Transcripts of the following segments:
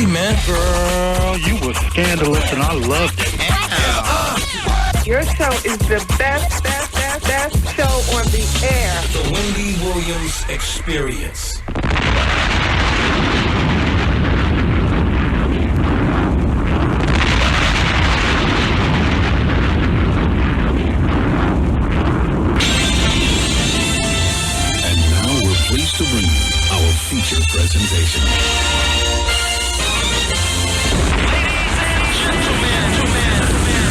Wendy, man. Girl, you were scandalous and I loved it. Your show is the best show on the air. The Wendy Williams Experience. And now we're pleased to bring you our feature presentation.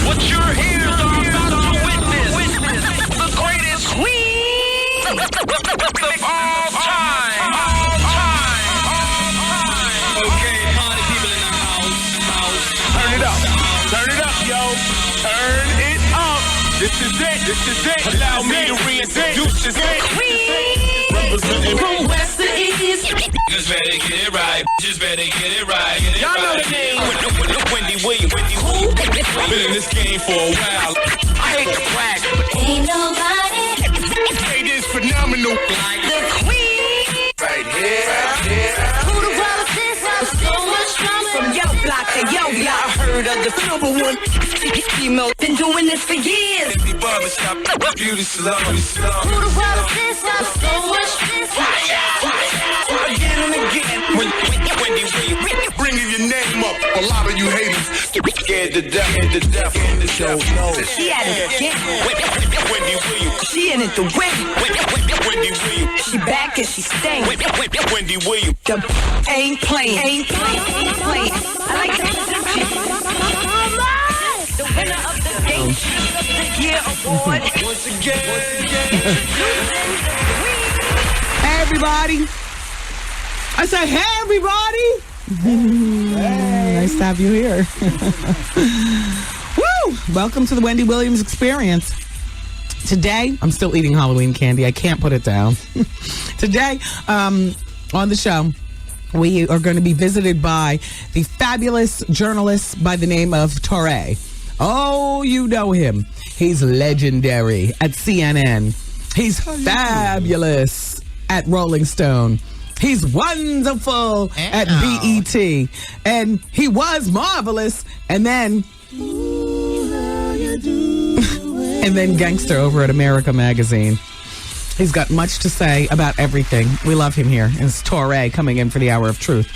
What you're here are about to witness the greatest queen of all time. Okay, party people in the house. Turn it up, yo. Turn it up. This is it. Allow me to reintroduce this Representing from west to east. Just better get it right. Y'all know the name. Wendy Williams. Been in this game for a while. I hate to brag, but Ain't nobody it is phenomenal. like the queen. Right here. who the world is this? So much drama. From yo block to yo block, heard of the number one female. Been doing this for years. Empty barbershop, beauty salon. Who the world is this? So much this. Again and again. Wendy Williams. Bringing your name up. A lot of you haters scared to death. In the show. She at it again. Wendy Williams. She in it to win. Wendy Williams. She back and she staying. Wendy Williams. The ain't playing. I like that. The winner of the Game of the Year award. Once again. Hey, everybody. I said, hey, everybody. Nice to have you here. Woo! Welcome to the Wendy Williams Experience. Today, I'm still eating Halloween candy. I can't put it down. Today, on the show, we are going to be visited by the fabulous journalist by the name of Torre. Oh, you know him. He's legendary at CNN. He's fabulous at Rolling Stone. He's wonderful at BET. And he was marvelous. And then... and then gangster over at America Magazine. He's got much to say about everything. We love him here. It's Torre coming in for the Hour of Truth.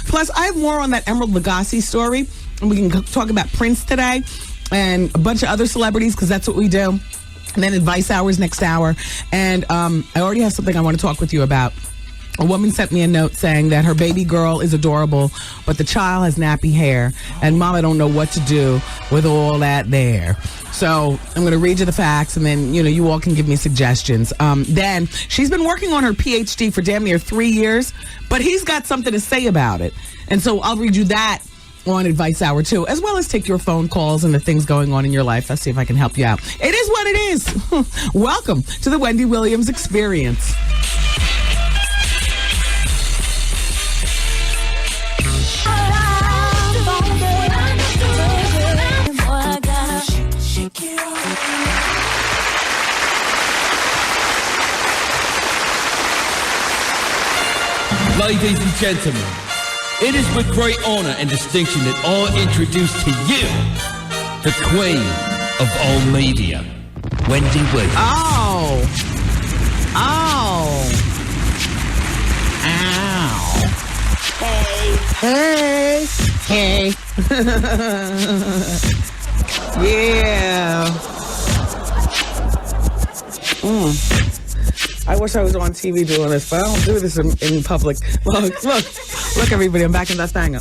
Plus, I have more on that Emerald Lagasse story. And we can talk about Prince today and a bunch of other celebrities because that's what we do. And then Advice Hours next hour. And I already have something I want to talk with you about. A woman sent me a note saying that her baby girl is adorable, but the child has nappy hair, and Mama don't know what to do with all that there. So I'm going to read you the facts, and then, you all can give me suggestions. Then she's been working on her PhD for damn near 3 years, but he's got something to say about it. And so I'll read you that on Advice Hour, too, as well as take your phone calls and the things going on in your life. Let's see if I can help you out. It is what it is. Welcome to the Wendy Williams Experience. Ladies and gentlemen, it is with great honor and distinction that I introduce to you the queen of all media, Wendy Williams. Oh. Hey. Yeah. I wish I was on TV doing this, but I don't do this in public. Look, everybody, I'm back in that thing.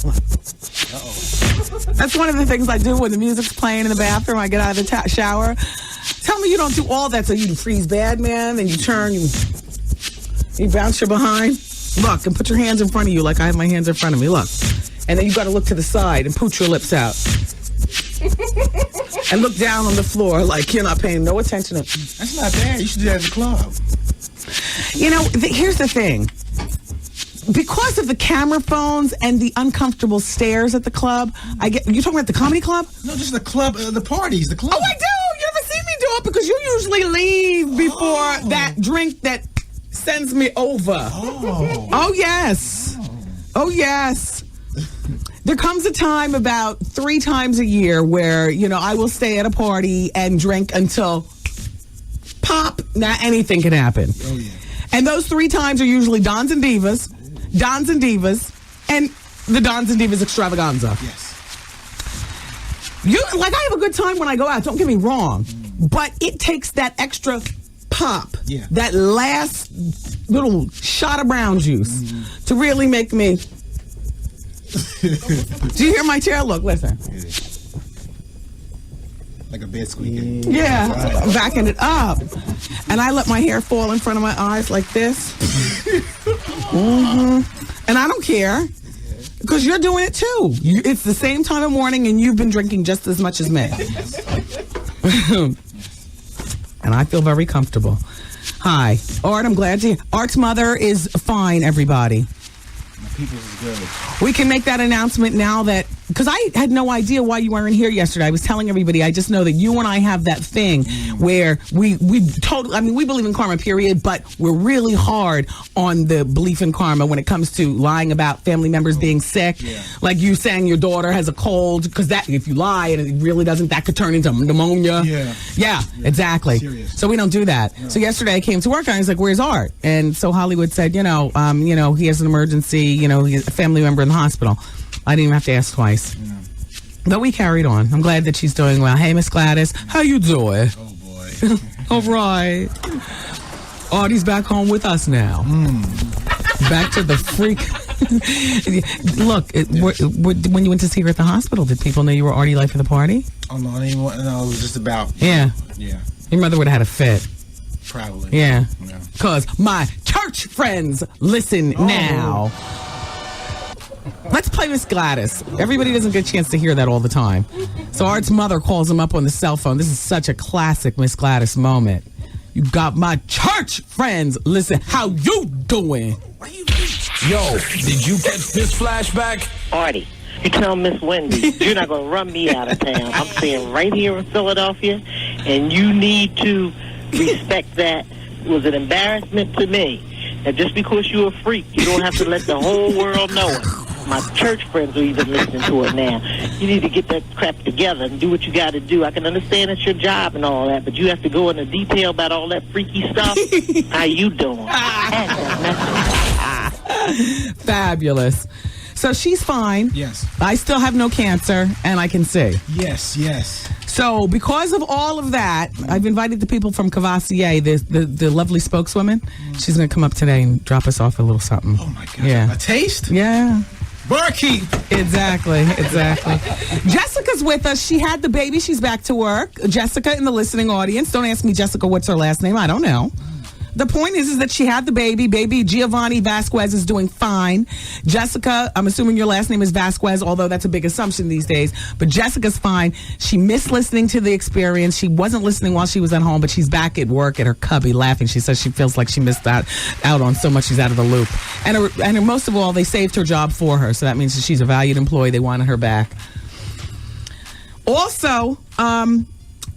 That's one of the things I do when the music's playing in the bathroom. I get out of the shower. Tell me you don't do all that so you can freeze bad, man, and you turn, you bounce your behind. Look, and put your hands in front of you like I have my hands in front of me. Look. And then you got to look to the side and pooch your lips out. And look down on the floor like you're not paying no attention. That's not bad. You should do that at the club. Here's the thing. Because of the camera phones and the uncomfortable stares at the club, you're talking about the comedy club? No, just the club, the parties, the club. Oh, I do. You never see me do it because you usually leave before that drink that sends me over. Oh yes. Oh yes. There comes a time about 3 times a year where, I will stay at a party and drink until pop. Now anything can happen. Oh, yeah. And those 3 times are usually Dons and Divas, and the Dons and Divas extravaganza. Yes. I have a good time when I go out, don't get me wrong. But it takes that extra pop, that last little shot of brown juice to really make me... Do you hear my chair? Look, listen. Like a bed squeaking. Yeah, I'm backing it up. And I let my hair fall in front of my eyes like this. And I don't care. Because you're doing it too. It's the same time of morning and you've been drinking just as much as me. And I feel very comfortable. Hi. Art, I'm glad to... Art's mother is fine, everybody. My people is good. We can make that announcement now that... Because I had no idea why you weren't here yesterday. I was telling everybody, I just know that you and I have that thing where we totally... I mean, we believe in karma, period, but we're really hard on the belief in karma when it comes to lying about family members being sick. Yeah. Like you saying your daughter has a cold, because that if you lie and it really doesn't, that could turn into pneumonia. Yeah, exactly. Serious. So we don't do that. No. So yesterday I came to work and I was like, where's Art? And so Hollywood said, he has an emergency, he's a family member in the hospital. I didn't even have to ask twice. Yeah. But we carried on. I'm glad that she's doing well. Hey, Miss Gladys, how you doing? Oh, boy. All right. Artie's back home with us now. Back to the freak. Look, when you went to see her at the hospital, did people know you were Artie life of the party? Oh, no, I didn't want, no, it was just about... Yeah. Yeah. Your mother would have had a fit. Probably. Yeah. Because my church friends listen now. Let's play Miss Gladys. Everybody doesn't get a chance to hear that all the time. So Art's mother calls him up on the cell phone. This is such a classic Miss Gladys moment. You got my church friends. Listen, how you doing? Yo, did you catch this flashback? Artie, you tell Miss Wendy you're not going to run me out of town. I'm staying right here in Philadelphia, and you need to respect that. It was an embarrassment to me. And just because you're a freak, you don't have to let the whole world know it. My church friends are even listening to it now. You need to get that crap together and do what you got to do. I can understand it's your job and all that, but you have to go into detail about all that freaky stuff. How you doing? Fabulous. So she's fine. Yes. I still have no cancer, and I can see. Yes, yes. So because of all of that, I've invited the people from Cavassier, the lovely spokeswoman. She's going to come up today and drop us off a little something. Oh, my God. Yeah. A taste? Yeah. Barkeep. Exactly. Jessica's with us. She had the baby. She's back to work. Jessica in the listening audience. Don't ask me, Jessica, what's her last name? I don't know. The point is that she had the baby. Baby Giovanni Vasquez is doing fine. Jessica, I'm assuming your last name is Vasquez, although that's a big assumption these days. But Jessica's fine. She missed listening to the experience. She wasn't listening while she was at home, but she's back at work at her cubby laughing. She says she feels like she missed out on so much. She's out of the loop. And most of all, they saved her job for her. So that means that she's a valued employee. They wanted her back. Also,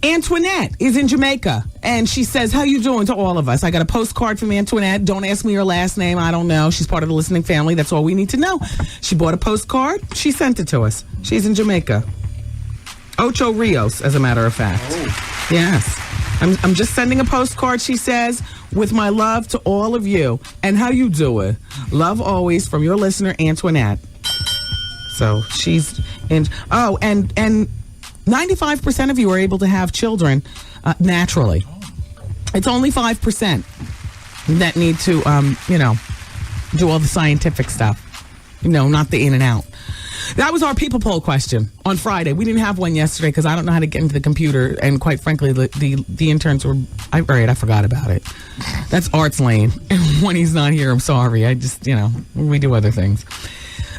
Antoinette is in Jamaica, and she says, how you doing to all of us? I got a postcard from Antoinette. Don't ask me her last name. I don't know. She's part of the listening family. That's all we need to know. She bought a postcard. She sent it to us. She's in Jamaica. Ocho Rios, as a matter of fact. Oh. Yes. I'm just sending a postcard, she says, with my love to all of you. And how you doing? Love always from your listener, Antoinette. So she's in... Oh, and 95% of you are able to have children naturally. It's only 5% that need to, do all the scientific stuff. Not the in and out. That was our people poll question on Friday. We didn't have one yesterday because I don't know how to get into the computer. And quite frankly, the interns were... I forgot about it. That's Art's lane. When he's not here, I'm sorry. I just, we do other things.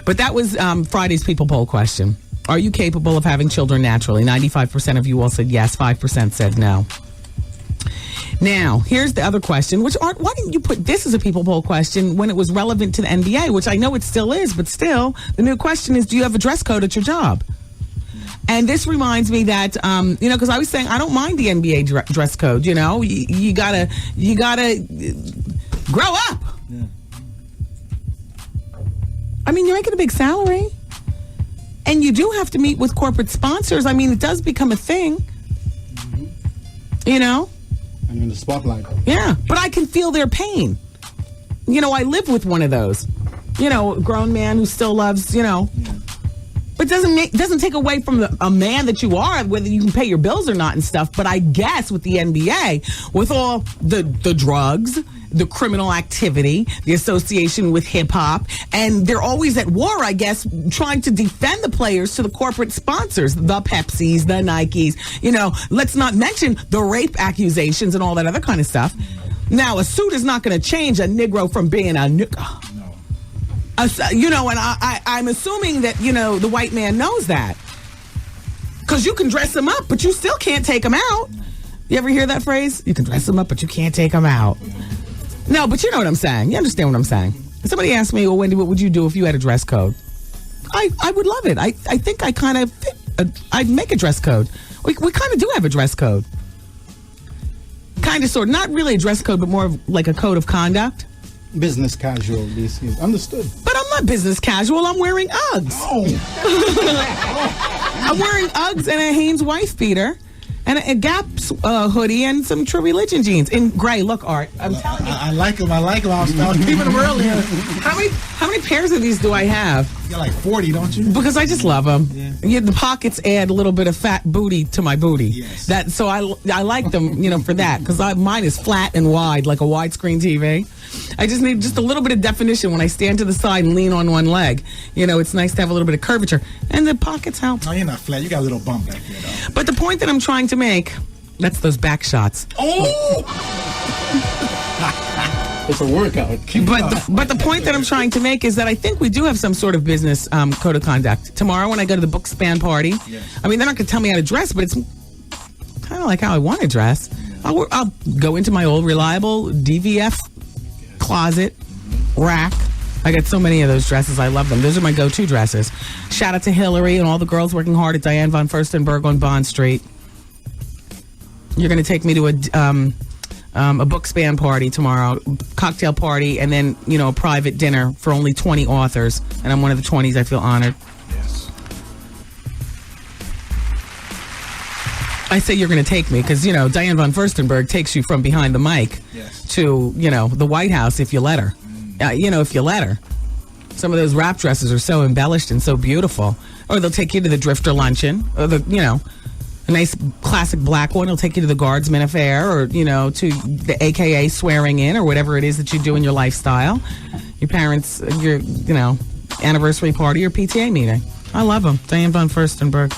But that was Friday's people poll question. Are you capable of having children naturally? 95% of you all said yes. 5% said no. Now, here's the other question, which why didn't you put this as a people poll question when it was relevant to the NBA, which I know it still is, but still, the new question is, do you have a dress code at your job? And this reminds me that, because I was saying I don't mind the NBA dress code, you gotta grow up. Yeah. I mean, you're making a big salary. and you do have to meet with corporate sponsors. I mean, it does become a thing. You know? And in the spotlight. Yeah, but I can feel their pain. You know, I live with one of those. You know, a grown man who still loves, you know. But doesn't take away from a man that you are, whether you can pay your bills or not and stuff. But I guess with the NBA, with all the drugs, the criminal activity, the association with hip hop, and they're always at war, I guess, trying to defend the players to the corporate sponsors, the Pepsis, the Nikes. You know, let's not mention the rape accusations and all that other kind of stuff. Now, a suit is not going to change a Negro from being a nigga. You know, and I'm assuming that, you know, the white man knows that. Because you can dress him up, but you still can't take him out. You ever hear that phrase? You can dress him up, but you can't take him out. No, but you know what I'm saying. You understand what I'm saying. Somebody asked me, well, Wendy, what would you do if you had a dress code? I would love it. I think I kind of fit. I'd make a dress code. We kind of do have a dress code. Kind of, sort of. Not really a dress code, but more of like a code of conduct. Business casual, this is understood. But I'm not business casual. I'm wearing Uggs. Oh. I'm wearing Uggs and a Hanes wife beater and a Gap hoodie and some True Religion jeans in gray. Look, Art, I'm telling you. I like them. I was keeping them earlier. How many pairs of these do I have? You got like 40, don't you? Because I just love them. Yeah, the pockets add a little bit of fat booty to my booty. Yes. So I like them, you know, for that, because mine is flat and wide, like a widescreen TV. I just need just a little bit of definition when I stand to the side and lean on one leg. You know, it's nice to have a little bit of curvature. And the pockets help. No, you're not flat. You got a little bump back there, though. But the point that I'm trying to make, that's those back shots. Oh! It's a workout. But the point that I'm trying to make is that I think we do have some sort of business code of conduct. Tomorrow when I go to the book span party, I mean, they're not going to tell me how to dress, but it's kind of like how I want to dress. I'll go into my old reliable DVF closet, rack. I got so many of those dresses. I love them. Those are my go-to dresses. Shout out to Hillary and all the girls working hard at Diane von Furstenberg on Bond Street. You're going to take me to a book span party tomorrow, cocktail party, and then, you know, a private dinner for only 20 authors. And I'm one of the 20s. I feel honored. Yes. I say you're going to take me because, you know, Diane von Furstenberg takes you from behind the mic to, you know, the White House if you let her. You know, if you let her. Some of those wrap dresses are so embellished and so beautiful. Or they'll take you to the Drifter Luncheon, or the, you know, a nice classic black one. It'll take you to the Guardsman Affair, or, you know, to the AKA swearing in, or whatever it is that you do in your lifestyle. Your parents, your, you know, anniversary party or PTA meeting. I love them. Diane von Furstenberg.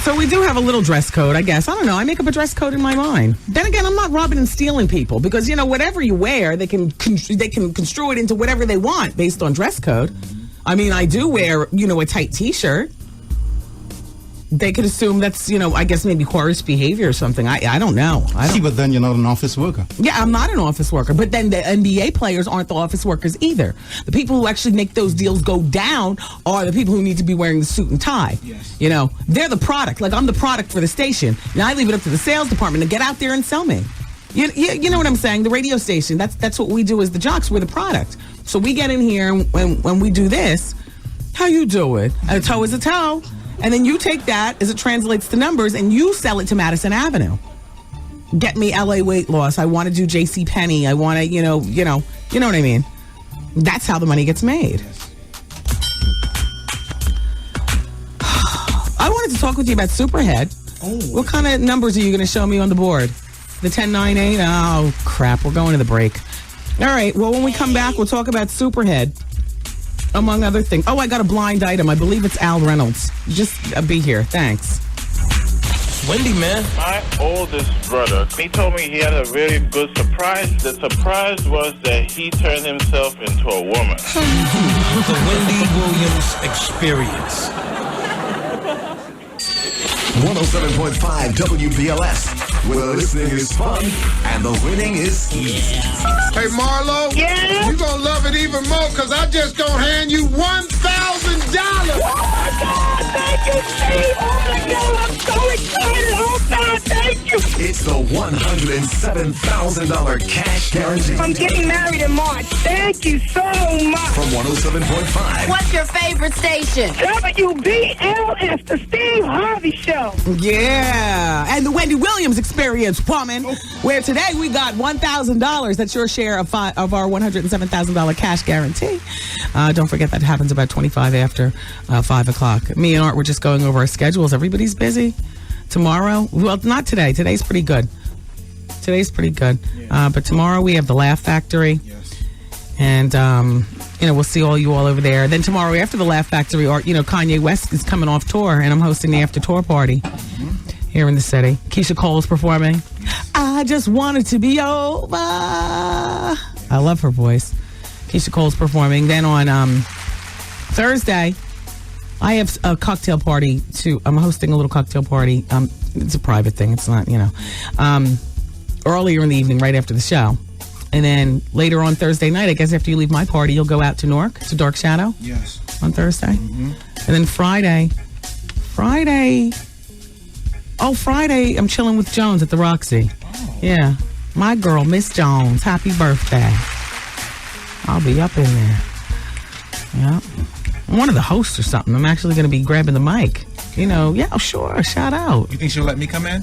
So we do have a little dress code, I guess. I don't know. I make up a dress code in my mind. Then again, I'm not robbing and stealing people because, you know, whatever you wear, they can construe it into whatever they want based on dress code. I mean, I do wear, you know, a tight T-shirt. They could assume that's, you know, I guess maybe coerced behavior or something. I don't know. See, but then you're not an office worker. Yeah, I'm not an office worker. But then the NBA players aren't the office workers either. The people who actually make those deals go down are the people who need to be wearing the suit and tie. Yes. You know, they're the product. Like, I'm the product for the station. Now I leave it up to the sales department to get out there and sell me. You know what I'm saying? The radio station, that's what we do as the jocks. We're the product. So we get in here, and when we do this, how you do it? A toe is a toe. And then you take that as it translates to numbers and you sell it to Madison Avenue. Get me LA weight loss. I want to do J.C. Penney. I want to, you know what I mean? That's how the money gets made. I wanted to talk with you about Superhead. Oh. What kind of numbers are you going to show me on the board? The 1098? Oh, crap. We're going to the break. All right. Well, when we come back, we'll talk about Superhead. Among other things. Oh, I got a blind item. I believe it's Al Reynolds. Just be here. Thanks. Wendy, man. My oldest brother, he told me he had a very good surprise. The surprise was that he turned himself into a woman. The Wendy Williams Experience. 107.5 WBLS, where the listening is fun and the winning is easy. Hey, Marlo, you gonna love it even more because I just gonna hand you $1,000. Oh, my God, thank you, Steve. Oh, my God, I'm so excited. Oh, God, thank you. It's the $107,000 cash guarantee. I'm getting married in March. Thank you so much. From 107.5. What's your favorite station? WBLS, the Steve Harvey Show. Yeah. And the Wendy Williams Experience, woman, where today we got $1,000. That's your share of our $107,000 cash guarantee. Don't forget that happens about 25 after 5 o'clock. Me and Art were just going over our schedules. Everybody's busy. Tomorrow, well, not today. Today's pretty good. But tomorrow we have the Laugh Factory. Yes. And, we'll see you all over there. Then tomorrow after the Laugh Factory, Kanye West is coming off tour, and I'm hosting the after tour party here in the city. Keisha Cole's performing. I just wanted to be over. I love her voice. Keisha Cole's performing. Then on Thursday, I have a cocktail party too. I'm hosting a little cocktail party. It's a private thing. It's not, earlier in the evening, right after the show. And then later on Thursday night, I guess after you leave my party, you'll go out to Newark, to Dark Shadow. Yes. On Thursday. Mm-hmm. And then Friday, I'm chilling with Jones at the Roxy. Oh. Yeah. My girl, Miss Jones. Happy birthday. I'll be up in there. Yeah. I'm one of the hosts or something. I'm actually going to be grabbing the mic. Sure. Shout out. You think she'll let me come in?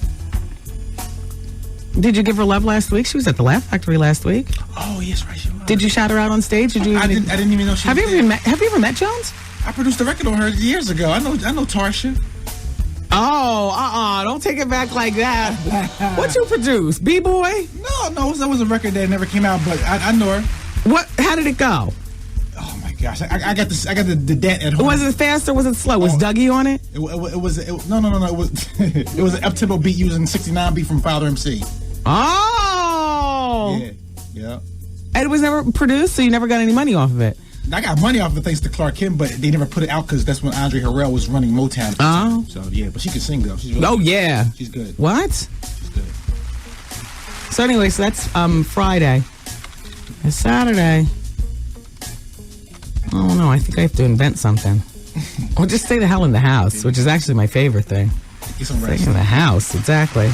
Did you give her love last week? She was at the Laugh Factory last week. Oh, yes, right. She was. Did you shout her out on stage? I didn't even know she was there. Have you ever met Jones? I produced a record on her years ago. I know Tarsha. Oh, don't take it back like that. What you produce? B-Boy? No, that was a record that never came out, but I know her. What? How did it go? Oh my gosh, I got this. I got the dent at home. Was it fast or was it slow? Was Dougie on it? No. It was it was an up-tempo beat using 69 beat from Father MC. Oh. Yeah. And it was never produced, so you never got any money off of it. I got money off of it thanks to Clark Kim, but they never put it out because that's when Andre Harrell was running Motown. Oh. So yeah, but she can sing though. She's really yeah. She's good. What? She's good. So anyway, that's Friday. And Saturday. Oh no, I think I have to invent something. Or just stay the hell in the house, which is actually my favorite thing. Get some rest. Stay in the house, exactly.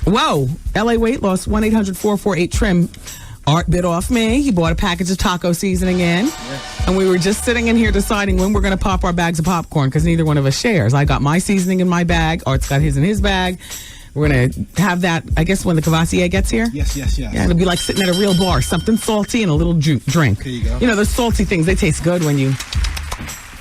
Whoa. LA weight loss, 1-800-448-TRIM. Art bit off me. He bought a package of taco seasoning in. Yes. And we were just sitting in here deciding when we're going to pop our bags of popcorn because neither one of us shares. I got my seasoning in my bag. Art's got his in his bag. We're going to have that, I guess, when the Cavassier gets here. Yes. Yeah, it'll be like sitting at a real bar. Something salty and a little drink. There you go. Those salty things, they taste good when you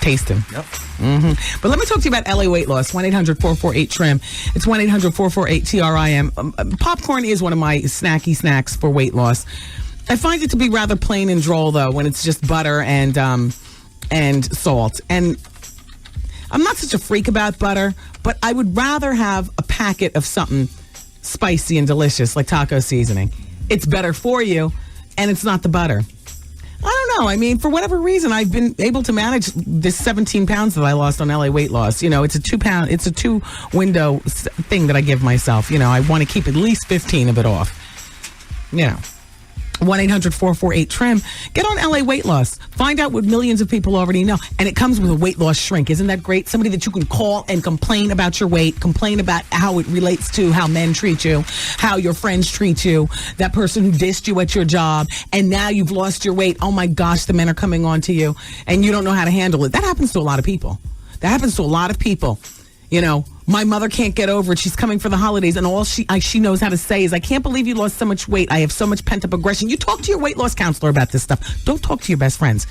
taste them. Yep. Mm-hmm. But let me talk to you about LA weight loss. 1-800-448-TRIM. It's 1-800-448-TRIM. Popcorn is one of my snacky snacks for weight loss. I find it to be rather plain and droll, though, when it's just butter and salt. And I'm not such a freak about butter, but I would rather have a packet of something spicy and delicious, like taco seasoning. It's better for you, and it's not the butter. I don't know. I mean, for whatever reason, I've been able to manage this 17 pounds that I lost on LA weight loss. It's a 2-window thing that I give myself. I want to keep at least 15 of it off. 1-800-448-TRIM. Get on LA weight loss. Find out what millions of people already know. And it comes with a weight loss shrink. Isn't that great? Somebody that you can call and complain about your weight, complain about how it relates to how men treat you, how your friends treat you, that person who dissed you at your job, and now you've lost your weight. Oh my gosh, the men are coming on to you, and you don't know how to handle it. That happens to a lot of people. My mother can't get over it. She's coming for the holidays, and all she knows how to say is, I can't believe you lost so much weight. I have so much pent-up aggression. You talk to your weight loss counselor about this stuff. Don't talk to your best friends.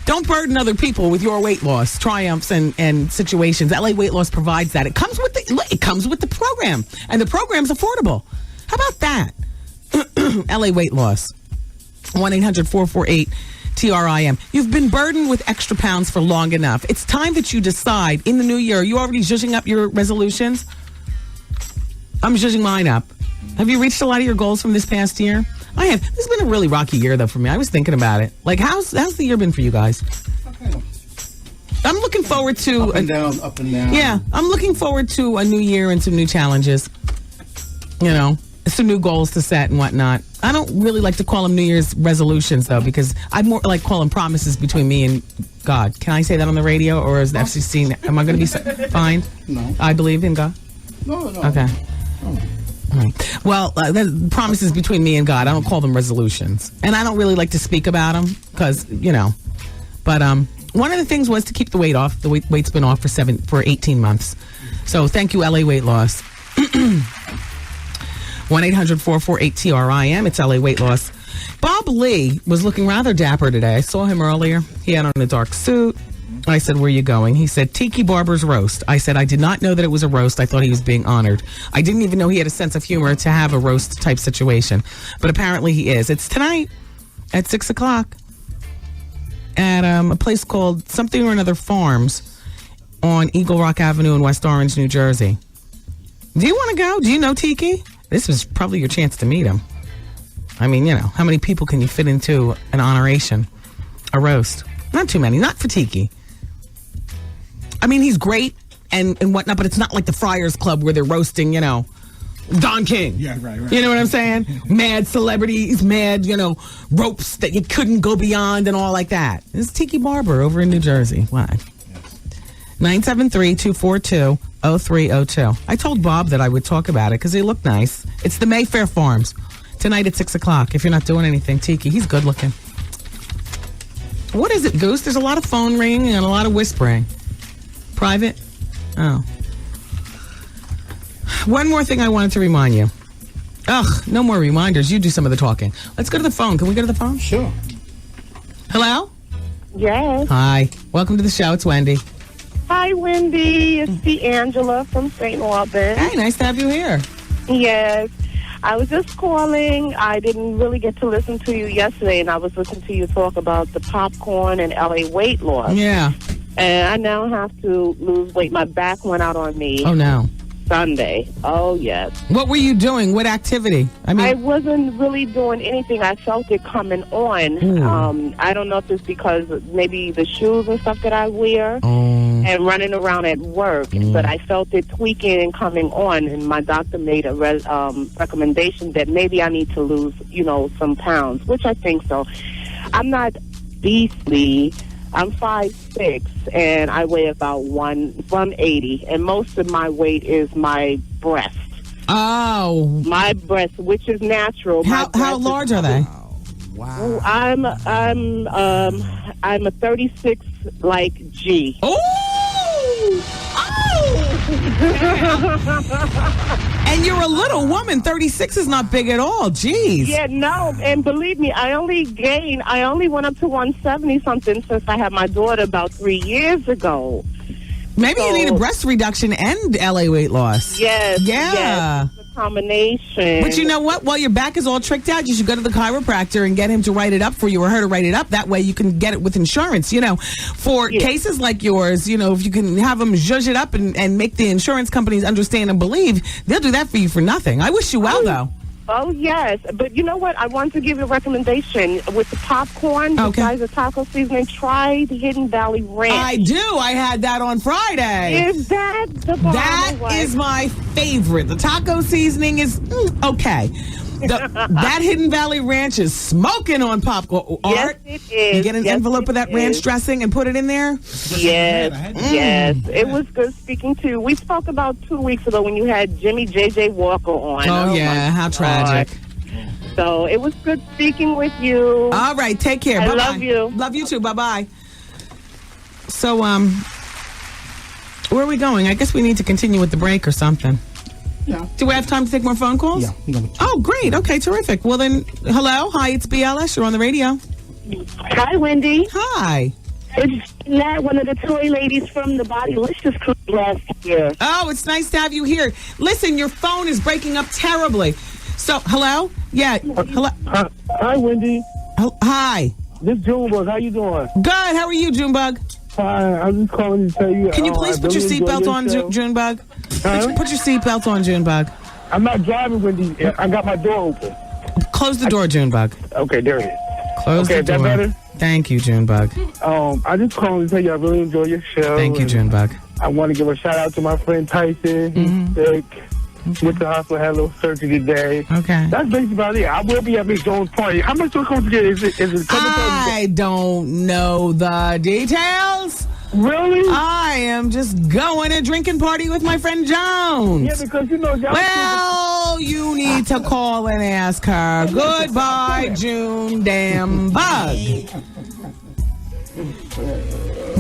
Don't burden other people with your weight loss triumphs and situations. LA Weight Loss provides that. It comes with the program, and the program's affordable. How about that? LA Weight Loss. 1-800-448-TRIM. You've been burdened with extra pounds for long enough. It's time that you decide in the new year. Are you already zhuzhing up your resolutions? I'm zhuzhing mine up. Have you reached a lot of your goals from this past year? I have. This has been a really rocky year, though, for me. I was thinking about it. Like, how's the year been for you guys? Okay. I'm looking forward to... Up and down. Yeah, I'm looking forward to a new year and some new challenges. some new goals to set and whatnot. I don't really like to call them New Year's resolutions, though, because I more like call them promises between me and God. Can I say that on the radio, or is the FCC? Am I going to be fined? No. I believe in God. No. Okay. All right. Well, promises between me and God. I don't call them resolutions, and I don't really like to speak about them because But one of the things was to keep the weight off. The weight's been off for 18 months. So thank you, LA Weight Loss. 1-800-448-TRIM. It's LA Weight Loss. Bob Lee was looking rather dapper today. I saw him earlier. He had on a dark suit. I said, where are you going? He said, Tiki Barber's roast. I said, I did not know that it was a roast. I thought he was being honored. I didn't even know he had a sense of humor to have a roast type situation. But apparently he is. It's tonight at 6 o'clock at a place called Something or Another Farms on Eagle Rock Avenue in West Orange, New Jersey. Do you want to go? Do you know Tiki? This was probably your chance to meet him. I mean, how many people can you fit into an honoration? A roast? Not too many. Not for Tiki. I mean, he's great and whatnot, but it's not like the Friars Club where they're roasting, Don King. Yeah, right. You know what I'm saying? Mad celebrities, mad, ropes that you couldn't go beyond and all like that. This is Tiki Barber over in New Jersey. Why? 973-242-0302. I told Bob that I would talk about it because they look nice. It's the Mayfair Farms. Tonight at 6 o'clock. If you're not doing anything, Tiki, he's good looking. What is it, Goose? There's a lot of phone ringing and a lot of whispering. Private? Oh. One more thing I wanted to remind you. Ugh, no more reminders. You do some of the talking. Let's go to the phone. Can we go to the phone? Sure. Hello? Yes. Hi. Welcome to the show. It's Wendy. Hi, Wendy. It's the Angela from St. Albans. Hey, nice to have you here. Yes. I was just calling. I didn't really get to listen to you yesterday, and I was listening to you talk about the popcorn and LA weight loss. Yeah. And I now have to lose weight. My back went out on me. Oh, no. Sunday. Oh, yes. What were you doing? What activity? I wasn't really doing anything. I felt it coming on. I don't know if it's because maybe the shoes and stuff that I wear and running around at work, but I felt it tweaking and coming on, and my doctor made a recommendation that maybe I need to lose, some pounds, which I think so. I'm not beastly. I'm 5'6", and I weigh about 180, and most of my weight is my breast. Oh. My breast, which is natural. How large are they? Wow. I'm a 36 like G. Oh! And you're a little woman. 36 is not big at all. Jeez. Yeah, no, and believe me, I only went up to 170 something since I had my daughter about 3 years ago. Maybe you need a breast reduction and LA weight loss. Yes. Yeah. Yes, it's a combination. But you know what? While your back is all tricked out, you should go to the chiropractor and get him to write it up for you, or her to write it up. That way you can get it with insurance. For cases like yours, if you can have them zhuzh it up and make the insurance companies understand and believe, they'll do that for you for nothing. I wish you well, though. Oh, yes. But you know what? I want to give you a recommendation. With the popcorn, besides the taco seasoning, try the Hidden Valley Ranch. I do. I had that on Friday. Is that the bomb? That is my favorite. The taco seasoning is okay. That Hidden Valley Ranch is smoking on popcorn. Yes, it is. You get an envelope of that ranch dressing and put it in there? Yes, yes. It was good speaking to you. We spoke about 2 weeks ago when you had Jimmy J.J. Walker on. Oh yeah, how tragic. So it was good speaking with you. All right, take care. I Bye-bye. love you. Love you too. Bye-bye. So, where are we going? I guess we need to continue with the break or something. Yeah. Do we have time to take more phone calls? Yeah. Oh, great. Okay, terrific. Well, then, hello. Hi, it's BLS. You're on the radio. Hi, Wendy. Hi. It's not one of the toy ladies from the Bodylicious Club last year. Oh, it's nice to have you here. Listen, your phone is breaking up terribly. So, hello? Yeah. Hello. Hi, Wendy. Hi. This is Junebug. How you doing? Good. How are you, Junebug? Fine. I'm just calling to tell you. Can you please put your seatbelt on, Junebug? Huh? Put your seatbelt on, Junebug. I'm not driving, Wendy. I got my door open. Close the door, Junebug. Okay, there it is. Close the door. Is that better? Thank you, Junebug. I just calling to tell you I really enjoy your show. Thank you, Junebug. I want to give a shout out to my friend Tyson. He's sick. Went to the hospital, had a little surgery today. Okay. That's basically about it. I will be at Miss Jones' party. How much do it cost to get? Is it a couple I don't know the details. Really? I am just going to drinking party with my friend Jones. Yeah, because you know, well, you need to call and ask her. Goodbye, June damn bug.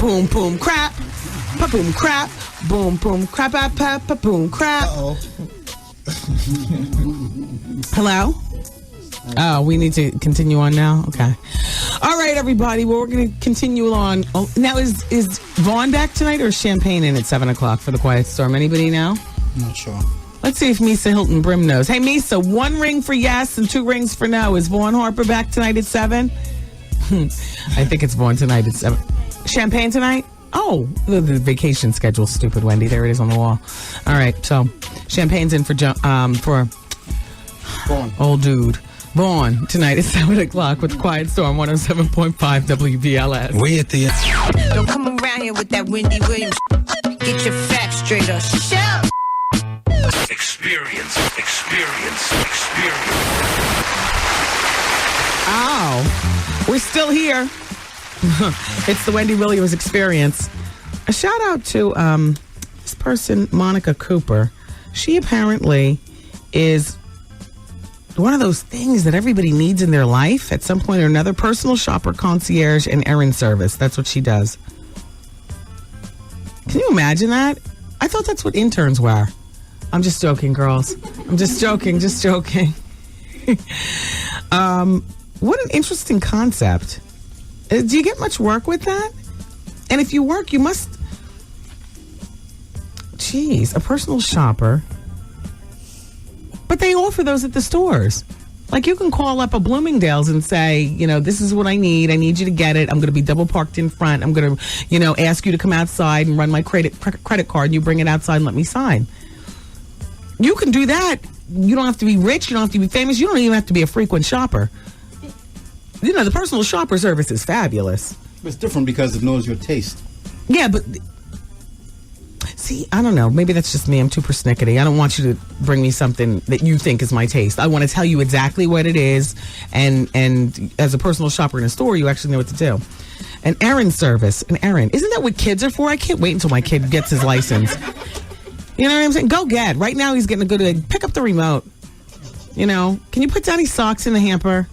Boom, boom, crap. Pa-boom, crap. Boom, boom, crap, pa-boom, crap. Hello? Oh, we need to continue on now? Okay. All right, everybody. Well, we're going to continue on. Oh, now, is Vaughn back tonight or is Champagne in at 7 o'clock for the Quiet Storm? Anybody know? Not sure. Let's see if Misa Hilton Brim knows. Hey, Misa, 1 ring for yes and 2 rings for no. Is Vaughn Harper back tonight at 7? I think it's Vaughn tonight at 7. Champagne tonight? Oh, the vacation schedule, stupid Wendy. There it is on the wall. All right, so Champagne's in for Vaughn. Old dude. Vaughn tonight at 7 o'clock with Quiet Storm 107.5 WBLS. We at the end. Don't come around here with that Wendy Williams. Get your facts straight up. Shout. Experience. Ow. We're still here. It's the Wendy Williams experience. A shout out to this person, Monica Cooper. She apparently is one of those things that everybody needs in their life at some point or another. Personal shopper, concierge, and errand service. That's what she does. Can you imagine that? I thought that's what interns were. I'm just joking, girls. I'm just joking. What an interesting concept. Do you get much work with that? And if you work, you must... Jeez, a personal shopper... But they offer those at the stores. Like, you can call up a Bloomingdale's and say, you know, this is what I need. I need you to get it. I'm going to be double parked in front. I'm going to, you know, ask you to come outside and run my credit card. And you bring it outside and let me sign. You can do that. You don't have to be rich. You don't have to be famous. You don't even have to be a frequent shopper. You know, the personal shopper service is fabulous. It's different because it knows your taste. Yeah, but... See, I don't know. Maybe that's just me. I'm too persnickety. I don't want you to bring me something that you think is my taste. I want to tell you exactly what it is. And as a personal shopper in a store, you actually know what to do. An errand service. An errand. Isn't that what kids are for? I can't wait until my kid gets his license. You know what I'm saying? Go get. Right now, he's getting a good... Pick up the remote. You know? Can you put Daddy's socks in the hamper?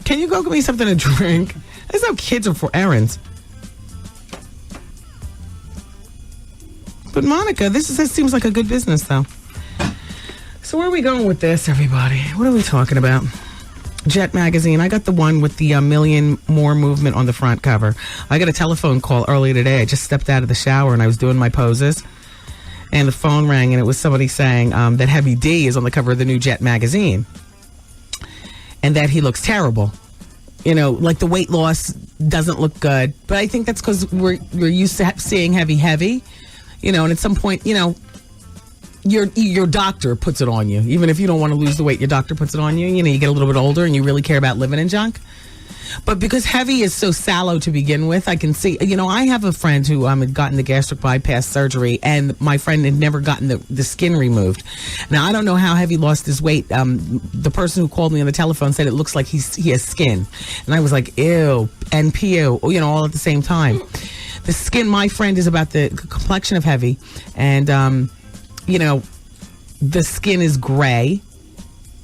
Can you go get me something to drink? That's how kids are for errands. But Monica, this seems like a good business, though. So where are we going with this, everybody? What are we talking about? Jet magazine. I got the one with the million more movement on the front cover. I got a telephone call earlier today. I just stepped out of the shower and I was doing my poses. And the phone rang and it was somebody saying that Heavy D is on the cover of the new Jet magazine. And that he looks terrible. You know, like the weight loss doesn't look good. But I think that's because we're used to seeing heavy. You know, and at some point, you know, your doctor puts it on you. Even if you don't want to lose the weight, your doctor puts it on you. You know, you get a little bit older and you really care about living in junk. But because heavy is so sallow to begin with, I can see, you know, I have a friend who had gotten the gastric bypass surgery, and my friend had never gotten the skin removed. Now, I don't know how Heavy lost his weight. The person who called me on the telephone said it looks like he has skin. And I was like, ew, and pew, you know, all at the same time. The skin, my friend, is about the complexion of Heavy. And, you know, the skin is gray.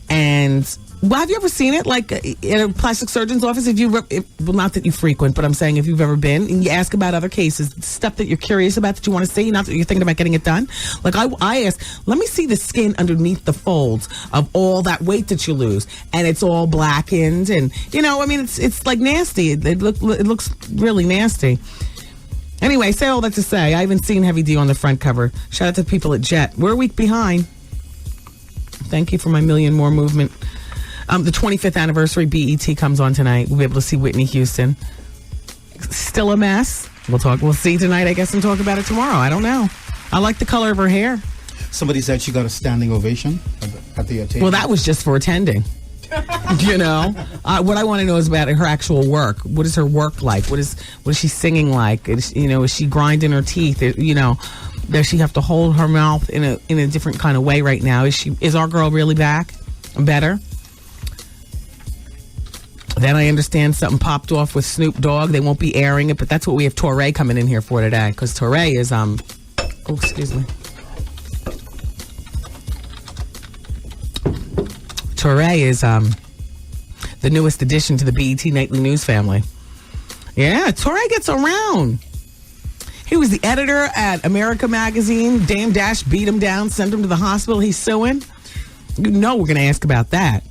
And, well, have you ever seen it? Like, in a plastic surgeon's office? Well, not that you frequent, but I'm saying if you've ever been, and you ask about other cases, stuff that you're curious about, that you want to see, not that you're thinking about getting it done. Like, I asked, let me see the skin underneath the folds of all that weight that you lose. And it's all blackened. And, you know, I mean, it's like nasty. It looks really nasty. Anyway, say all that to say, I haven't seen Heavy D on the front cover. Shout out to people at Jet. We're a week behind. Thank you for my million more movement. The 25th anniversary BET comes on tonight. We'll be able to see Whitney Houston. Still a mess. We'll see tonight, I guess, and talk about it tomorrow. I don't know. I like the color of her hair. Somebody said she got a standing ovation at the table. Well, that was just for attending. You know, what I want to know is about her actual work. What is her work like? What is she singing like? Is she grinding her teeth? Does she have to hold her mouth in a different kind of way right now? Is our girl really back? Better? Then I understand something popped off with Snoop Dogg. They won't be airing it, but that's what we have Torre coming in here for today. Because Torre is excuse me. Torre is the newest addition to the BET Nightly News family. Yeah, Torre gets around. He was the editor at America Magazine. Dame Dash beat him down, sent him to the hospital. He's suing. You know we're going to ask about that.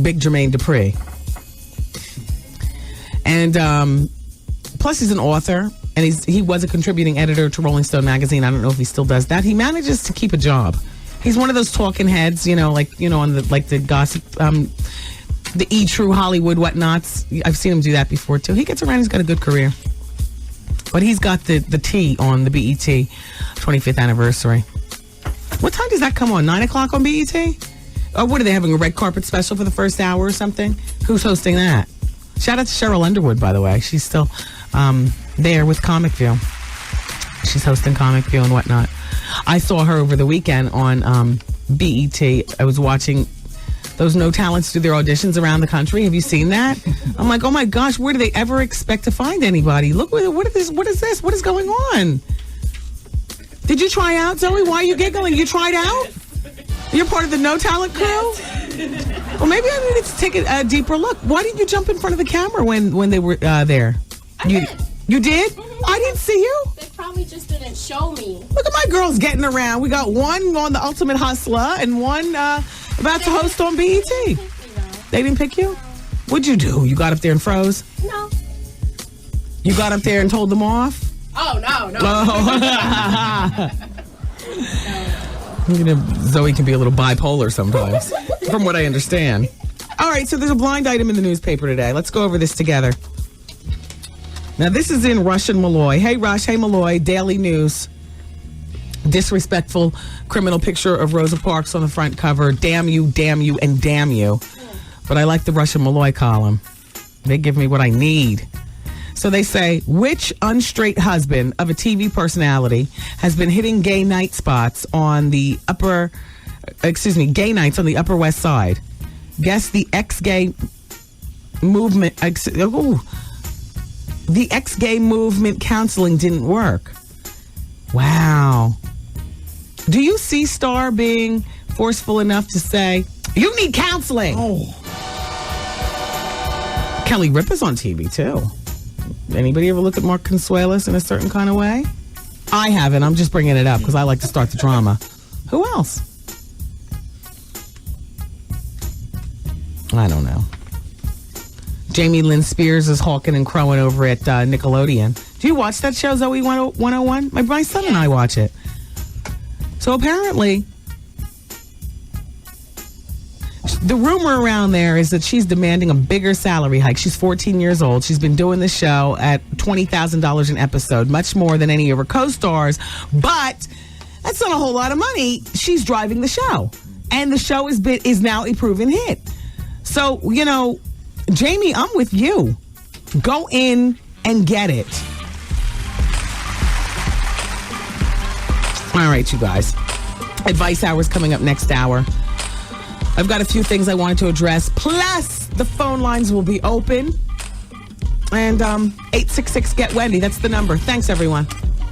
Big Jermaine Dupri. And plus he's an author, and he was a contributing editor to Rolling Stone magazine. I don't know if he still does that. He manages to keep a job. He's one of those talking heads, on the gossip, the E-True Hollywood whatnots. I've seen him do that before too. He gets around. He's got a good career, but he's got the T on the BET 25th anniversary. What time does that come on? 9 o'clock on BET? Or what are they having, a red carpet special for the first hour or something? Who's hosting that? Shout out to Cheryl Underwood, by the way. She's still there with Comic View. She's hosting Comic View and whatnot. I saw her over the weekend on BET. I was watching those No Talents do their auditions around the country. Have you seen that? I'm like, oh my gosh, where do they ever expect to find anybody? Look, what is this? What is going on? Did you try out, Zoe? Why are you giggling? You tried out? You're part of the No Talent crew? Well, maybe I needed to take a deeper look. Why didn't you jump in front of the camera when they were there? You did? I didn't see you. They probably just didn't show me. Look at my girls getting around. We got one on The Ultimate Hustler and one about to host on BET. They didn't pick you? What'd you do? You got up there and froze? No. You got up there and told them off? Oh, no. Zoe can be a little bipolar sometimes, from what I understand. All right, so there's a blind item in the newspaper today. Let's go over this together. Now, this is in Rush and Malloy. Hey, Rush. Hey, Malloy. Daily News. Disrespectful criminal picture of Rosa Parks on the front cover. Damn you, and damn you. But I like the Rush and Malloy column. They give me what I need. So they say, which unstraight husband of a TV personality has been hitting gay night spots on the gay nights on the Upper West Side? Guess the ex-gay movement. The ex-gay movement counseling didn't work. Wow. Do you see Star being forceful enough to say, you need counseling? Oh. Kelly Ripa's on TV, too. Anybody ever look at Mark Consuelos in a certain kind of way? I haven't. I'm just bringing it up because I like to start the drama. Who else? I don't know. Jamie Lynn Spears is hawking and crowing over at Nickelodeon. Do you watch that show, Zoe 101? My son and I watch it. So apparently, the rumor around there is that she's demanding a bigger salary hike. She's 14 years old. She's been doing the show at $20,000 an episode, much more than any of her co-stars. But that's not a whole lot of money. She's driving the show. And the show is now a proven hit. So, Jamie, I'm with you. Go in and get it. All right, you guys. Advice hour is coming up next hour. I've got a few things I wanted to address. Plus, the phone lines will be open. And 866-GET-WENDY. That's the number. Thanks, everyone.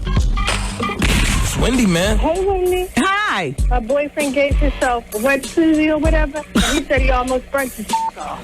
It's Wendy, man. Hey, Wendy. Hi. My boyfriend gave himself a wet Susie or whatever. He said he almost burnt his off.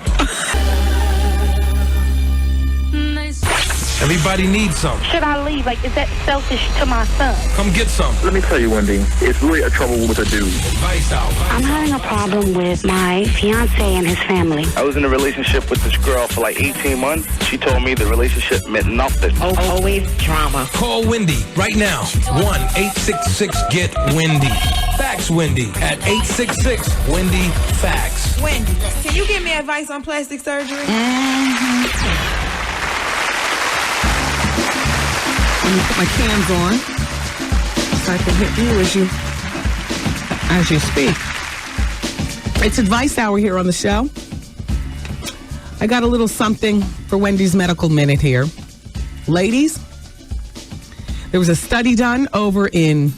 Everybody needs some. Should I leave? Is that selfish to my son? Come get some. Let me tell you, Wendy, it's really a trouble with a dude. Advice out. I'm having a problem with my fiance and his family. I was in a relationship with this girl for like 18 months. She told me the relationship meant nothing. Always drama. Call Wendy right now. 1-866-GET-WENDY. Fax Wendy at 866-WENDY-FAX. Wendy, can you give me advice on plastic surgery? Let me put my cans on so I can hit you as you speak. It's Advice Hour here on the show. I got a little something for Wendy's Medical Minute here. Ladies, there was a study done over in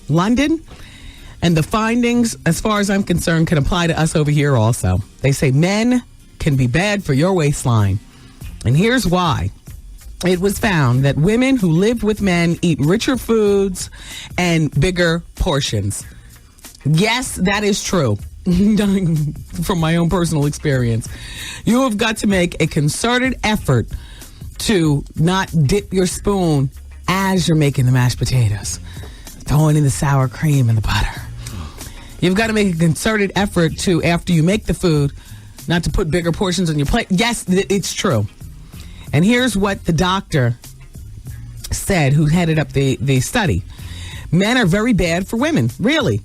London, and the findings, as far as I'm concerned, can apply to us over here also. They say men can be bad for your waistline. And here's why. It was found that women who live with men eat richer foods and bigger portions. Yes, that is true. From my own personal experience. You have got to make a concerted effort to not dip your spoon as you're making the mashed potatoes, throwing in the sour cream and the butter. You've got to make a concerted effort to, after you make the food, not to put bigger portions on your plate. Yes, it's true. And here's what the doctor said, who headed up the study. Men are very bad for women, really.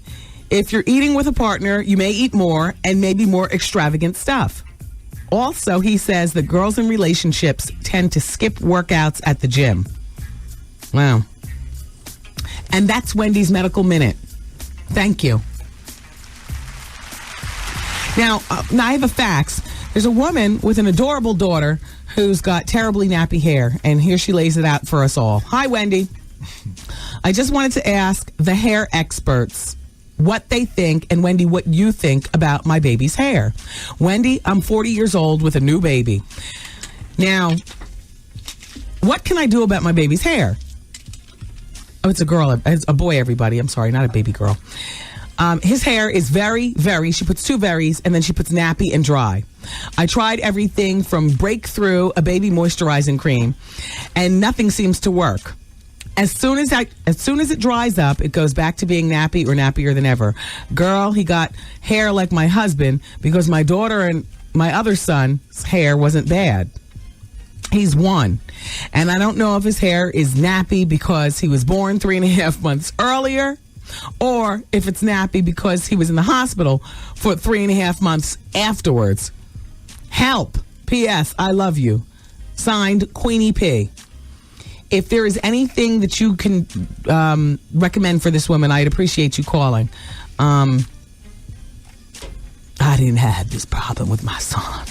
If you're eating with a partner, you may eat more and maybe more extravagant stuff. Also, he says that girls in relationships tend to skip workouts at the gym. Wow. And that's Wendy's Medical Minute. Thank you. Now I have a fax. There's a woman with an adorable daughter who's got terribly nappy hair, and here she lays it out for us all. Hi, Wendy. I just wanted to ask the hair experts what they think, and Wendy, what you think about my baby's hair. Wendy, I'm 40 years old with a new baby. Now, what can I do about my baby's hair? Oh, it's a girl. It's a boy, everybody. I'm sorry, not a baby girl. His hair is very, she puts two verys, and then she puts nappy and dry. I tried everything from Breakthrough, a baby moisturizing cream, and nothing seems to work. As soon as it dries up, it goes back to being nappy or nappier than ever. Girl, he got hair like my husband because my daughter and my other son's hair wasn't bad. He's 1. And I don't know if his hair is nappy because he was born 3.5 months earlier, or if it's nappy because he was in the hospital for 3.5 months afterwards. Help. P.S. I love you. Signed, Queenie P. If there is anything that you can recommend for this woman, I'd appreciate you calling. I didn't have this problem with my son.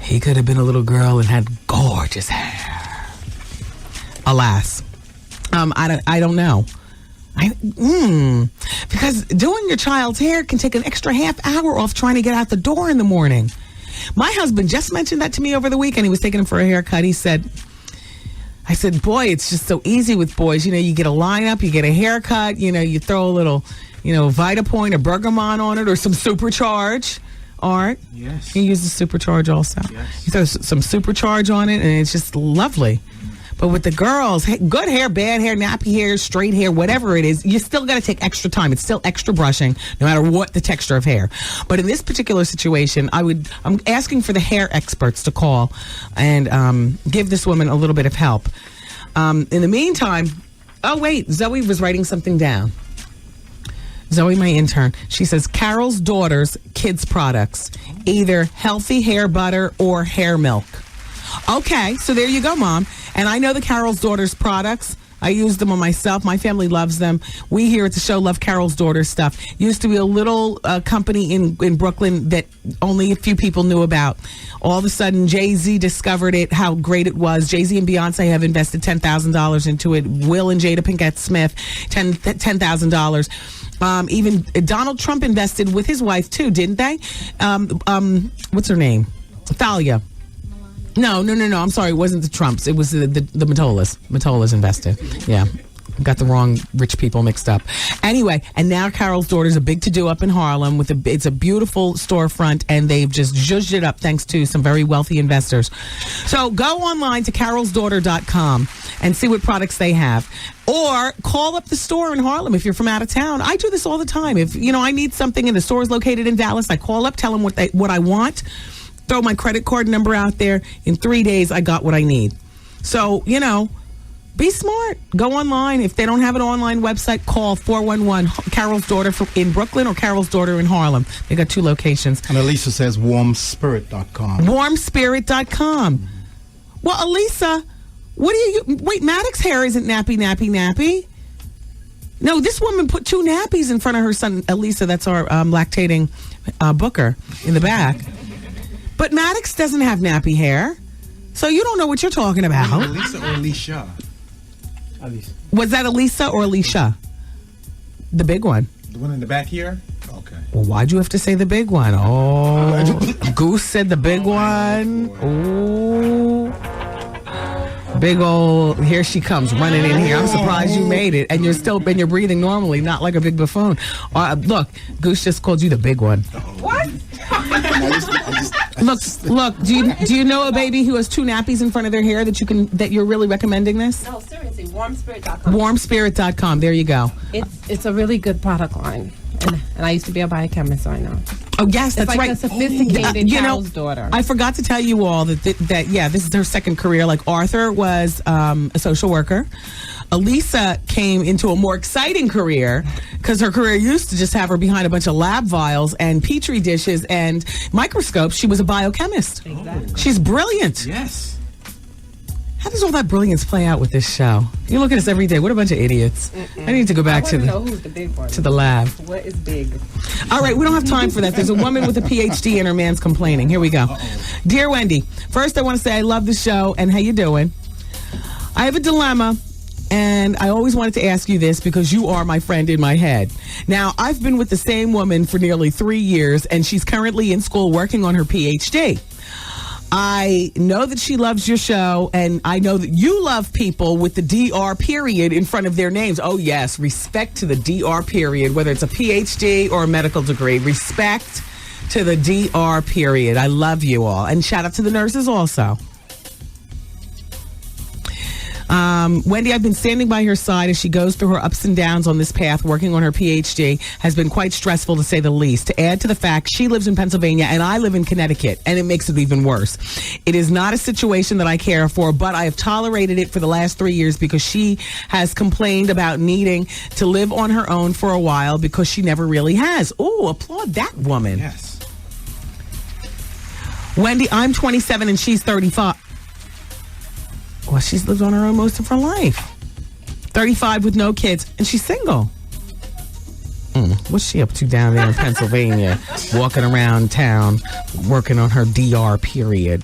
He could have been a little girl and had gorgeous hair. Alas. I don't know. Because doing your child's hair can take an extra half hour off trying to get out the door in the morning. My husband just mentioned that to me over the weekend. He was taking him for a haircut. I said, boy, it's just so easy with boys. You know, you get a lineup, you get a haircut, you throw a little, Vitapoint or Bergamot on it or some Supercharge. Art. Yes. He uses Supercharge also. Yes. You throw some Supercharge on it, and it's just lovely. But with the girls, good hair, bad hair, nappy hair, straight hair, whatever it is, you still got to take extra time. It's still extra brushing, no matter what the texture of hair. But in this particular situation, I'm asking for the hair experts to call and give this woman a little bit of help. In the meantime, oh wait, Zoe was writing something down. Zoe, my intern, she says Carol's daughter's kids products, either healthy hair butter or hair milk. Okay, so there you go, Mom. And I know the Carol's Daughters products. I use them on myself. My family loves them. We here at the show love Carol's Daughters stuff. Used to be a little company in Brooklyn that only a few people knew about. All of a sudden, Jay-Z discovered it, how great it was. Jay-Z and Beyonce have invested $10,000 into it. Will and Jada Pinkett Smith, $10,000. Even Donald Trump invested with his wife, too, didn't they? What's her name? Thalia. No. I'm sorry. It wasn't the Trumps. It was the Matolas. Matolas invested. Yeah. Got the wrong rich people mixed up. Anyway, and now Carol's Daughters, a big to-do up in Harlem. It's a beautiful storefront, and they've just zhuzhed it up thanks to some very wealthy investors. So go online to carolsdaughter.com and see what products they have. Or call up the store in Harlem if you're from out of town. I do this all the time. If, I need something and the store is located in Dallas, I call up, tell them what I want. Throw my credit card number out there. In 3 days, I got what I need. So, be smart. Go online. If they don't have an online website, call 411 Carol's Daughter in Brooklyn or Carol's Daughter in Harlem. They got 2 locations. And Elisa says warmspirit.com. Warmspirit.com. Well, Elisa, what do you... Wait, Maddox's hair isn't nappy. No, this woman put 2 nappies in front of her son, Elisa. That's our lactating booker in the back. But Maddox doesn't have nappy hair. So you don't know what you're talking about. Elisa or Alicia? Was that Elisa or Alicia? The big one. The one in the back here? Okay. Well, why'd you have to say the big one? Oh, Goose said the big one. Oh. Big old, here she comes running in here. I'm surprised you made it. And you're breathing normally, not like a big buffoon. Look, Goose just called you the big one. What? Look, do you know a baby who has 2 nappies in front of their hair that you're really recommending this? No, seriously, warmspirit.com. Warmspirit.com, there you go. It's a really good product line. And I used to be a biochemist, so I know. Oh, yes, that's it's like right. a sophisticated child's daughter. I forgot to tell you all that this is her second career. Like Arthur was a social worker. Elisa came into a more exciting career because her career used to just have her behind a bunch of lab vials and petri dishes and microscopes. She was a biochemist. Exactly. She's brilliant. Yes. How does all that brilliance play out with this show? You look at us every day. What a bunch of idiots. I need to go back to the lab. What is big? All right, we don't have time for that. There's a woman with a PhD and her man's complaining. Here we go. Dear Wendy, first I want to say I love the show and how you doing. I have a dilemma, and I always wanted to ask you this because you are my friend in my head. Now, I've been with the same woman for nearly 3 years, and she's currently in school working on her PhD. I know that she loves your show, and I know that you love people with the DR period in front of their names. Oh, yes, respect to the DR period, whether it's a PhD or a medical degree. Respect to the DR period. I love you all. And shout out to the nurses also. Wendy, I've been standing by her side as she goes through her ups and downs on this path, working on her PhD, has been quite stressful to say the least. To add to the fact, she lives in Pennsylvania and I live in Connecticut, and it makes it even worse. It is not a situation that I care for, but I have tolerated it for the last 3 years because she has complained about needing to live on her own for a while because she never really has. Ooh, applaud that woman. Yes. Wendy, I'm 27 and she's 35. Well, she's lived on her own most of her life. 35 with no kids, and she's single. What's she up to down there in Pennsylvania? Walking around town, working on her DR period.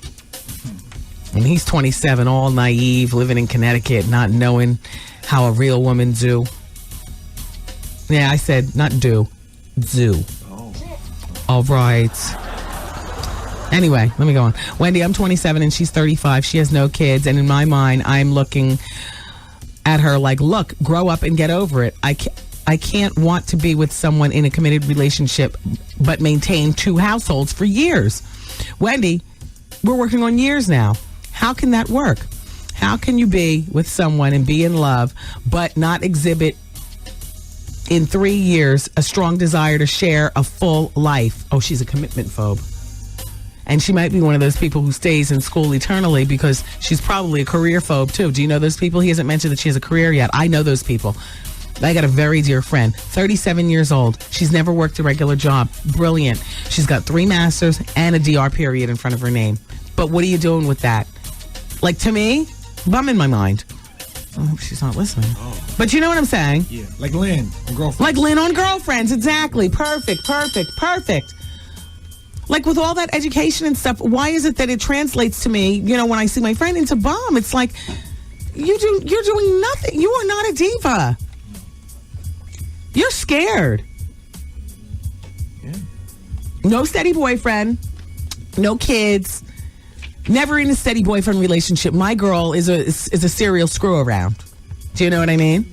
And he's 27, all naive, living in Connecticut, not knowing how a real woman do. Yeah, I said not do. All right. Anyway, let me go on. Wendy, I'm 27 and she's 35. She has no kids. And in my mind, I'm looking at her like, look, grow up and get over it. I can't want to be with someone in a committed relationship but maintain 2 households for years. Wendy, we're working on years now. How can that work? How can you be with someone and be in love but not exhibit in 3 years a strong desire to share a full life? Oh, she's a commitment phobe. And she might be one of those people who stays in school eternally because she's probably a career phobe, too. Do you know those people? He hasn't mentioned that she has a career yet. I know those people. I got a very dear friend, 37 years old. She's never worked a regular job. Brilliant. She's got 3 masters and a DR period in front of her name. But what are you doing with that? Like, to me, bum in my mind. I hope she's not listening. But you know what I'm saying? Yeah, like Lynn on Girlfriends. Like Lynn on Girlfriends, exactly. Perfect. Like with all that education and stuff, why is it that it translates to me, you know, when I see my friend into bum? It's like, you're doing nothing. You are not a diva. You're scared. Yeah. No steady boyfriend. No kids. Never in a steady boyfriend relationship. My girl is a serial screw around. Do you know what I mean?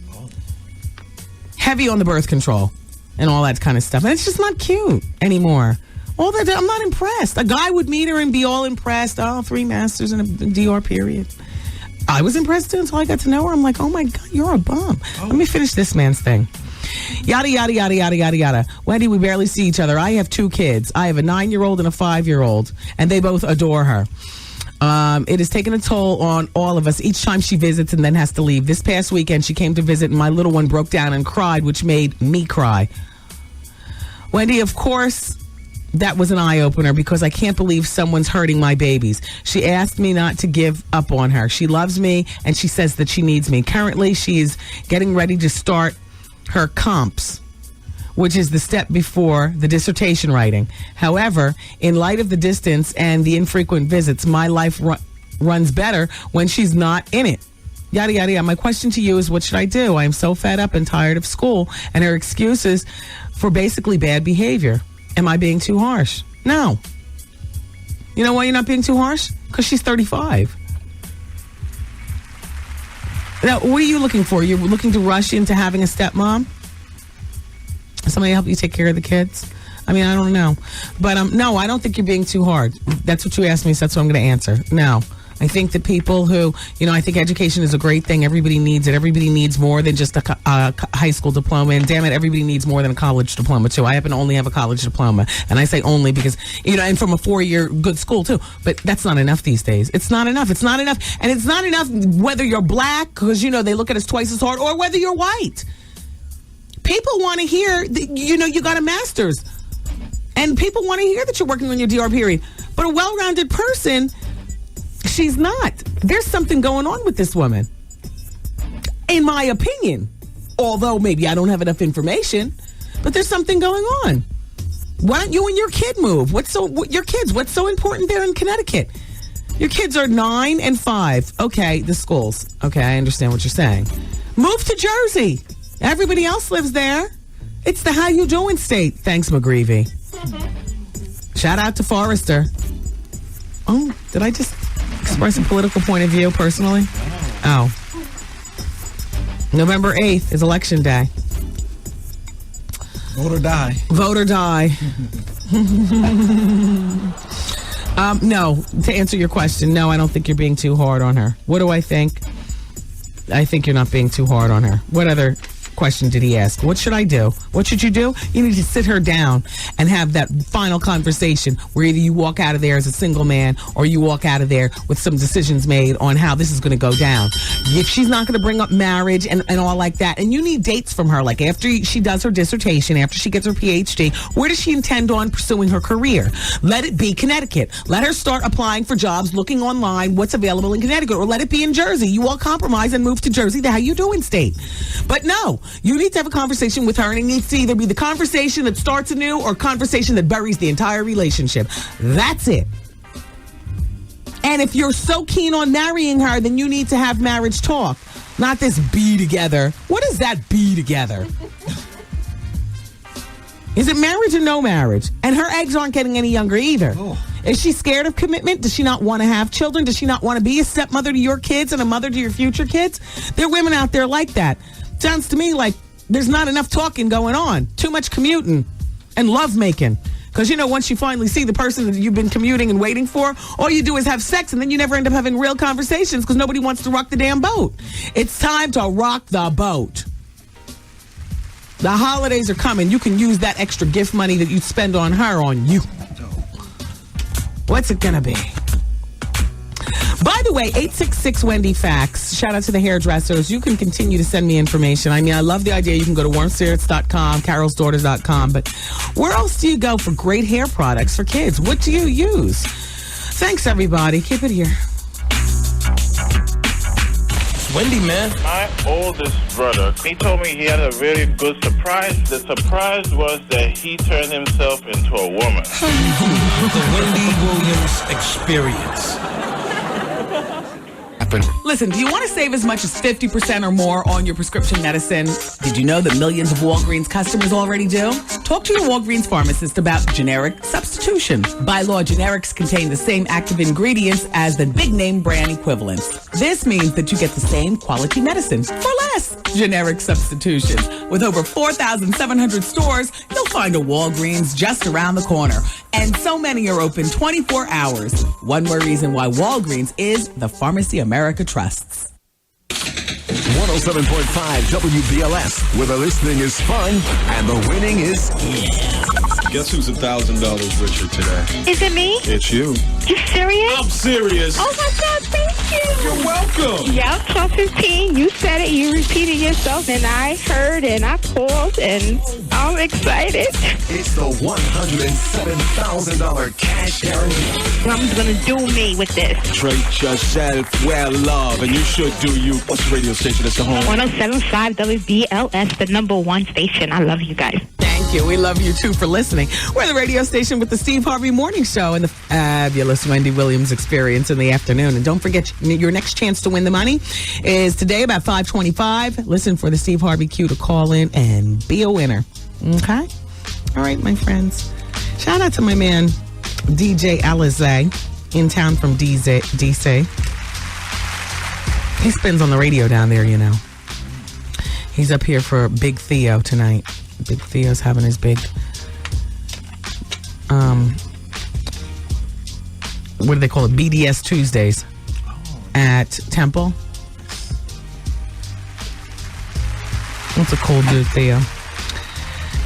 Heavy on the birth control and all that kind of stuff. And it's just not cute anymore. All that, I'm not impressed. A guy would meet her and be all impressed. Oh, 3 masters and a DR period. I was impressed too until I got to know her. I'm like, oh my God, you're a bum. Let me finish this man's thing. Yada, yada, yada, yada, yada, yada. Wendy, we barely see each other. I have 2 kids. I have a 9-year-old and a 5-year-old, and they both adore her. It has taken a toll on all of us each time she visits and then has to leave. This past weekend, she came to visit, and my little one broke down and cried, which made me cry. Wendy, of course, that was an eye-opener because I can't believe someone's hurting my babies. She asked me not to give up on her. She loves me, and she says that she needs me. Currently, she is getting ready to start her comps, which is the step before the dissertation writing. However, in light of the distance and the infrequent visits, my life runs better when she's not in it. Yada, yada, yada. My question to you is, what should I do? I am so fed up and tired of school and her excuses for basically bad behavior. Am I being too harsh? No. You know why you're not being too harsh? Because she's 35. Now, what are you looking for? You're looking to rush into having a stepmom? Somebody help you take care of the kids? I mean, I don't know. But no, I don't think you're being too hard. That's what you asked me, so that's what I'm going to answer. No. I think that people who, I think education is a great thing. Everybody needs it. Everybody needs more than just a high school diploma. And damn it, everybody needs more than a college diploma, too. I happen to only have a college diploma. And I say only because, and from a 4-year good school, too. But that's not enough these days. It's not enough. It's not enough. And it's not enough whether you're black, because, they look at us twice as hard, or whether you're white. People want to hear that, you got a master's. And people want to hear that you're working on your DR period. But a well-rounded person, she's not. There's something going on with this woman, in my opinion. Although maybe I don't have enough information, but there's something going on. Why don't you and your kid move? What's so important there in Connecticut? Your kids are 9 and 5. Okay, the schools. Okay, I understand what you're saying. Move to Jersey. Everybody else lives there. It's the how you doing state. Thanks, McGreevy. Shout out to Forrester. Oh, did I just express a political point of view personally? Oh. November 8th is election day. Vote or die. Vote or die. No, to answer your question, no, I don't think you're being too hard on her. What do I think? I think you're not being too hard on her. What other question did he ask? What should I do? What should you do? You need to sit her down and have that final conversation where either you walk out of there as a single man or you walk out of there with some decisions made on how this is going to go down. If she's not going to bring up marriage and all like that, and you need dates from her, like after she does her dissertation, after she gets her PhD, where does she intend on pursuing her career? Let it be Connecticut. Let her start applying for jobs, looking online, what's available in Connecticut, or let it be in Jersey. You all compromise and move to Jersey, the how you doing state. But no, you need to have a conversation with her, and it needs to either be the conversation that starts anew or conversation that buries the entire relationship. That's it. And if you're so keen on marrying her, then you need to have marriage talk, not this be together. What is that be together? Is it marriage or no marriage? And her eggs aren't getting any younger either. Oh. Is she scared of commitment? Does she not want to have children? Does she not want to be a stepmother to your kids and a mother to your future kids? There are women out there like that. Sounds to me like there's not enough talking going on. Too much commuting and love making. Because, once you finally see the person that you've been commuting and waiting for, all you do is have sex, and then you never end up having real conversations because nobody wants to rock the damn boat. It's time to rock the boat. The holidays are coming. You can use that extra gift money that you spend on her on you. What's it going to be? By the way, 866-WendyFacts. Shout out to the hairdressers. You can continue to send me information. I mean, I love the idea. You can go to warmspirits.com, carolsdaughters.com. But where else do you go for great hair products for kids? What do you use? Thanks, everybody. Keep it here. Wendy, man. My oldest brother, he told me he had a very good surprise. The surprise was that he turned himself into a woman. The Wendy Williams experience. Listen, do you want to save as much as 50% or more on your prescription medicine? Did you know that millions of Walgreens customers already do? Talk to your Walgreens pharmacist about generic substitution. By law, generics contain the same active ingredients as the big name brand equivalents. This means that you get the same quality medicine for less. Generic substitution. With over 4,700 stores, you'll find a Walgreens just around the corner. And so many are open 24 hours. One more reason why Walgreens is the pharmacy America trusts. 107.5 WBLS, where the listening is fun and the winning is easy. Guess who's $1,000 richer today? Is it me? It's you. You serious? I'm serious. Oh my God, thank You're welcome. Yep, 12:15. You said it. You repeated yourself, and I heard, and I called, and I'm excited. It's the $107,000 cash guarantee. I'm gonna do me with this. Treat yourself well, love, and you should do you. What's the radio station that's the home? 107.5 WBLS, the #1 station. I love you guys. Thank you. We love you too for listening. We're the radio station with the Steve Harvey Morning Show and the fabulous Wendy Williams Experience in the afternoon. And don't forget, your next chance to win the money is today about 5:25. Listen for the Steve Harvey cue to call in and be a winner. Okay? All right, my friends. Shout out to my man, DJ Alizé, in town from DC. He spins on the radio down there, you know. He's up here for Big Theo tonight. Big Theo's having his big, what do they call it? BDS Tuesdays at Temple. That's a cool dude, Theo.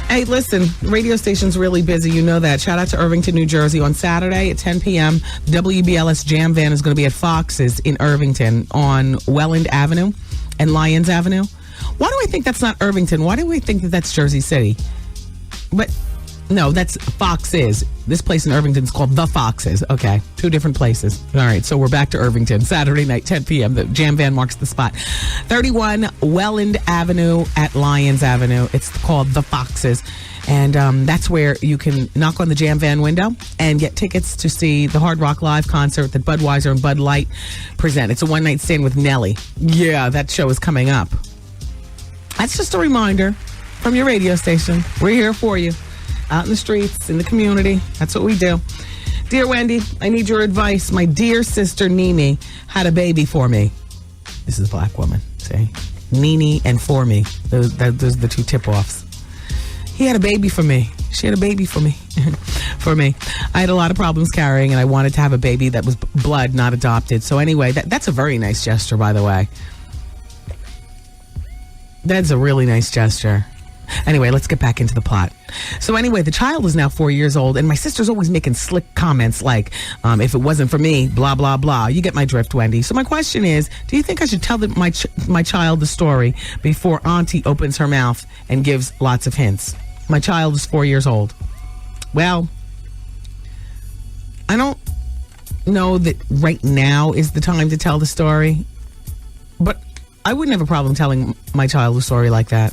Hey, listen, the radio station's really busy. You know that. Shout out to Irvington, New Jersey. On Saturday at 10 p.m., WBLS Jam Van is going to be at Fox's in Irvington on Welland Avenue and Lyons Avenue. Why do I think that's not Irvington? Why do we think that that's Jersey City? But no, that's Fox's. This place in Irvington is called The Fox's. Okay, two different places. All right, so we're back to Irvington. Saturday night, 10 p.m. The Jam Van marks the spot. 31 Welland Avenue at Lyons Avenue. It's called The Fox's. And that's where you can knock on the Jam Van window and get tickets to see the Hard Rock Live concert that Budweiser and Bud Light present. It's a one-night stand with Nelly. Yeah, that show is coming up. That's just a reminder from your radio station. We're here for you. Out in the streets, in the community. That's what we do. Dear Wendy, I need your advice. My dear sister, Nene, had a baby for me. This is a black woman, see? Nene and for me. Those are the two tip-offs. He had a baby for me. She had a baby for me. For me. I had a lot of problems carrying, and I wanted to have a baby that was blood, not adopted. So anyway, that's a very nice gesture, by the way. That's a really nice gesture. Anyway, let's get back into the plot. So anyway, the child is now 4 years old, and my sister's always making slick comments like, if it wasn't for me, blah, blah, blah. You get my drift, Wendy. So my question is, do you think I should tell my child the story before Auntie opens her mouth and gives lots of hints? My child is 4 years old. Well, I don't know that right now is the time to tell the story, but I wouldn't have a problem telling my child a story like that.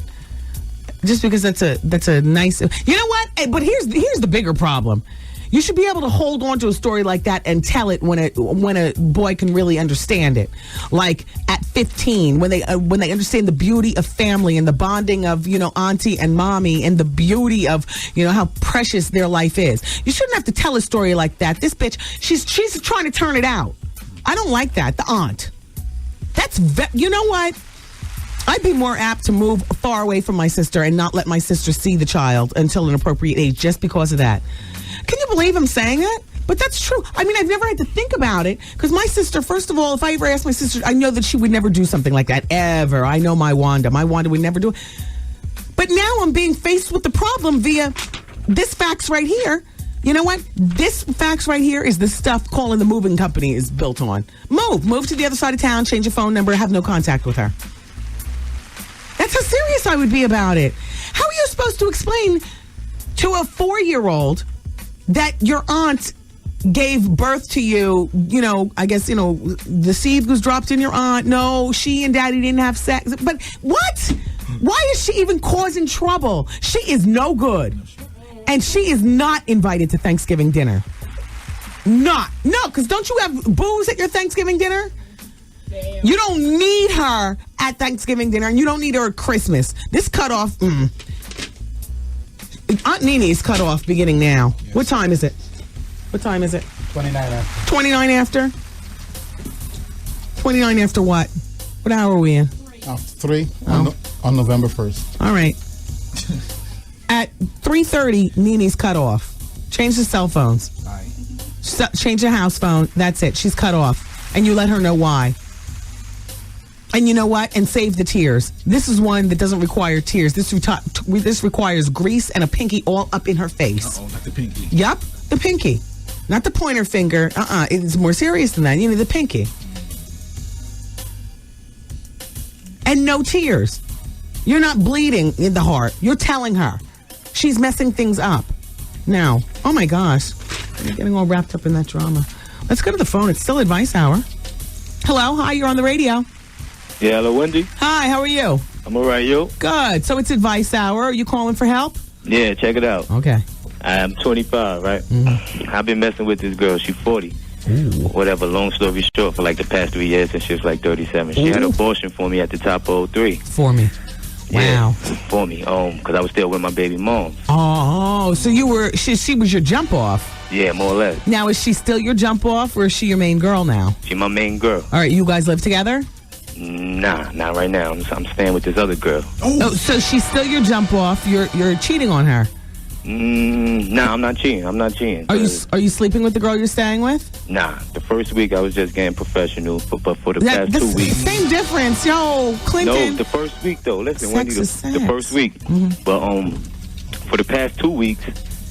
Just because that's a nice, you know what? But here's the bigger problem. You should be able to hold on to a story like that and tell it when a boy can really understand it. Like at 15, when they understand the beauty of family and the bonding of, auntie and mommy and the beauty of, how precious their life is. You shouldn't have to tell a story like that. This bitch, she's trying to turn it out. I don't like that. The aunt. You know what? I'd be more apt to move far away from my sister and not let my sister see the child until an appropriate age just because of that. Can you believe I'm saying that? But that's true. I mean, I've never had to think about it because my sister, first of all, if I ever asked my sister, I know that she would never do something like that, ever. I know my Wanda. My Wanda would never do it. But now I'm being faced with the problem via this fax right here. You know what? This fax right here is the stuff calling the moving company is built on. Move to the other side of town, change your phone number, have no contact with her. That's how serious I would be about it. How are you supposed to explain to a 4-year-old that your aunt gave birth to you, I guess, the seed was dropped in your aunt. No, she and daddy didn't have sex. But what? Why is she even causing trouble? She is no good. And she is not invited to Thanksgiving dinner. No, because don't you have booze at your Thanksgiving dinner? Damn. You don't need her at Thanksgiving dinner, and you don't need her at Christmas. This cutoff, Aunt Nene is cut off beginning now. Yes. What time is it? 29 after. 29 after? 29 after what? What hour are we in? 3 on November 1st. All right. At 3:30, Nene's cut off. Change the cell phones. Change the house phone. That's it. She's cut off. And you let her know why. And you know what? And save the tears. This is one that doesn't require tears. This requires grease and a pinky all up in her face. Uh-oh, not the pinky. Yup, the pinky. Not the pointer finger. It's more serious than that. The pinky. And no tears. You're not bleeding in the heart. You're telling her. She's messing things up. Now, oh my gosh. I'm getting all wrapped up in that drama. Let's go to the phone. It's still Advice Hour. Hello. Hi, you're on the radio. Yeah, hello, Wendy. Hi, how are you? I'm all right, yo. Good. So it's Advice Hour. Are you calling for help? Yeah, check it out. Okay. I'm 25, right? I've been messing with this girl. She's 40. Whatever, long story short, for like the past 3 years since she was like 37. She had an abortion for me at the top of 03. For me. Wow. Yeah, for me. Because I was still with my baby mom. Oh, so you were, she was your jump off. Yeah, more or less. Now, is she still your jump off, or is she your main girl now? She my main girl. All right, you guys live together? Nah, not right now. I'm staying with this other girl. Oh, so she's still your jump off. You're cheating on her. Nah, I'm not cheating. Are you sleeping with the girl you're staying with? Nah, the first week I was just getting professional, but for the past 2 weeks. Same difference, yo, Clinton. No, the first week though. Listen, Wendy, the first week. But for the past 2 weeks,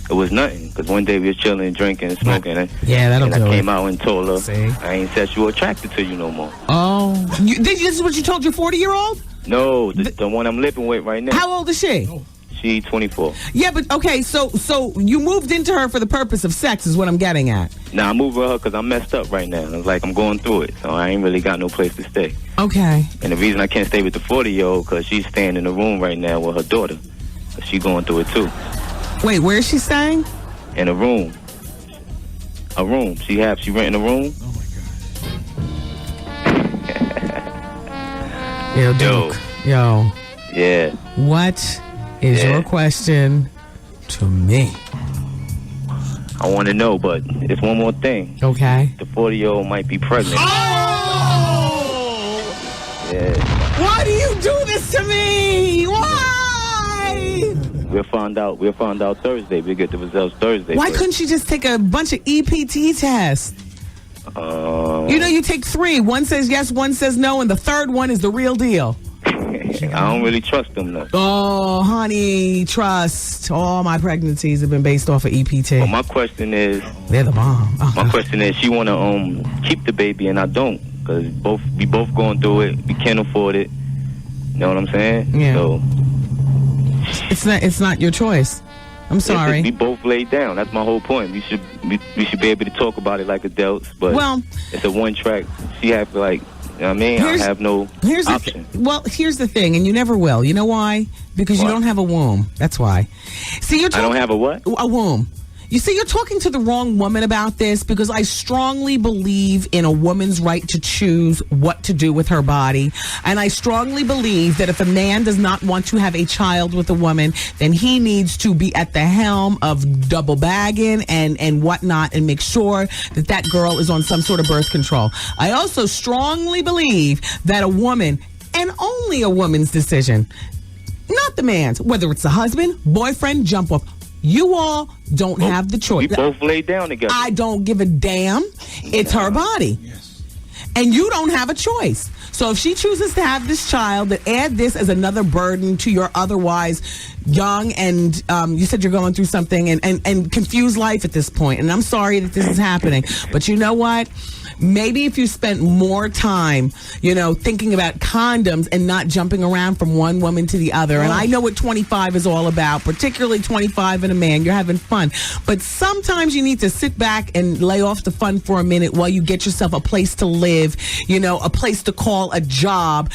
it was nothing. Because one day we was chilling, drinking, and smoking. And I came out and told her I ain't sexual attracted to you no more. Oh, this is what you told your 40-year-old? No, the one I'm living with right now. How old is she? She 24. Yeah, but okay, so you moved into her for the purpose of sex is what I'm getting at. Nah, I moved with her because I'm messed up right now. It's like I'm going through it, so I ain't really got no place to stay. Okay. And the reason I can't stay with the 40-year-old because she's staying in the room right now with her daughter. She going through it too. Wait, where is she staying? In a room. A room. She renting a room. Yo, Duke. Yo. Yeah. What is your question to me? I want to know, but it's one more thing. Okay. The 40-year-old might be pregnant. Oh! Yeah. Why do you do this to me? Why? We'll find out Thursday. We'll get the results Thursday. Why couldn't she just take a bunch of EPT tests? You know, you take 3. One says yes, one says no, and the third one is the real deal. I don't really trust them, though. Oh, honey, trust. All my pregnancies have been based off of EPT. Well, my question is... They're the bomb. My question is, she want to keep the baby, and I don't. Because we both going through it. We can't afford it. You know what I'm saying? Yeah. So... It's not your choice. I'm sorry. We both laid down. That's my whole point. We should be able to talk about it like adults. But it's a one track. She have to, like, you know what I mean? I have no option. Here's the thing, and you never will. You know why? Because you don't have a womb. That's why. See, I don't have a what? A womb. You see, you're talking to the wrong woman about this because I strongly believe in a woman's right to choose what to do with her body. And I strongly believe that if a man does not want to have a child with a woman, then he needs to be at the helm of double bagging and whatnot and make sure that that girl is on some sort of birth control. I also strongly believe that a woman, and only a woman's decision, not the man's, whether it's the husband, boyfriend, jump off, you all don't have the choice. We both laid down together. I don't give a damn. It's her body. Yes. And you don't have a choice. So if she chooses to have this child, then add this as another burden to your otherwise young and you said you're going through something and confused life at this point. And I'm sorry that this is happening. But you know what? Maybe if you spent more time, thinking about condoms and not jumping around from one woman to the other. And I know what 25 is all about, particularly 25 and a man. You're having fun. But sometimes you need to sit back and lay off the fun for a minute while you get yourself a place to live, a place to call a job,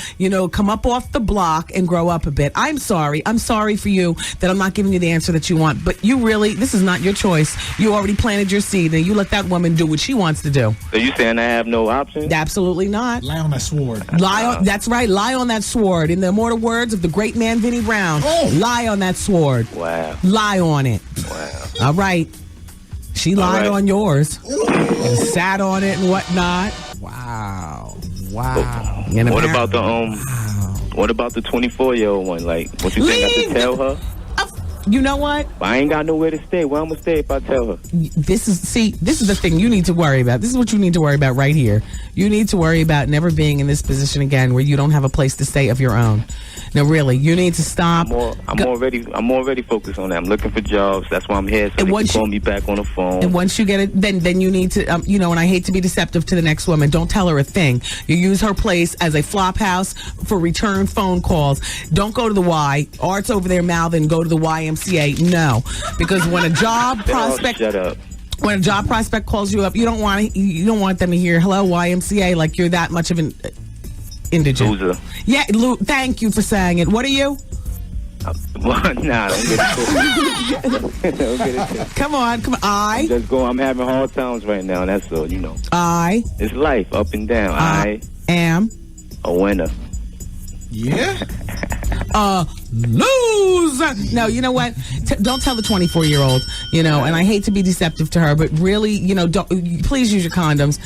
come up off the block and grow up a bit. I'm sorry. I'm sorry for you that I'm not giving you the answer that you want. But this is not your choice. You already planted your seed and you let that woman do what she wants to do. So you saying I have no options? Absolutely not. Lie on that sword. That's right. Lie on that sword. In the immortal words of the great man Vinnie Brown, lie on that sword. Wow. Lie on it. Wow. All right. She lied on yours. And sat on it and whatnot. Wow. What about the 24-year-old one? Like, what you think I should tell her? You know what? I ain't got nowhere to stay. Where I'm gonna stay if I tell her? This is the thing you need to worry about. This is what you need to worry about right here. You need to worry about never being in this position again where you don't have a place to stay of your own. No, really, you need to stop. I'm already focused on that. I'm looking for jobs. That's why I'm here. So they can call me back on the phone. And once you get it, then you need to, and I hate to be deceptive to the next woman. Don't tell her a thing. You use her place as a flop house for return phone calls. Don't go to the Y. Art's over there mouthing, go to the YMCA. No, because when a job prospect. Shut up. When a job prospect calls you up, you don't want them to hear hello YMCA like you're that much of an indigent. Loser. Yeah, thank you for saying it. What are you? Nah, don't get it. Come on. I'm having hard times right now, and that's all, It's life, up and down. I am a winner. Yeah? Loser. No, you know what? Don't tell the 24-year-old, and I hate to be deceptive to her, but really, please use your condoms.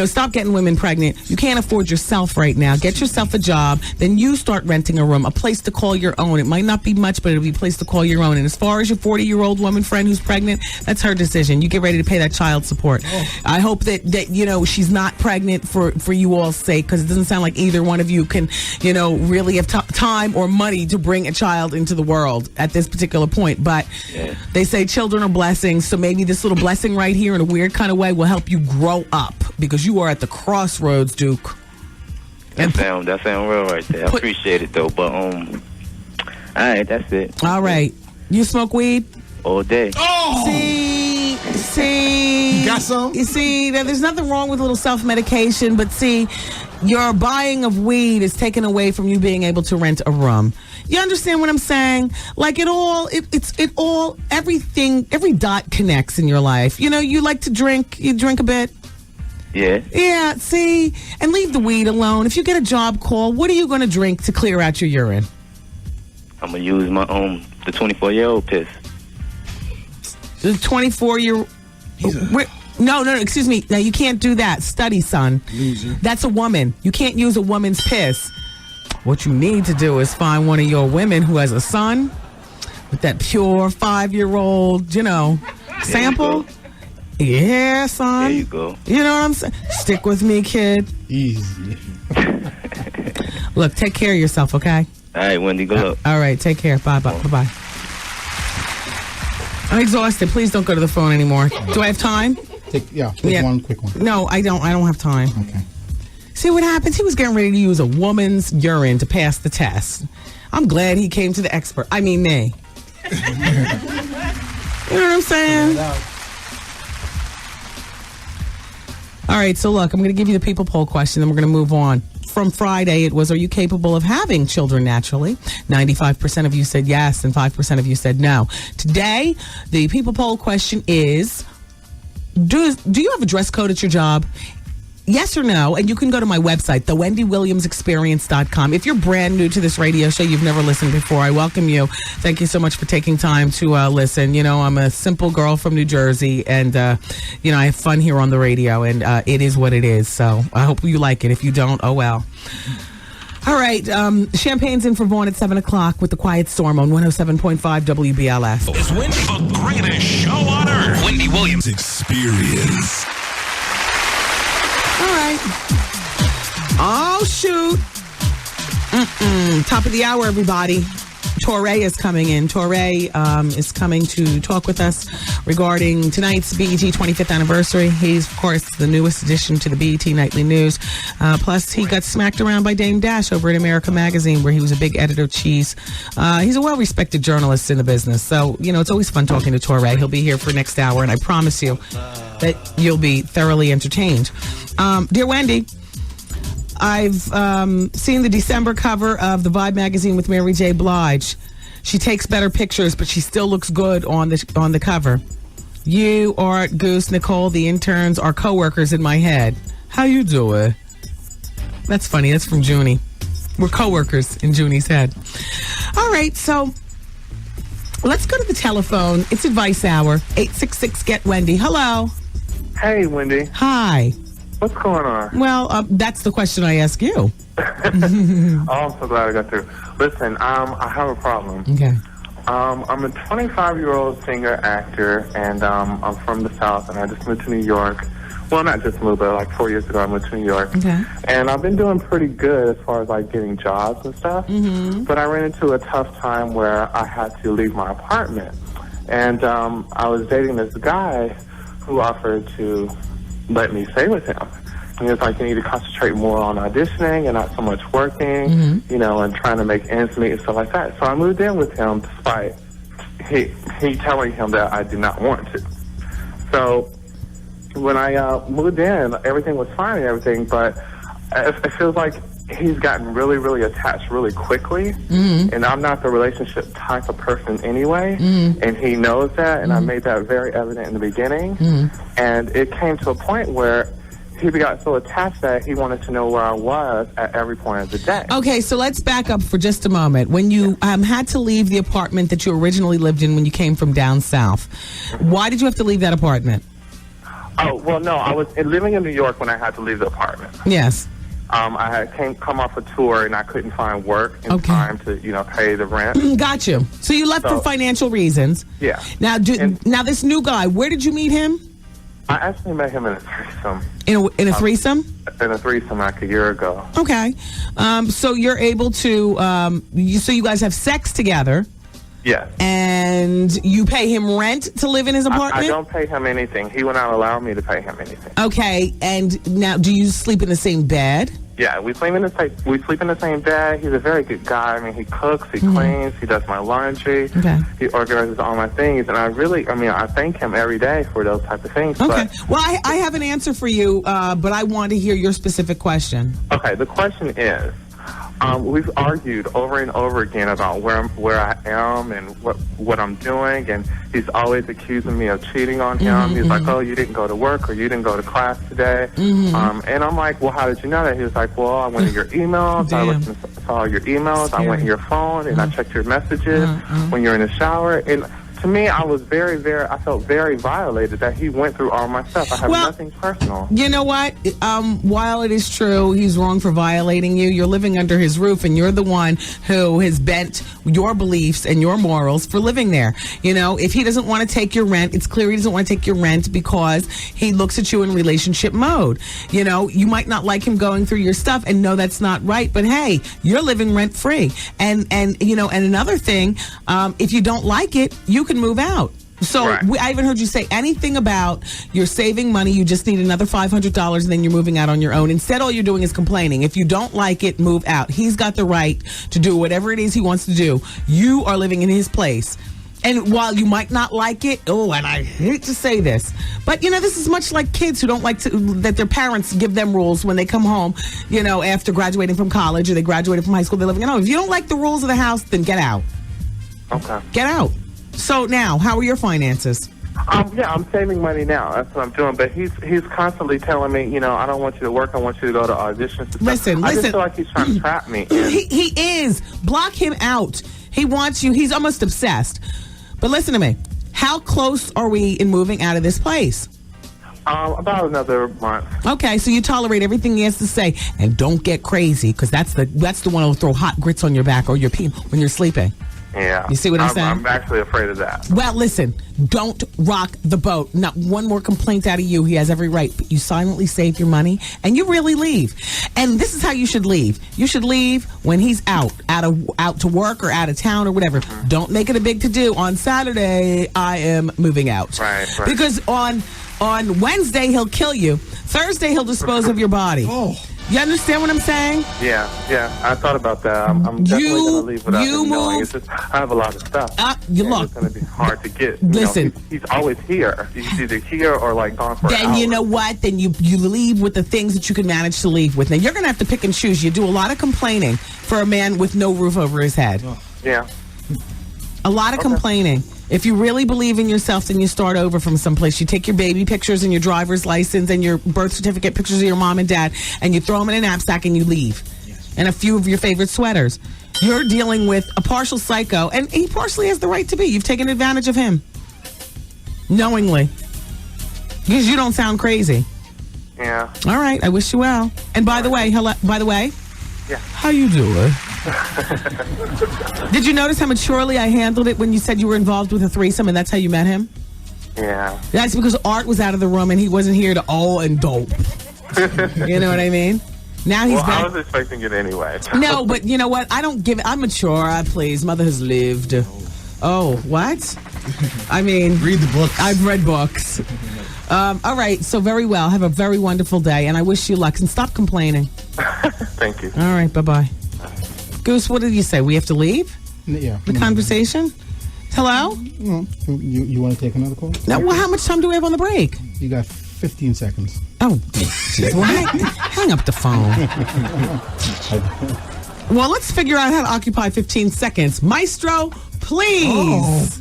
Stop getting women pregnant. You can't afford yourself right now. Get yourself a job. Then you start renting a room, a place to call your own. It might not be much, but it'll be a place to call your own. And as far as your 40-year-old woman friend who's pregnant, that's her decision. You get ready to pay that child support. I hope that she's not pregnant for you all's sake, because it doesn't sound like either one of you can, really have time or money to bring a child into the world at this particular point. But they say children are blessings, so maybe this little blessing right here in a weird kind of way will help you grow up, because you are at the crossroads, Duke. That sound real right there. I appreciate it though, but all right, that's it. All right, you smoke weed all day. Oh, see, you got some? You see, there's nothing wrong with a little self-medication, but see, your buying of weed is taken away from you being able to rent a room. You understand what I'm saying? Like everything, every dot connects in your life. You like to drink. You drink a bit. Yeah. Yeah, see? And leave the weed alone. If you get a job call, what are you going to drink to clear out your urine? I'm going to use my the 24-year-old piss. The 24-year-old... No, excuse me. Now, you can't do that. Study, son. Loser. That's a woman. You can't use a woman's piss. What you need to do is find one of your women who has a son with that pure 5-year-old, sample. Yeah, son. There you go. You know what I'm saying? Stick with me, kid. Easy. Look, take care of yourself, okay? All right, Wendy, good luck. All right, take care. Bye-bye. Bye-bye. I'm exhausted. Please don't go to the phone anymore. Do I have time? Take one quick one. No, I don't. I don't have time. Okay. See what happens? He was getting ready to use a woman's urine to pass the test. I'm glad he came to the expert. I mean, me. You know what I'm saying? All right, so look, I'm going to give you the people poll question, then we're going to move on. From Friday, it was, are you capable of having children naturally? 95% of you said yes, and 5% of you said no. Today, the people poll question is, do you have a dress code at your job? Yes or no? And you can go to my website, thewendywilliamsexperience.com. If you're brand new to this radio show, you've never listened before, I welcome you. Thank you so much for taking time to listen. I'm a simple girl from New Jersey, and, I have fun here on the radio, and it is what it is. So I hope you like it. If you don't, oh well. All right, Champagne's in for Vaughn at 7 o'clock with the Quiet Storm on 107.5 WBLS. It's Wendy, the greatest show on earth. Wendy Williams Experience. All right. Oh, shoot. Top of the hour, everybody. Torre is coming in. Torre is coming to talk with us regarding tonight's BET 25th anniversary. He's, of course, the newest addition to the BET Nightly News. Plus, he got smacked around by Dame Dash over at America Magazine, where he was a big editor-chief. He's a well-respected journalist in the business. So, it's always fun talking to Torre. He'll be here for next hour, and I promise you that you'll be thoroughly entertained. Dear Wendy, I've seen the December cover of the Vibe magazine with Mary J. Blige. She takes better pictures, but she still looks good on the cover. You, Art, Goose, Nicole, the interns are coworkers in my head. How you doing? That's funny. That's from Junie. We're coworkers in Junie's head. All right, so let's go to the telephone. It's Advice Hour. 866-GET-WENDY. Hello. Hey, Wendy. Hi. What's going on? Well, that's the question I ask you. Oh, I'm so glad I got through. Listen, I have a problem. Okay. I'm a 25-year-old singer-actor, and I'm from the South, and I just moved to New York. Well, not just moved, but like 4 years ago I moved to New York. Okay. And I've been doing pretty good as far as like getting jobs and stuff. Mm-hmm. But I ran into a tough time where I had to leave my apartment. And I was dating this guy who offered to let me stay with him. And he was like, you need to concentrate more on auditioning and not so much working, you know, and trying to make ends meet and stuff like that. So I moved in with him despite he telling him that I did not want to. So when I moved in, everything was fine and everything, but it feels like he's gotten really, really attached really quickly, and I'm not the relationship type of person anyway, and he knows that, and I made that very evident in the beginning, and it came to a point where he got so attached that he wanted to know where I was at every point of the day. Okay, so let's back up for just a moment. When you had to leave the apartment that you originally lived in when you came from down south, why did you have to leave that apartment? Oh, well, no, I was living in New York when I had to leave the apartment. Yes. I had come off a tour and I couldn't find work in time to, you know, pay the rent. Got you. So you left for financial reasons. Yeah. Now, now this new guy, where did you meet him? I actually met him in a threesome. In a threesome? In a threesome like a year ago. Okay. So you're able to, so you guys have sex together. Yes. And you pay him rent to live in his apartment? I don't pay him anything. He would not allow me to pay him anything. Okay. And now, do you sleep in the same bed? Yeah, we sleep in the same bed. He's a very good guy. I mean, he cooks, he cleans, he does my laundry, he organizes all my things, and I thank him every day for those type of things. Okay. Well, I have an answer for you, but I want to hear your specific question. Okay. The question is, we've argued over and over again about where I am and what I'm doing, and he's always accusing me of cheating on him. He's like, oh, you didn't go to work or you didn't go to class today. And I'm like, well, how did you know that? He was like, well, I went in your emails, I listened to all your emails, I went in your phone, and I checked your messages when you're in the shower. And to me, I felt very violated that he went through all my stuff. I have nothing personal. You know what? While it is true he's wrong for violating you, you're living under his roof, and you're the one who has bent your beliefs and your morals for living there. You know, if he doesn't want to take your rent, it's clear he doesn't want to take your rent because he looks at you in relationship mode. You know, you might not like him going through your stuff and know that's not right, but hey, you're living rent free. And you know, and another thing, if you don't like it, you can move out. So I haven't heard you say anything about you're saving money, you just need another $500 and then you're moving out on your own. Instead, all you're doing is complaining. If you don't like it, move out. He's got the right to do whatever it is he wants to do. You are living in his place. And while you might not like it, and I hate to say this, but, you know, this is much like kids who don't like that their parents give them rules when they come home, you know, after graduating from college or they graduated from high school, they're living at home. If you don't like the rules of the house, then get out. Okay. Get out. So now, how are your finances? Yeah, I'm saving money now. That's what I'm doing. But he's constantly telling me, you know, I don't want you to work. I want you to go to auditions. Listen. I just feel like he's trying to trap me. He is. Block him out. He wants you. He's almost obsessed. But listen to me. How close are we in moving out of this place? About another month. Okay, so you tolerate everything he has to say, and don't get crazy, because that's the one who'll throw hot grits on your back or your pee when you're sleeping. Yeah. You see what I'm saying? I'm actually afraid of that. Well, listen, don't rock the boat. Not one more complaint out of you. He has every right. But you silently save your money, and you really leave. And this is how you should leave. You should leave when he's out to work or out of town or whatever. Don't make it a big to-do. On Saturday, I am moving out. Right. Because on Wednesday, he'll kill you. Thursday, he'll dispose of your body. Oh. You understand what I'm saying? Yeah. I thought about that. I'm definitely going to leave without him knowing. It's just, I have a lot of stuff. Look. It's going to be hard to get. Listen. He's always here. He's either here or like gone for Then hours. you know what? Then you leave with the things that you can manage to leave with. Now, you're going to have to pick and choose. You do a lot of complaining for a man with no roof over his head. Yeah. A lot of complaining. If you really believe in yourself, then you start over from someplace. You take your baby pictures and your driver's license and your birth certificate pictures of your mom and dad, and you throw them in a knapsack and you leave. And a few of your favorite sweaters. You're dealing with a partial psycho, and he partially has the right to be. You've taken advantage of him. Knowingly. Because you don't sound crazy. Yeah. All right. I wish you well. And by the way, Yeah. How you doing? Did you notice how maturely I handled it when you said you were involved with a threesome and that's how you met him? Yeah. That's because Art was out of the room and he wasn't here to and dope. You know what I mean? Now he's back. I was expecting it anyway. No, but you know what? I don't give it. I'm mature. Please. Mother has lived. Oh, what? I mean, read the books. I've read books. All right. So very well. Have a very wonderful day. And I wish you luck. And stop complaining. Thank you. All right. Bye-bye. Goose, what did you say? We have to leave? Yeah. The conversation? Hello? You want to take another call? No, well, how much time do we have on the break? You got 15 seconds. Oh, geez. Well, hang up the phone. Well, let's figure out how to occupy 15 seconds. Maestro, please.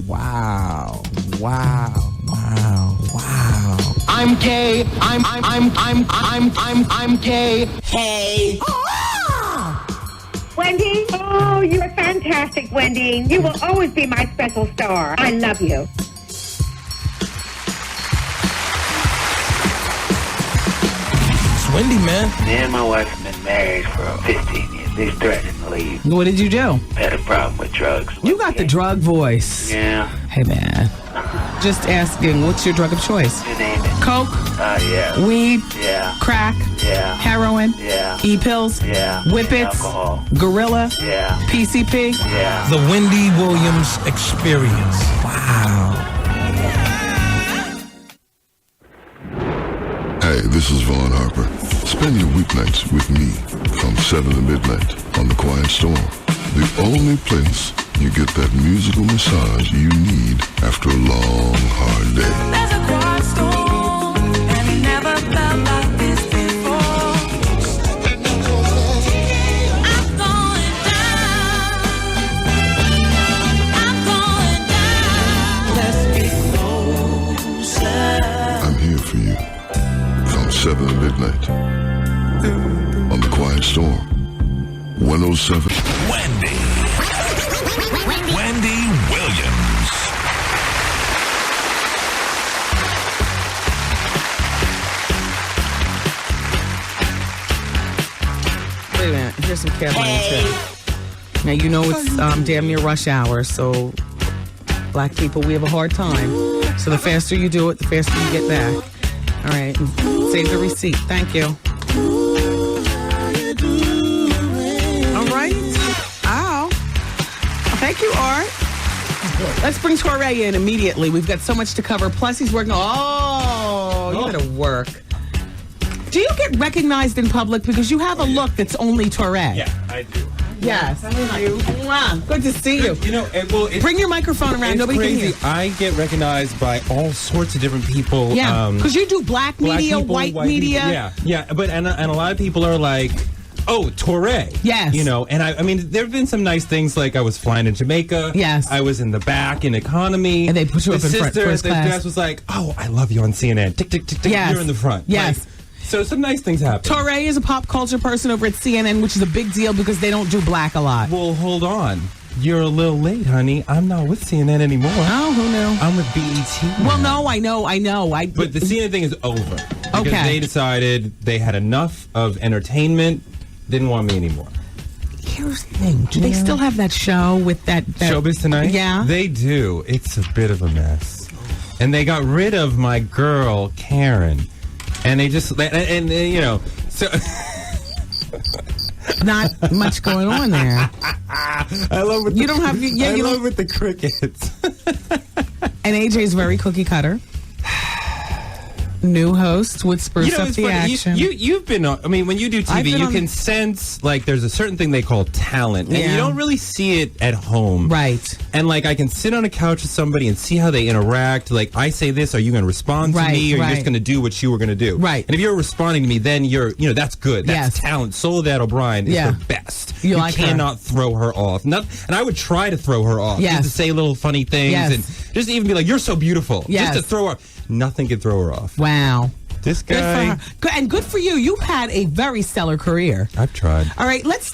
Wow. Wow. Wow. Wow. I'm gay. I'm gay. Hey. Wendy? Oh, you're fantastic, Wendy. You will always be my special star. I love you. It's Wendy, man. Me and my wife have been married for 15 years. They threatened to leave. What did you do? Had a problem with drugs. You got the drug voice. Yeah. Hey, man. Just asking, what's your drug of choice? You name it. Coke? Yeah. Weed? Yeah. Crack? Yeah. Heroin? Yeah. E-pills? Yeah. Whippets? Alcohol. Gorilla? Yeah. PCP? Yeah. The Wendy Williams Experience. Wow. Hey, this is Vaughn Harper. Spend your weeknights with me from 7 to midnight on The Quiet Storm. The only place you get that musical massage you need after a long, hard day. There's a quiet storm, and it never felt like this before. I'm going down. Let's get closer. I'm here for you from 7 to midnight on The Quiet Storm. 107. Wendy Williams. Wait a minute. Here's some cat money, too. Now, you know it's damn near rush hour, so black people, we have a hard time. So the faster you do it, the faster you get back. All right. Save the receipt. Thank you. All right. Ow. Thank you, Art. Let's bring Torre in immediately. We've got so much to cover. Plus, he's working. Oh, you gotta work. Do you get recognized in public because you have a look that's only Torre? Yeah, I do. Yes, I do. Mwah. Good to see you. You know, bring your microphone around. Nobody crazy. can hear. I get recognized by all sorts of different people. Yeah, because you do black media, people, white media. People, yeah, but and a lot of people are like, oh, Torre. Yes. You know, and I mean, there have been some nice things, like I was flying in Jamaica. Yes. I was in the back in economy. And they put you up in front, first the class. guest was like, oh, I love you on CNN. Tick, tick, tick, tick. Yes. You're in the front. Yes. Like, so some nice things happen. Torre is a pop culture person over at CNN, which is a big deal because they don't do black a lot. Well, hold on. You're a little late, honey. I'm not with CNN anymore. Oh, who knew? I'm with BET. Well, no, I know. But the CNN thing is over. Because Okay. they decided they had enough of entertainment, didn't want me anymore. Here's the thing. Do they still have that show with that Showbiz Tonight? Yeah. They do. It's a bit of a mess. And they got rid of my girl, Karen. And they just, and you know, so... Not much going on there. I love it. You don't have... Yeah, I you love with the crickets. And AJ's very cookie cutter. New host would spruce up it's the funny. action. You've been on, I mean, when you do I've TV, been you on- can sense, like, there's a certain thing they call talent. And Yeah. you don't really see it at home. Right. And, like, I can sit on a couch with somebody and see how they interact. Like, I say this, are you going to respond to Right, me? Or are you right. just going to do what you were going to do? Right. And if you're responding to me, then you're, you know, that's good. That's Yes. talent. Soledad O'Brien is Yeah. the best. You like her. cannot throw her off. And I would try to throw her off. Yes. Just to say little funny things. Yes. And just even be like, you're so beautiful. Yes. Just to throw her. Nothing can throw her off. Wow. This Good for guy. her. Good, and good for you. You've had a very stellar career. I've tried. All right, let's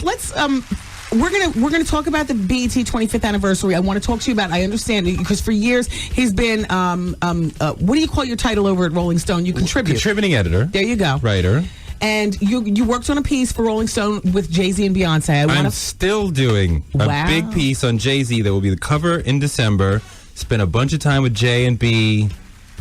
we're gonna talk about the BET 25th anniversary. I want to talk to you about. I understand because for years he's been what do you call your title over at Rolling Stone? You contribute. Contributing editor. There you go. Writer. And you worked on a piece for Rolling Stone with Jay-Z and Beyonce. I'm still doing a big piece on Jay-Z that will be the cover in December. Spent a bunch of time with Jay and B.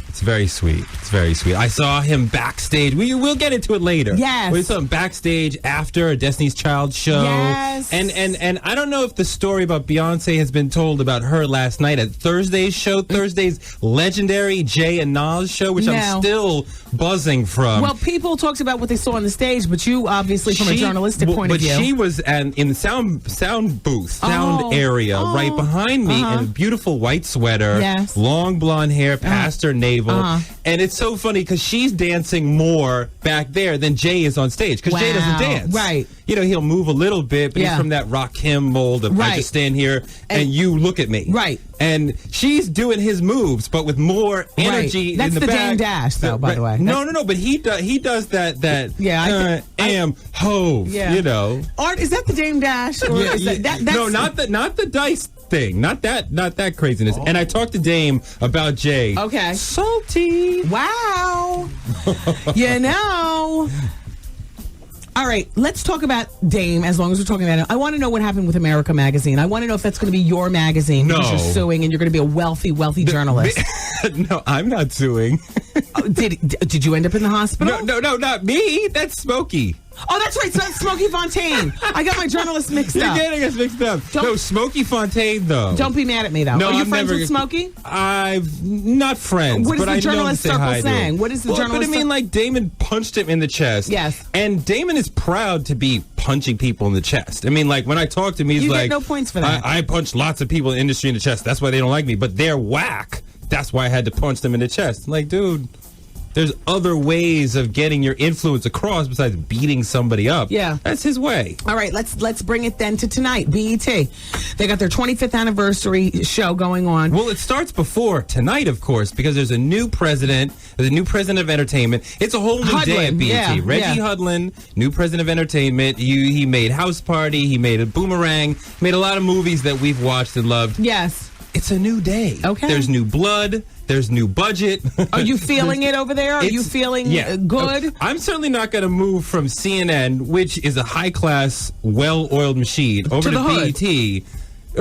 It's very sweet. It's very sweet. I saw him backstage. We'll get into it later. Yes. We saw him backstage after a Destiny's Child show. Yes. And I don't know if the story about Beyonce has been told about her last night at Thursday's show, Thursday's legendary Jay and Nas show, which I'm still buzzing from. Well, people talked about what they saw on the stage, but you obviously from a journalistic point of view. But she was in the sound booth, sound area, right behind me in a beautiful white sweater, long blonde hair past her navel. And it's so funny because she's dancing more back there than Jay is on stage because Jay doesn't dance. Right. You know, he'll move a little bit, but he's from that Rakim mold of I just stand here and you look at me. Right. And she's doing his moves, but with more energy That's in the the back. Dame Dash, though, by the way. No, but he does that hove, you know. Art, is that the Dame Dash? Or is that's no, not the dice thing. Not that craziness. And I talked to Dame about Jay. Okay. Salty. Wow. You know. All right, let's talk about Dame as long as we're talking about it. I want to know what happened with America Magazine. I want to know if that's going to be your magazine because you're suing and you're going to be a wealthy journalist. No, I'm not suing. Did you end up in the hospital? No, not me. That's Smokey. Oh, that's right. So that's Smokey Fontaine. I got my journalists mixed up. You're getting us mixed up. No, Smokey Fontaine, though. Don't be mad at me, though. No, Are you I'm friends never, with Smokey? I'm not friends. What is but the I journalist know circle saying? What is the journalist? But I mean, like Damon punched him in the chest. Yes. And Damon is proud to be punching people in the chest. I mean, like when I talk to him, he's you like, get no points for that. I punched lots of people in the industry in the chest. That's why they don't like me. But they're whack. That's why I had to punch them in the chest. I'm like, dude. There's other ways of getting your influence across besides beating somebody up. Yeah. That's his way. All right, let's bring it then to tonight. BET. They got their 25th anniversary show going on. Well, it starts before tonight, of course, because there's a new president. There's a new president of entertainment. It's a whole new day at BET. Reggie Hudlin, new president of entertainment. He made House Party. He made a Boomerang. Made a lot of movies that we've watched and loved. Yes. It's a new day. Okay. There's new blood. There's new budget. Are you feeling it over there? Are you feeling good? I'm certainly not going to move from CNN, which is a high-class, well-oiled machine, over to BET.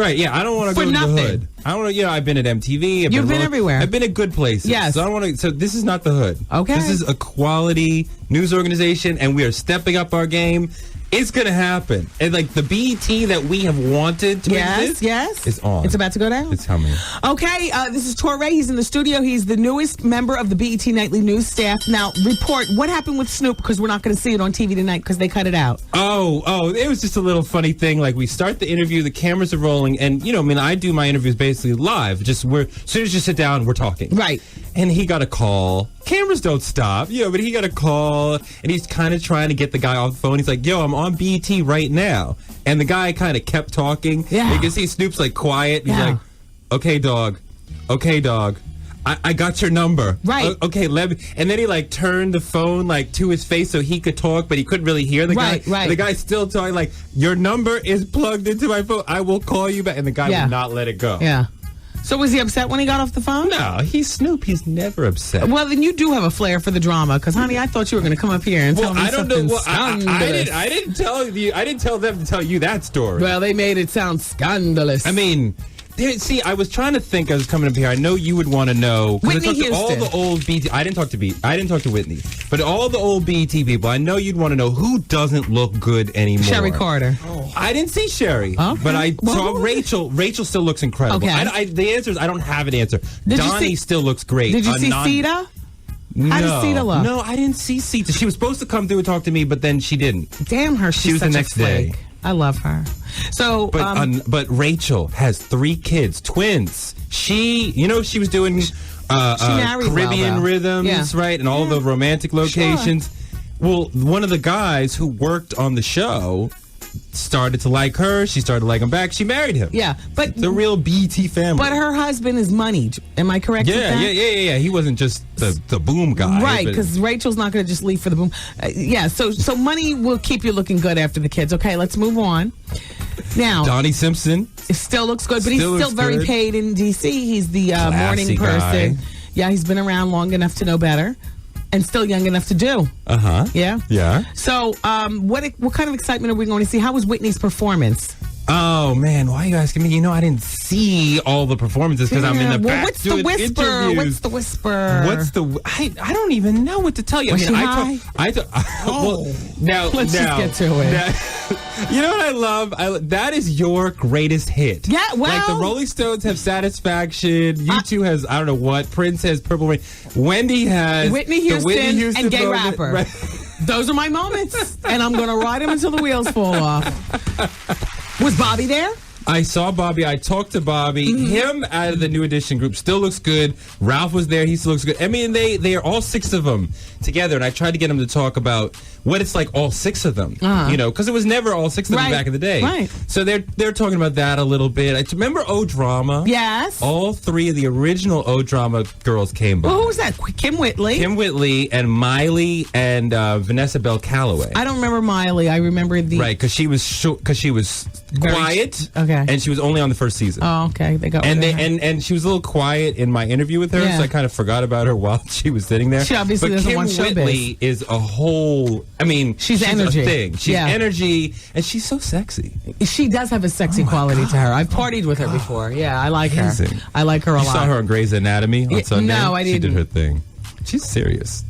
Right, yeah, I don't want to go to the hood. I don't want to, I've been at MTV. You've been everywhere. I've been at good places. Yes. So I don't want to, so this is not the hood. Okay. This is a quality news organization, and we are stepping up our game. It's going to happen. And like the BET that we have wanted to exist is on. It's about to go down? It's coming. Okay, this is Torre. He's in the studio. He's the newest member of the BET Nightly News staff. Now, report, what happened with Snoop? Because we're not going to see it on TV tonight because they cut it out. Oh, it was just a little funny thing. Like we start the interview, the cameras are rolling, and I do my interviews basically live. Just as soon as you sit down, we're talking. Right. And he got a call. Cameras don't stop, but he got a call, and he's kind of trying to get the guy off the phone. He's like, yo, I'm on BET right now. And the guy kind of kept talking. Yeah. You can see Snoop's like quiet. He's like, okay, dog. I got your number. Right. Okay, let me. And then he like turned the phone like to his face so he could talk, but he couldn't really hear the guy. Right. The guy's still talking like, your number is plugged into my phone. I will call you back. And the guy would not let it go. Yeah. So was he upset when he got off the phone? No, he's Snoop. He's never upset. Well, then you do have a flair for the drama, because, honey, I thought you were going to come up here and tell me something scandalous. I didn't tell you. I didn't tell them to tell you that story. Well, they made it sound scandalous. I mean, see, I was trying to think. I was coming up here. I know you would want to know. Whitney Houston. All the old BT. I didn't talk to Whitney, but all the old BT people. I know you'd want to know who doesn't look good anymore. Sherry Carter. Oh. I didn't see Sherry, but I saw Rachel. Rachel still looks incredible. Okay. The answer is I don't have an answer. Donnie still looks great. Did you see Sita? No. How does Sita look? No, I didn't see Sita. She was supposed to come through and talk to me, but then she didn't. Damn her. She was such the next a flake. day. I love her. So, but Rachel has 3 kids, twins. She was doing Caribbean rhythms, right, and all the romantic locations. Sure. Well, one of the guys who worked on the show started to like her. She started to like him back. She married him. Yeah, but the real BT family. But her husband is moneyed. Am I correct? with that? Yeah. He wasn't just the boom guy, right? Because Rachel's not going to just leave for the boom. So money will keep you looking good after the kids. Okay, let's move on. Now, Donnie Simpson. It still looks good, but he's still very paid in D.C. He's the morning person. Guy. Yeah, he's been around long enough to know better. And still young enough to do. Uh-huh. Yeah? Yeah. So, what kind of excitement are we going to see? How was Whitney's performance? Oh, man, why are you asking me? I didn't see all the performances because I'm in the back what's doing the whisper? interviews. What's the whisper? I don't even know what to tell you. Was she high? Well, now, let's just get to it. You know what I love? That is your greatest hit. Yeah, well. Like the Rolling Stones have Satisfaction. U2 has, I don't know what. Prince has Purple Rain. Wendy has Whitney Houston and Gay moment. Rapper. Right. Those are my moments. And I'm going to ride them until the wheels fall off. Was Bobby there? I saw Bobby. I talked to Bobby. Mm-hmm. Him out of the New Edition group still looks good. Ralph was there. He still looks good. I mean, they are all 6 of them together. And I tried to get them to talk about what it's like, all 6 of them. Because it was never all 6 of them back in the day. Right. So they're talking about that a little bit. I remember O Drama. Yes. All 3 of the original O Drama girls came by. Well, who was that? Kim Whitley. Kim Whitley and Miley and Vanessa Bell Calloway. I don't remember Miley. I remember the... Right, because she was quiet. Okay. And she was only on the first season. Oh, okay. They got and she was a little quiet in my interview with her, so I kind of forgot about her while she was sitting there. She obviously doesn't want showbiz. Kim Whitley is a whole... I mean, she's energy. a thing. She's energy, and she's so sexy. She does have a sexy quality to her. I've partied with her before. Yeah, I like her. I like her a lot. You saw her on Grey's Anatomy on Sunday? No, I didn't. She did her thing. She's serious.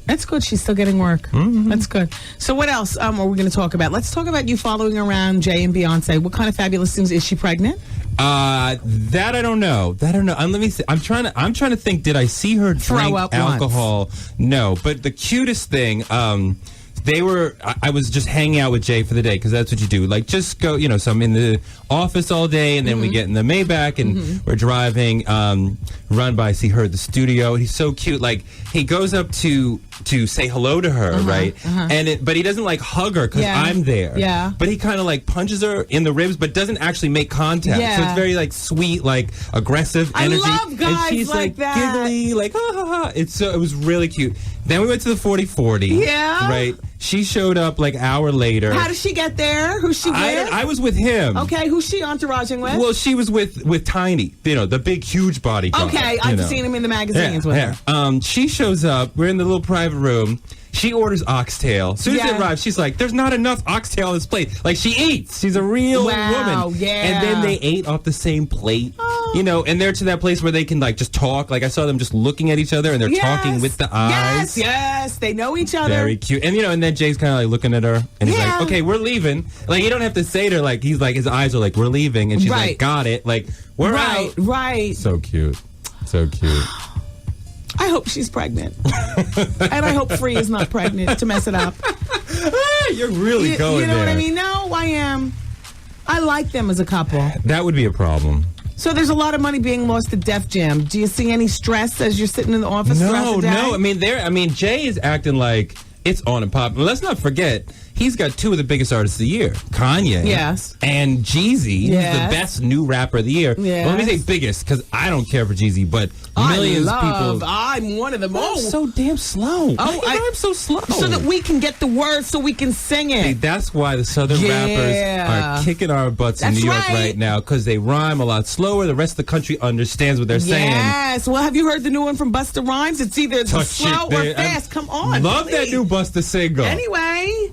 That's good. She's still getting work. Mm-hmm. That's good. So what else are we going to talk about? Let's talk about you following around Jay and Beyonce. What kind of fabulous things? Is she pregnant? That I don't know. Let me see. I'm trying to think. Did I see her drink alcohol? Once. No. But the cutest thing, I was just hanging out with Jay for the day because that's what you do. Like, just go, so I'm in the office all day, and then we get in the Maybach, and we're driving, run by, see her at the studio. He's so cute. Like, he goes up to say hello to her, right? But he doesn't, like, hug her because I'm there. Yeah. But he kind of, like, punches her in the ribs, but doesn't actually make contact. Yeah. So it's very, like, sweet, like, aggressive energy. I love guys and she's, like that. giggly, like, ha, ha, ha. It was really cute. Then we went to the 40/40. Yeah. Right? She showed up, like, an hour later. How did she get there? Who's she with? I was with him. Okay, who's she entouraging with? Well, she was with Tiny, the big, huge bodyguard. Okay, I've seen him in the magazines with her. She shows up. We're in the little private room. She orders oxtail. As soon as it arrives, she's like, there's not enough oxtail on this plate. Like, she eats. She's a real woman. Yeah. And then they ate off the same plate. And they're to that place where they can, like, just talk. Like, I saw them just looking at each other, and they're talking with the eyes. Yes, they know each other. Very cute. And, and then Jay's kind of, like, looking at her, and he's like, okay, we're leaving. Like, you don't have to say to her, like, he's like, his eyes are like, we're leaving. And she's like, got it. Like, we're out. Right. So cute. So cute. I hope she's pregnant. And I hope Free is not pregnant to mess it up. You're really going there. You know what I mean? No, I am. I like them as a couple. That would be a problem. So there's a lot of money being lost at Def Jam. Do you see any stress as you're sitting in the office throughout the day? No. I mean, Jay is acting like it's on and popping. Let's not forget, he's got 2 of the biggest artists of the year. Kanye. Yes. And Jeezy. He's the best new rapper of the year. Yes. Well, let me say biggest, because I don't care for Jeezy, but millions of people. I'm one of them. I'm so damn slow. I'm so slow. So that we can get the words so we can sing it. See, that's why the Southern rappers are kicking our butts in New York right now, because they rhyme a lot slower. The rest of the country understands what they're saying. Yes. Well, have you heard the new one from Busta Rhymes? It's either slow or fast. Come on. Love that new Busta single. Anyway.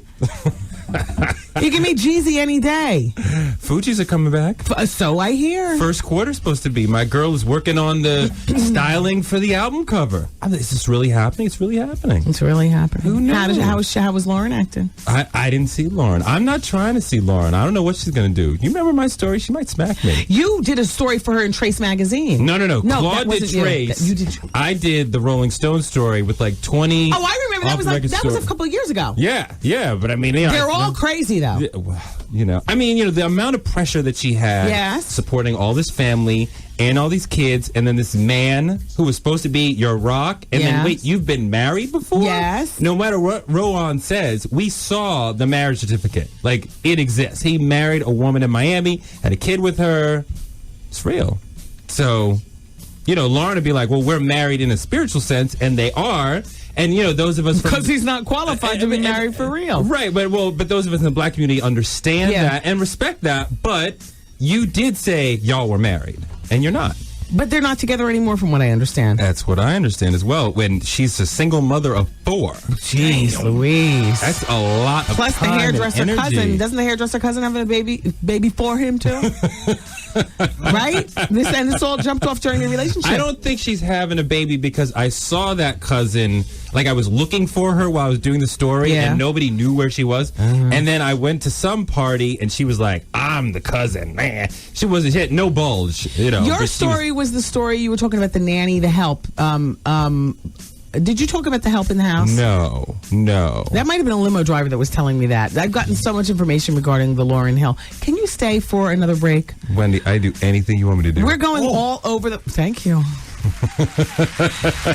You give me Jeezy any day. Fuji's are coming back. So I hear. First quarter's supposed to be. My girl is working on the styling for the album cover. Is this really happening? It's really happening. It's really happening. Who knows? How was Lauren acting? I didn't see Lauren. I'm not trying to see Lauren. I don't know what she's going to do. You remember my story? She might smack me. You did a story for her in Trace magazine. No. Claude did Trace. You did. I did the Rolling Stone story with like 20. Oh, I remember. That was a couple of years ago. Yeah. But I mean, they're all crazy though. The amount of pressure that she had supporting all this family and all these kids, and then this man who was supposed to be your rock, and then wait, you've been married before? Yes. No matter what Rowan says, we saw the marriage certificate. Like, it exists. He married a woman in Miami, had a kid with her. It's real. So, Lauren would be like, well, we're married in a spiritual sense, and they are. And, those of us... Because he's not qualified to be married for real. Right, but those of us in the black community understand that and respect that. But you did say y'all were married, and you're not. But they're not together anymore, from what I understand. That's what I understand as well. When she's a single mother of 4. Jeez Louise. That's a lot of Plus, the hairdresser cousin. Doesn't the hairdresser cousin have a baby for him, too? Right? This all jumped off during the relationship. I don't think she's having a baby because I saw that cousin, like I was looking for her while I was doing the story, and nobody knew where she was. And then I went to some party, and she was like, I'm the cousin. Man. She wasn't hit, no bulge. Your story was the story you were talking about, the nanny, the help. Did you talk about the help in the house? No. That might have been a limo driver that was telling me that. I've gotten so much information regarding the Lauryn Hill. Can you stay for another break? Wendy, I do anything you want me to do. We're going all over the... Thank you.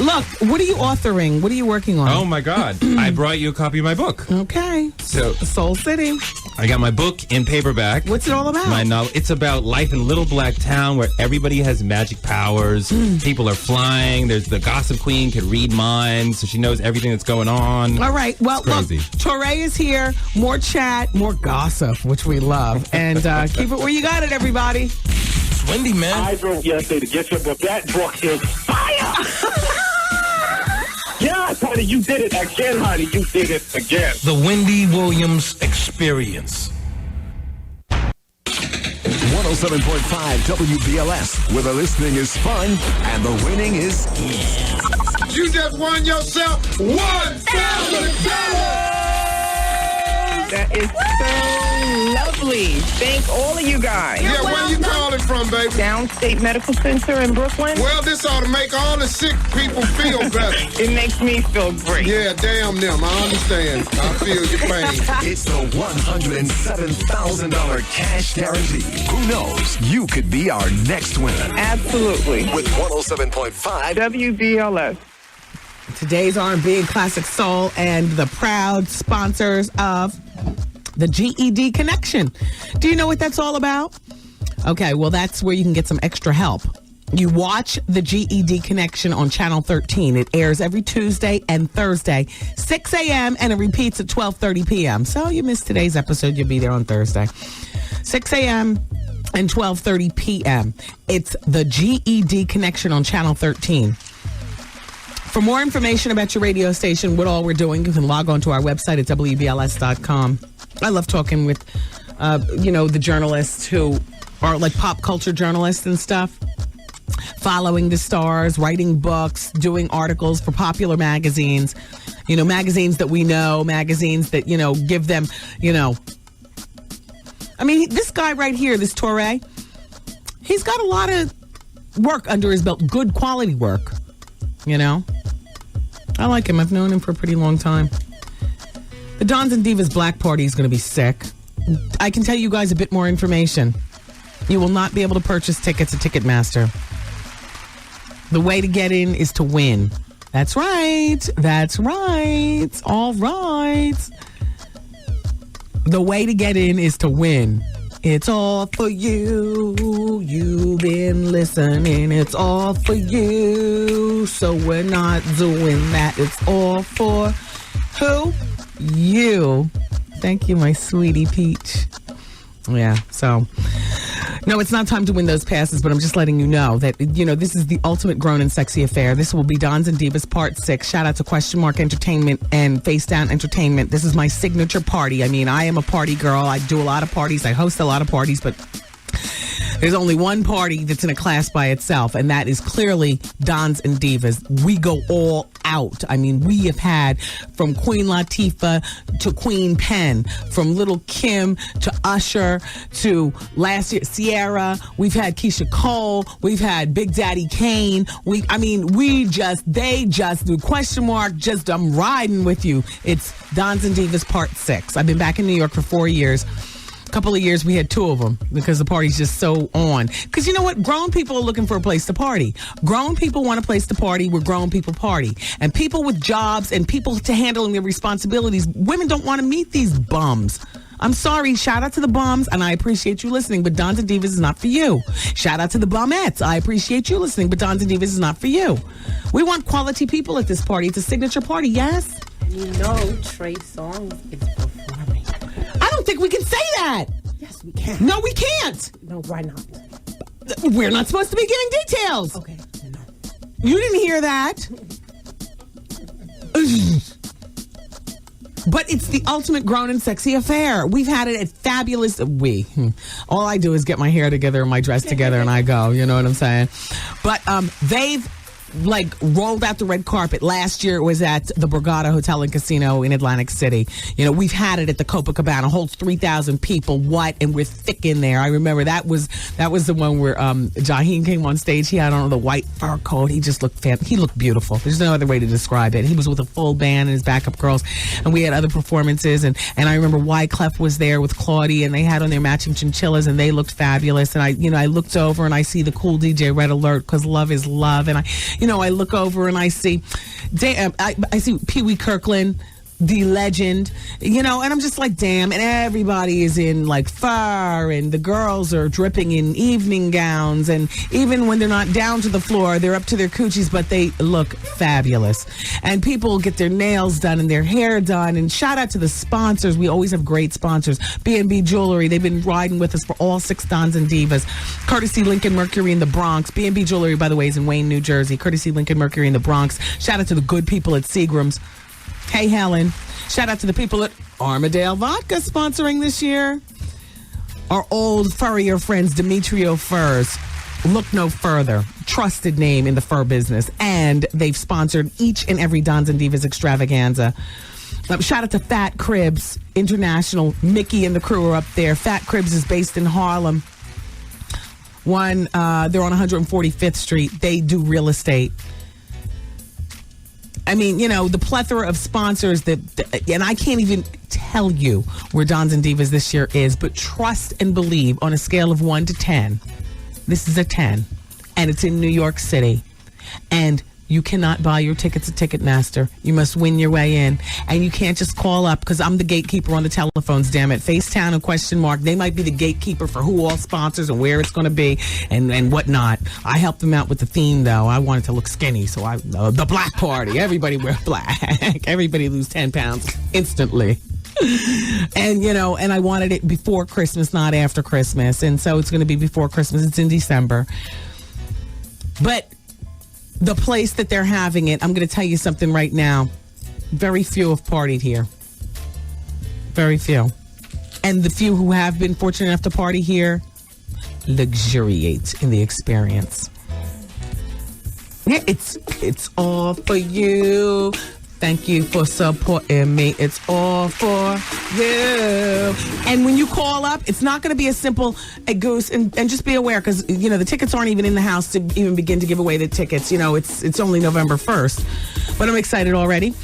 Look, what are you authoring? What are you working on? Oh, my God. I brought you a copy of my book. Okay. So, Soul City. I got my book in paperback. What's it all about? My novel. It's about life in a little black town where everybody has magic powers. People are flying. There's the gossip queen can read minds, so she knows everything that's going on. All right. Well, look, Torre is here. More chat, more gossip, which we love. And keep it where you got it, everybody. It's Wendy, man. I drove yesterday to get your book. That book is fire! Yes, honey, you did it again, honey. You did it again. The Wendy Williams Experience. 107.5 WBLS, where the listening is fun and the winning is easy. You just won yourself $1,000! That is so lovely. Thank all of you guys. Yeah, where you calling from, baby? Downstate Medical Center in Brooklyn. Well, this ought to make all the sick people feel better. It makes me feel great. Yeah, damn them. I understand. I feel your pain. It's the $107,000 cash guarantee. Who knows? You could be our next winner. Absolutely. With 107.5 WBLS. Today's R&B and Classic Soul and the proud sponsors of the GED Connection. Do you know what that's all about? Okay, well, that's where you can get some extra help. You watch the GED Connection on Channel 13. It airs every Tuesday and Thursday, 6 a.m., and it repeats at 12:30 p.m. So you missed today's episode, you'll be there on Thursday. 6 a.m. and 12:30 p.m. It's the GED Connection on Channel 13. For more information about your radio station, what all we're doing, you can log on to our website at WBLS.com. I love talking with, the journalists who are like pop culture journalists and stuff, following the stars, writing books, doing articles for popular magazines, magazines that we know, magazines that, give them, I mean, this guy right here, this Torre, he's got a lot of work under his belt, good quality work, I like him. I've known him for a pretty long time. The Dons and Divas Black Party is going to be sick. I can tell you guys a bit more information. You will not be able to purchase tickets at Ticketmaster. The way to get in is to win. That's right. That's right. All right. The way to get in is to win. It's all for you. You've been listening. It's all for you. So we're not doing that. It's all for who? You. Thank you, my sweetie Peach. Yeah, so... No, it's not time to win those passes, but I'm just letting you know that, this is the ultimate grown and sexy affair. This will be Dons and Divas Part 6. Shout out to Question Mark Entertainment and Face Down Entertainment. This is my signature party. I mean, I am a party girl. I do a lot of parties. I host a lot of parties, but there's only one party that's in a class by itself, and that is clearly Dons and Divas. We go all out. I mean, we have had from Queen Latifah to Queen Pen, from Little Kim to Usher to last year Sierra. We've had Keisha Cole. We've had Big Daddy Kane. They just do Question Mark. I'm riding with you. It's Dons and Divas Part 6. I've been back in New York for 4 years. Couple of years we had 2 of them because the party's just so on. Because you know what? Grown people are looking for a place to party. Grown people want a place to party where grown people party. And people with jobs and people to handling their responsibilities, women don't want to meet these bums. I'm sorry. Shout out to the bums, and I appreciate you listening, but Dons and Divas is not for you. Shout out to the bumettes. I appreciate you listening, but Dons and Divas is not for you. We want quality people at this party. It's a signature party, yes? You know Trey Songz is performing. I don't think we can say that. Yes, we can. No, we can't. No, why not? We're not supposed to be giving details. Okay. No. You didn't hear that. But it's the ultimate grown and sexy affair. We've had it at fabulous... All I do is get my hair together and my dress together and I go. You know what I'm saying? But they've rolled out the red carpet. Last year it was at the Borgata Hotel and Casino in Atlantic City. You know, we've had it at the Copacabana. Holds 3,000 people. What? And we're thick in there. I remember that was the one where Jaheim came on stage. He had on the white fur coat. He just looked he looked beautiful. There's no other way to describe it. He was with a full band and his backup girls, and we had other performances. And I remember Wyclef was there with Claudie, and they had on their matching chinchillas, and they looked fabulous. And I looked over and I see the cool DJ Red Alert, because love is love. And I look over and I see Pee Wee Kirkland, the legend, and I'm just like, damn. And everybody is in fur, and the girls are dripping in evening gowns, and even when they're not down to the floor, they're up to their coochies, but they look fabulous. And people get their nails done and their hair done. And shout out to the sponsors. We always have great sponsors. B&B Jewelry, they've been riding with us for all 6 Dons and Divas. Courtesy Lincoln Mercury in the Bronx. B&B Jewelry, by the way, is in Wayne, New Jersey. Courtesy Lincoln Mercury in the Bronx. Shout out to the good people at Seagram's. Hey, Helen. Shout out to the people at Armadale Vodka sponsoring this year. Our old furrier friends, Demetrio Furs. Look no further. Trusted name in the fur business. And they've sponsored each and every Dons and Divas extravaganza. Shout out to Fat Cribs International. Mickey and the crew are up there. Fat Cribs is based in Harlem. They're on 145th Street. They do real estate. I mean, the plethora of sponsors and I can't even tell you where Dons and Divas this year is, but trust and believe on a scale of 1 to 10. This is a 10, and it's in New York City. And you cannot buy your tickets at Ticketmaster. You must win your way in. And you can't just call up, because I'm the gatekeeper on the telephones, damn it. Facetown and Question Mark, they might be the gatekeeper for who all sponsors and where it's going to be and whatnot. I helped them out with the theme, though. I wanted to look skinny, so the black party. Everybody wear black. Everybody lose 10 pounds instantly. And, and I wanted it before Christmas, not after Christmas. And so it's going to be before Christmas. It's in December. But the place that they're having it, I'm going to tell you something right now. Very few have partied here. Very few. And the few who have been fortunate enough to party here luxuriate in the experience. Yeah, it's all for you. Thank you for supporting me. It's all for you. And when you call up, it's not going to be a simple goose. And just be aware, because, the tickets aren't even in the house to even begin to give away the tickets. It's only November 1st. But I'm excited already.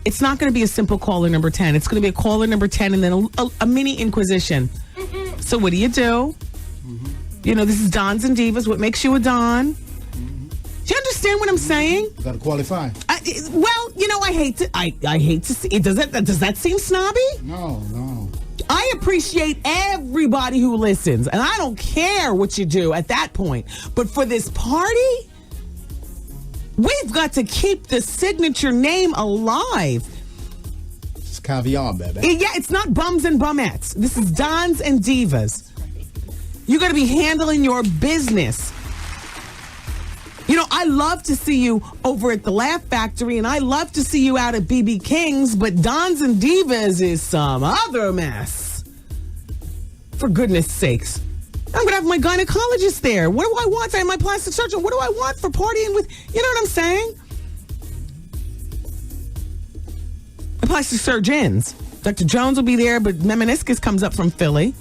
It's not going to be a simple caller number 10. It's going to be a caller number 10 and then a mini inquisition. Mm-hmm. So what do? Mm-hmm. This is Dons and Divas. What makes you a Don? Do you understand what I'm saying? You got to qualify. I hate to see it. Does that seem snobby? No. I appreciate everybody who listens, and I don't care what you do at that point. But for this party, we've got to keep the signature name alive. It's caviar, baby. Yeah, it's not bums and bumettes. This is Dons and Divas. You got to be handling your business. I love to see you over at the Laugh Factory, and I love to see you out at BB King's, but Dons and Divas is some other mess. For goodness sakes. I'm going to have my gynecologist there. What do I want? I have my plastic surgeon. What do I want for partying with? You know what I'm saying? The plastic surgeons. Dr. Jones will be there, but Memeniscus comes up from Philly.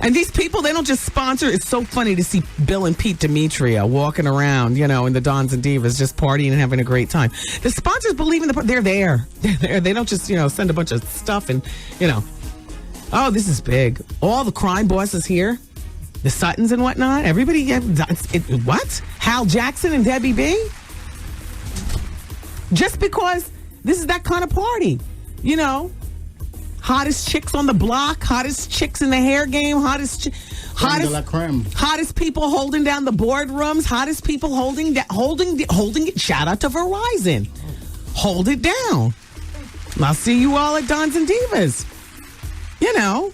And these people, they don't just sponsor. It's so funny to see Bill and Pete Demetrio walking around, in the Dons and Divas, just partying and having a great time. The sponsors believe in they're there. They're there. They don't just, send a bunch of stuff and, oh, this is big. All the crime bosses here, the Suttons and whatnot. Everybody, what? Hal Jackson and Debbie B? Just because this is that kind of party, Hottest chicks on the block, hottest chicks in the hair game, hottest people holding down the boardrooms, hottest people holding it. Shout out to Verizon. Hold it down. I'll see you all at Dons and Divas. You know.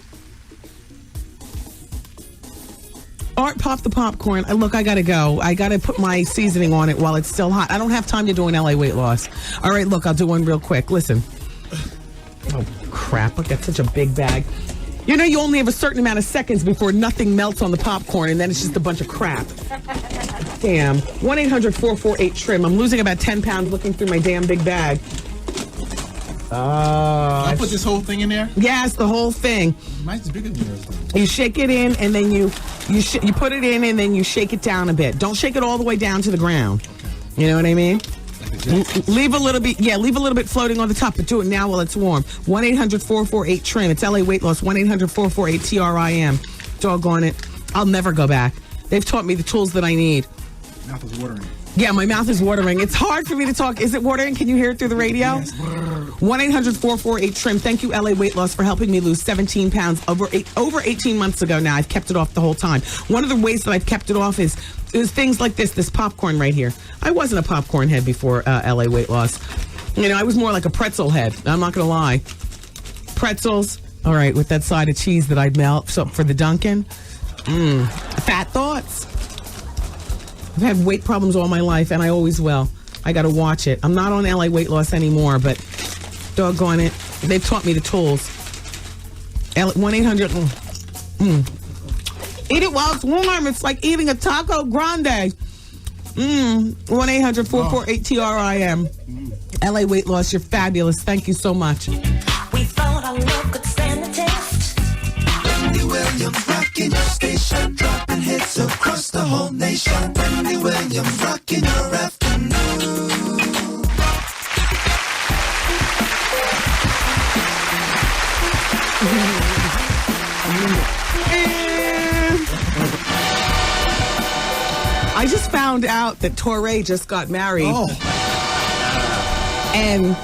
Art, pop the popcorn. Look, I gotta go. I gotta put my seasoning on it while it's still hot. I don't have time to do an LA weight loss. All right, look, I'll do one real quick. Listen. Oh, crap. Look, that's such a big bag. You know, you only have a certain amount of seconds before nothing melts on the popcorn, and then it's just a bunch of crap. Damn. 1-800-448-TRIM. I'm losing about 10 pounds looking through my damn big bag. Can I put this whole thing in there? Yes, the whole thing. Mine's bigger than yours. You shake it in, and then you put it in, and then you shake it down a bit. Don't shake it all the way down to the ground. You know what I mean? Leave a little bit floating on the top, but do it now while it's warm. 1-800-448-TRIM. It's LA Weight Loss. 1-800-448-TRIM. Doggone it. I'll never go back. They've taught me the tools that I need. Mouth is watering. Yeah, my mouth is watering. It's hard for me to talk. Is it watering? Can you hear it through the radio? Yes. 1-800-448-TRIM. Thank you, LA Weight Loss, for helping me lose 17 pounds over 18 months ago now. I've kept it off the whole time. One of the ways that I've kept it off is things like this popcorn right here. I wasn't a popcorn head before LA Weight Loss. You know, I was more like a pretzel head. I'm not going to lie. Pretzels. All right, with that side of cheese that I'd melt for the Dunkin'. Fat thoughts. I've had weight problems all my life, and I always will. I got to watch it. I'm not on LA Weight Loss anymore, but doggone it. They've taught me the tools. 1-800. Eat it while it's warm. It's like eating a taco grande. 1-800-448-TRIM. LA Weight Loss, you're fabulous. Thank you so much. We thought our love could stand the test. Wendy Williams rocking your station, dropping hits across the whole nation. Wendy Williams rocking your afternoon. I just found out that Torre just got married. And,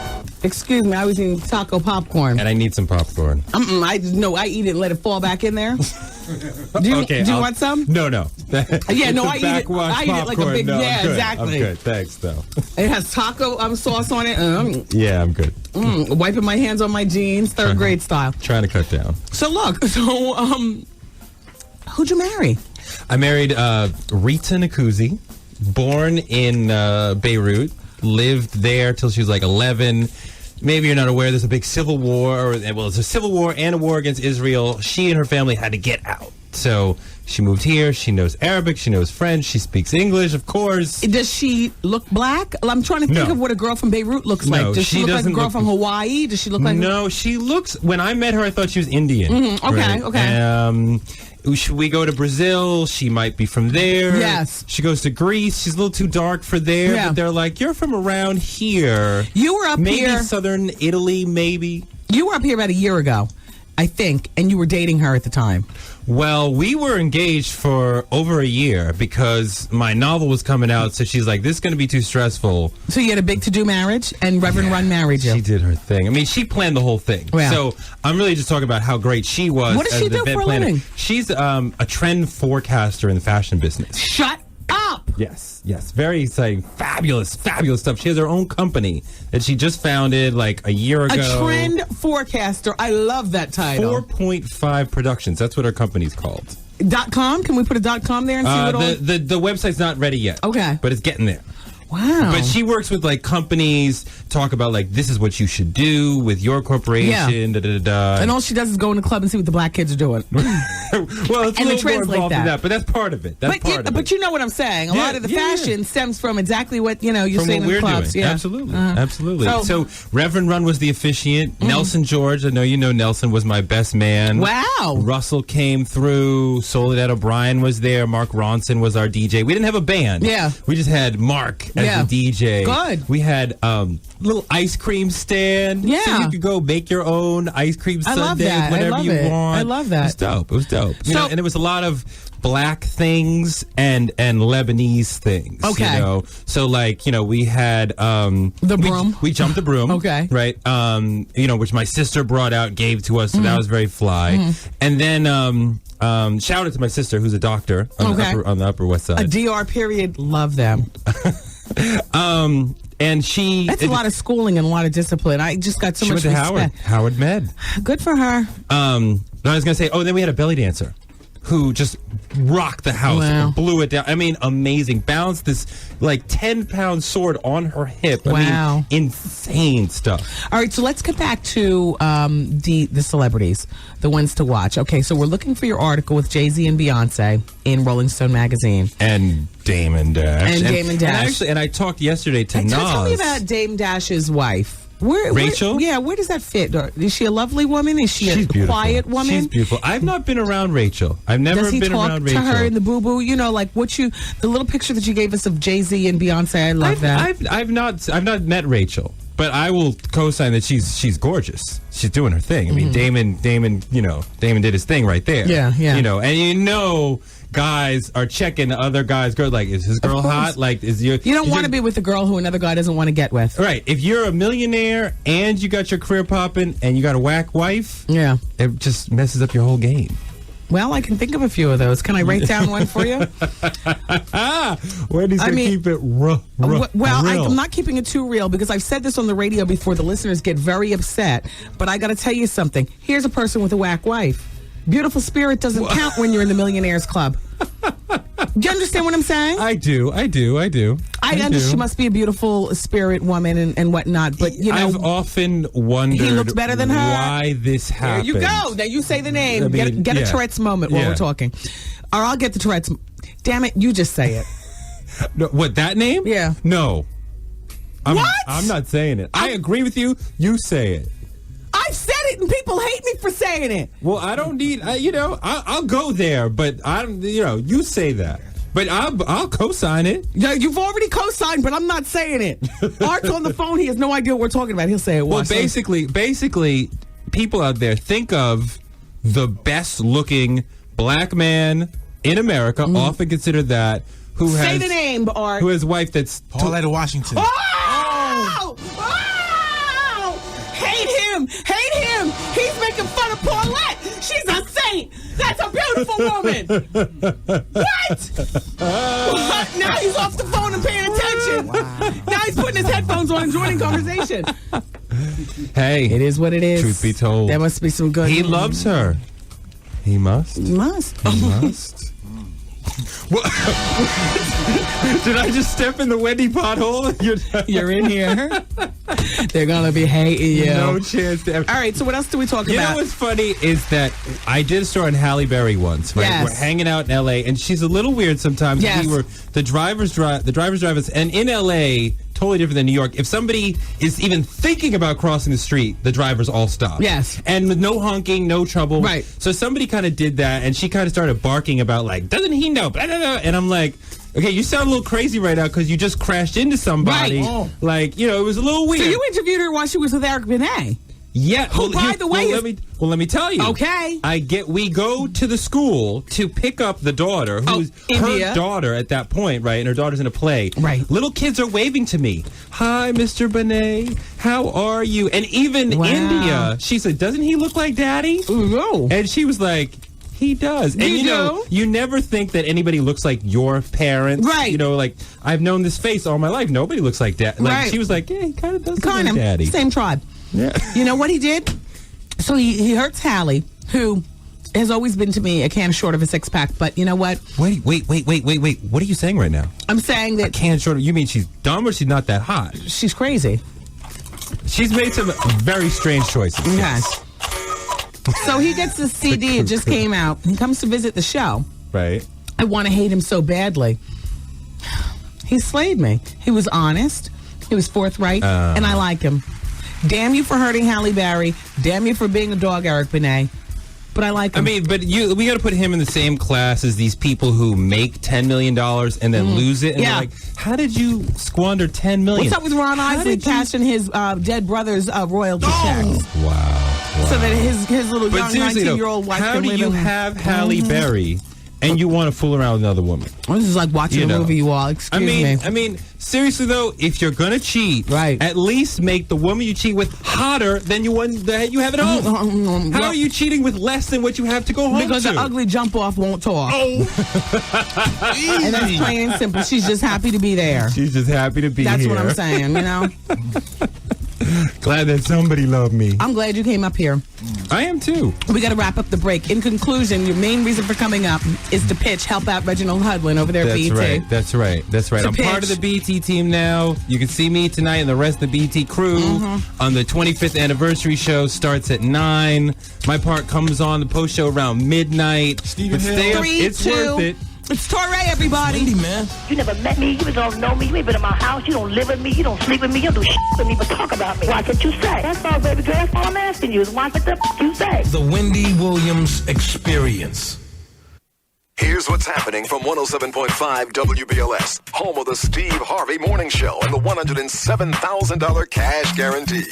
excuse me, I was eating taco popcorn. And I need some popcorn. I eat it and let it fall back in there. Do you want some? No. I eat it like a big, exactly. I'm good, thanks, though. It has taco sauce on it. Yeah, I'm good. Wiping my hands on my jeans, third grade style. Trying to cut down. So look, who'd you marry? I married Rita Nkuzi, born in Beirut, lived there till she was like 11. Maybe you're not aware, there's a big civil war. It's a civil war and a war against Israel. She and her family had to get out. So she moved here. She knows Arabic. She knows French. She speaks English, of course. Does she look black? I'm trying to think of what a girl from Beirut looks like. Does she look like a girl from Hawaii? Does she look like... No, she looks... When I met her, I thought she was Indian. Okay. We go to Brazil. She might be from there. Yes. She goes to Greece. She's a little too dark for there. Yeah. But they're like, you're from around here. You were up here. Maybe southern Italy, maybe. You were up here about a year ago, I think, and you were dating her at the time. Well, we were engaged for over a year because my novel was coming out, so she's like, this is going to be too stressful. So you had a big to-do marriage, and Reverend Run married you. She did her thing. I mean, she planned the whole thing. Yeah. So I'm really just talking about how great she was. What does she do for a living? She's a trend forecaster in the fashion business. Shut up! Yes. Very exciting. Fabulous stuff. She has her own company that she just founded like a year ago. A trend forecaster. I love that title. 4.5 Productions. That's what her company's called. .com? Can we put a .com there and see what all... The website's not ready yet. Okay. But it's getting there. Wow. But she works with like companies, talk about like this is what you should do with your corporation. Yeah. And all she does is go in the club and see what the black kids are doing. Well, it's a little more involved in that, but that's part of it. But you know what I'm saying. A lot of the fashion stems from exactly what you're seeing in the clubs. Doing. Yeah. Absolutely. So Reverend Run was the officiant. Nelson George, I know you know Nelson, was my best man. Wow. Russell came through. Soledad O'Brien was there. Mark Ronson was our DJ. We didn't have a band. Yeah. We just had Mark as a DJ. Good. We had little ice cream stand. Yeah. So you could go make your own ice cream I love sundaes that. whenever you want. I love that. It was dope. You know, and there was a lot of black things and Lebanese things. Okay. You know? So like, you know, we had the broom. We jumped the broom. Okay. Right. You know, which my sister brought out, gave to us, so that was very fly. And then shout out to my sister who's a doctor on the upper west side. A DR period, love them. And she that's a lot of schooling and a lot of discipline. I just got so much respect. She went to Howard Med. Good for her. I was gonna say, then we had a belly dancer who just rocked the house, blew it down. I mean, amazing. Bounced this like 10-pound sword on her hip. I mean, insane stuff. All right, so let's get back to the celebrities, the ones to watch. Okay, so we're looking for your article with Jay-Z and Beyonce in Rolling Stone magazine. And Damon Dash. And Damon Dash. And I talked yesterday to Nas. Tell me about Dame Dash's wife. Rachel? Where does that fit? Is she a lovely woman? Is she a quiet woman? She's beautiful. I've not been around Rachel. I've never been around Rachel. Does he talk to her in the boo-boo? You know, like the little picture that you gave us of Jay-Z and Beyonce. I love that. I've not met Rachel, but I will co-sign that she's gorgeous. She's doing her thing. I mean, Damon did his thing right there. Yeah. You know, and guys are checking other guys' girl. Like, is his girl hot? Like, you don't want to be with a girl who another guy doesn't want to get with. Right. If you're a millionaire and you got your career popping and you got a whack wife, it just messes up your whole game. Well, I can think of a few of those. Can I write down one for you? Wendy's going to keep it real. I'm not keeping it too real because I've said this on the radio before. The listeners get very upset. But I got to tell you something. Here's a person with a whack wife. Beautiful spirit doesn't count when you're in the Millionaires Club. Do you understand what I'm saying? I do. I understand she must be a beautiful spirit woman and whatnot, but I've often wondered he looked better than her. Why this happened. There you go. Now you say the name. Get a Tourette's moment while we're talking. Or I'll get the Tourette's. Damn it, you just say it. No, what, that name? Yeah. No. What? I'm not saying it. I agree with you. You say it. I've said it and people hate me for saying it. Well, I don't need, I'll go there, but you say that. But I'll co-sign it. Yeah, you've already co-signed, but I'm not saying it. Art's on the phone. He has no idea what we're talking about. He'll say it. Well, basically, people out there think of the best-looking black man in America, often considered that, say the name, Art. Who has a wife that's Pauletta Washington. Oh! Hate him! He's making fun of Paulette! She's a saint! That's a beautiful woman! What? Now he's off the phone and paying attention! Wow. Now he's putting his headphones on and joining conversation. Hey. It is what it is. Truth be told. There must be some good... He loves her. He must. He must. He must. Did I just step in the Wendy pothole? You're in here. They're gonna be hating you. No chance to ever. All right, so what else do we talk about? You know what's funny is that I did a story on Halle Berry once. Right? Yes. We're hanging out in L.A. and she's a little weird sometimes. Yes. We were the drivers drive us, and in L.A. totally different than New York. If somebody is even thinking about crossing the street, the drivers all stop. Yes. And with no honking, no trouble. Right. So somebody kind of did that, and she kind of started barking about, like, doesn't he know? Blah, blah, blah. And I'm like, okay, you sound a little crazy right now because you just crashed into somebody. Right. Oh. Like, it was a little weird. So you interviewed her while she was with Eric Benet. Yeah. Who, by the way, let me tell you. Okay. We go to the school to pick up the daughter, who's her daughter at that point, right? And her daughter's in a play. Right. Little kids are waving to me. Hi, Mr. Benet. How are you? And even India, she said, doesn't he look like Daddy? No. And she was like, he does. And you never think that anybody looks like your parents. Right. Like, I've known this face all my life. Nobody looks like Dad. Like, she was like, yeah, he kind of does look like Daddy. Same tribe. Yeah. You know what he did? So he hurts Halle, who has always been to me a can short of a six-pack. But you know what? Wait. What are you saying right now? I'm saying that... A can short of... You mean she's dumb or she's not that hot? She's crazy. She's made some very strange choices. Okay. Yes. So he gets this CD. It just came out. He comes to visit the show. Right. I want to hate him so badly. He slayed me. He was honest. He was forthright. And I like him. Damn you for hurting Halle Berry. Damn you for being a dog, Eric Benet. but I like him. I mean, but we got to put him in the same class as these people who make $10 million and then lose it. And they're like, how did you squander $10 million? What's up with Ron Isley cashing his dead brother's royalty checks? Wow. So that his little young 19-year-old wife how can do live you in. have Halle Berry and you want to fool around with another woman? Well, this is like watching a movie, you all. Excuse me. I mean, seriously though, if you're gonna cheat, at least make the woman you cheat with hotter than you have at home. How are you cheating with less than what you have to go home Because to? the ugly jump off won't talk. And that's plain and simple. She's just happy to be there. She's just happy to be That's here. what I'm saying, you know? Glad that somebody loved me. I'm glad you came up here. I am too. We got to wrap up the break. In conclusion, your main reason for coming up is to pitch, help out Reginald Hudlin over there at BET. That's right. I'm part of the BET team now. You can see me tonight and the rest of the BET crew on the 25th anniversary show. Starts at 9. My part comes on the post show around midnight. Stephen Hill. Stay up. 3, It's 2. worth it. It's Torre, everybody. Wendy, man. You never met me. You don't know me. You ain't been in my house. You don't live with me. You don't sleep with me. You don't do shit with me, but talk about me. Watch what you say. That's all, baby girl. That's all I'm asking you is watch what the you say. The Wendy Williams Experience. Here's what's happening from 107.5 WBLS, home of the Steve Harvey Morning Show and the $107,000 cash guarantee.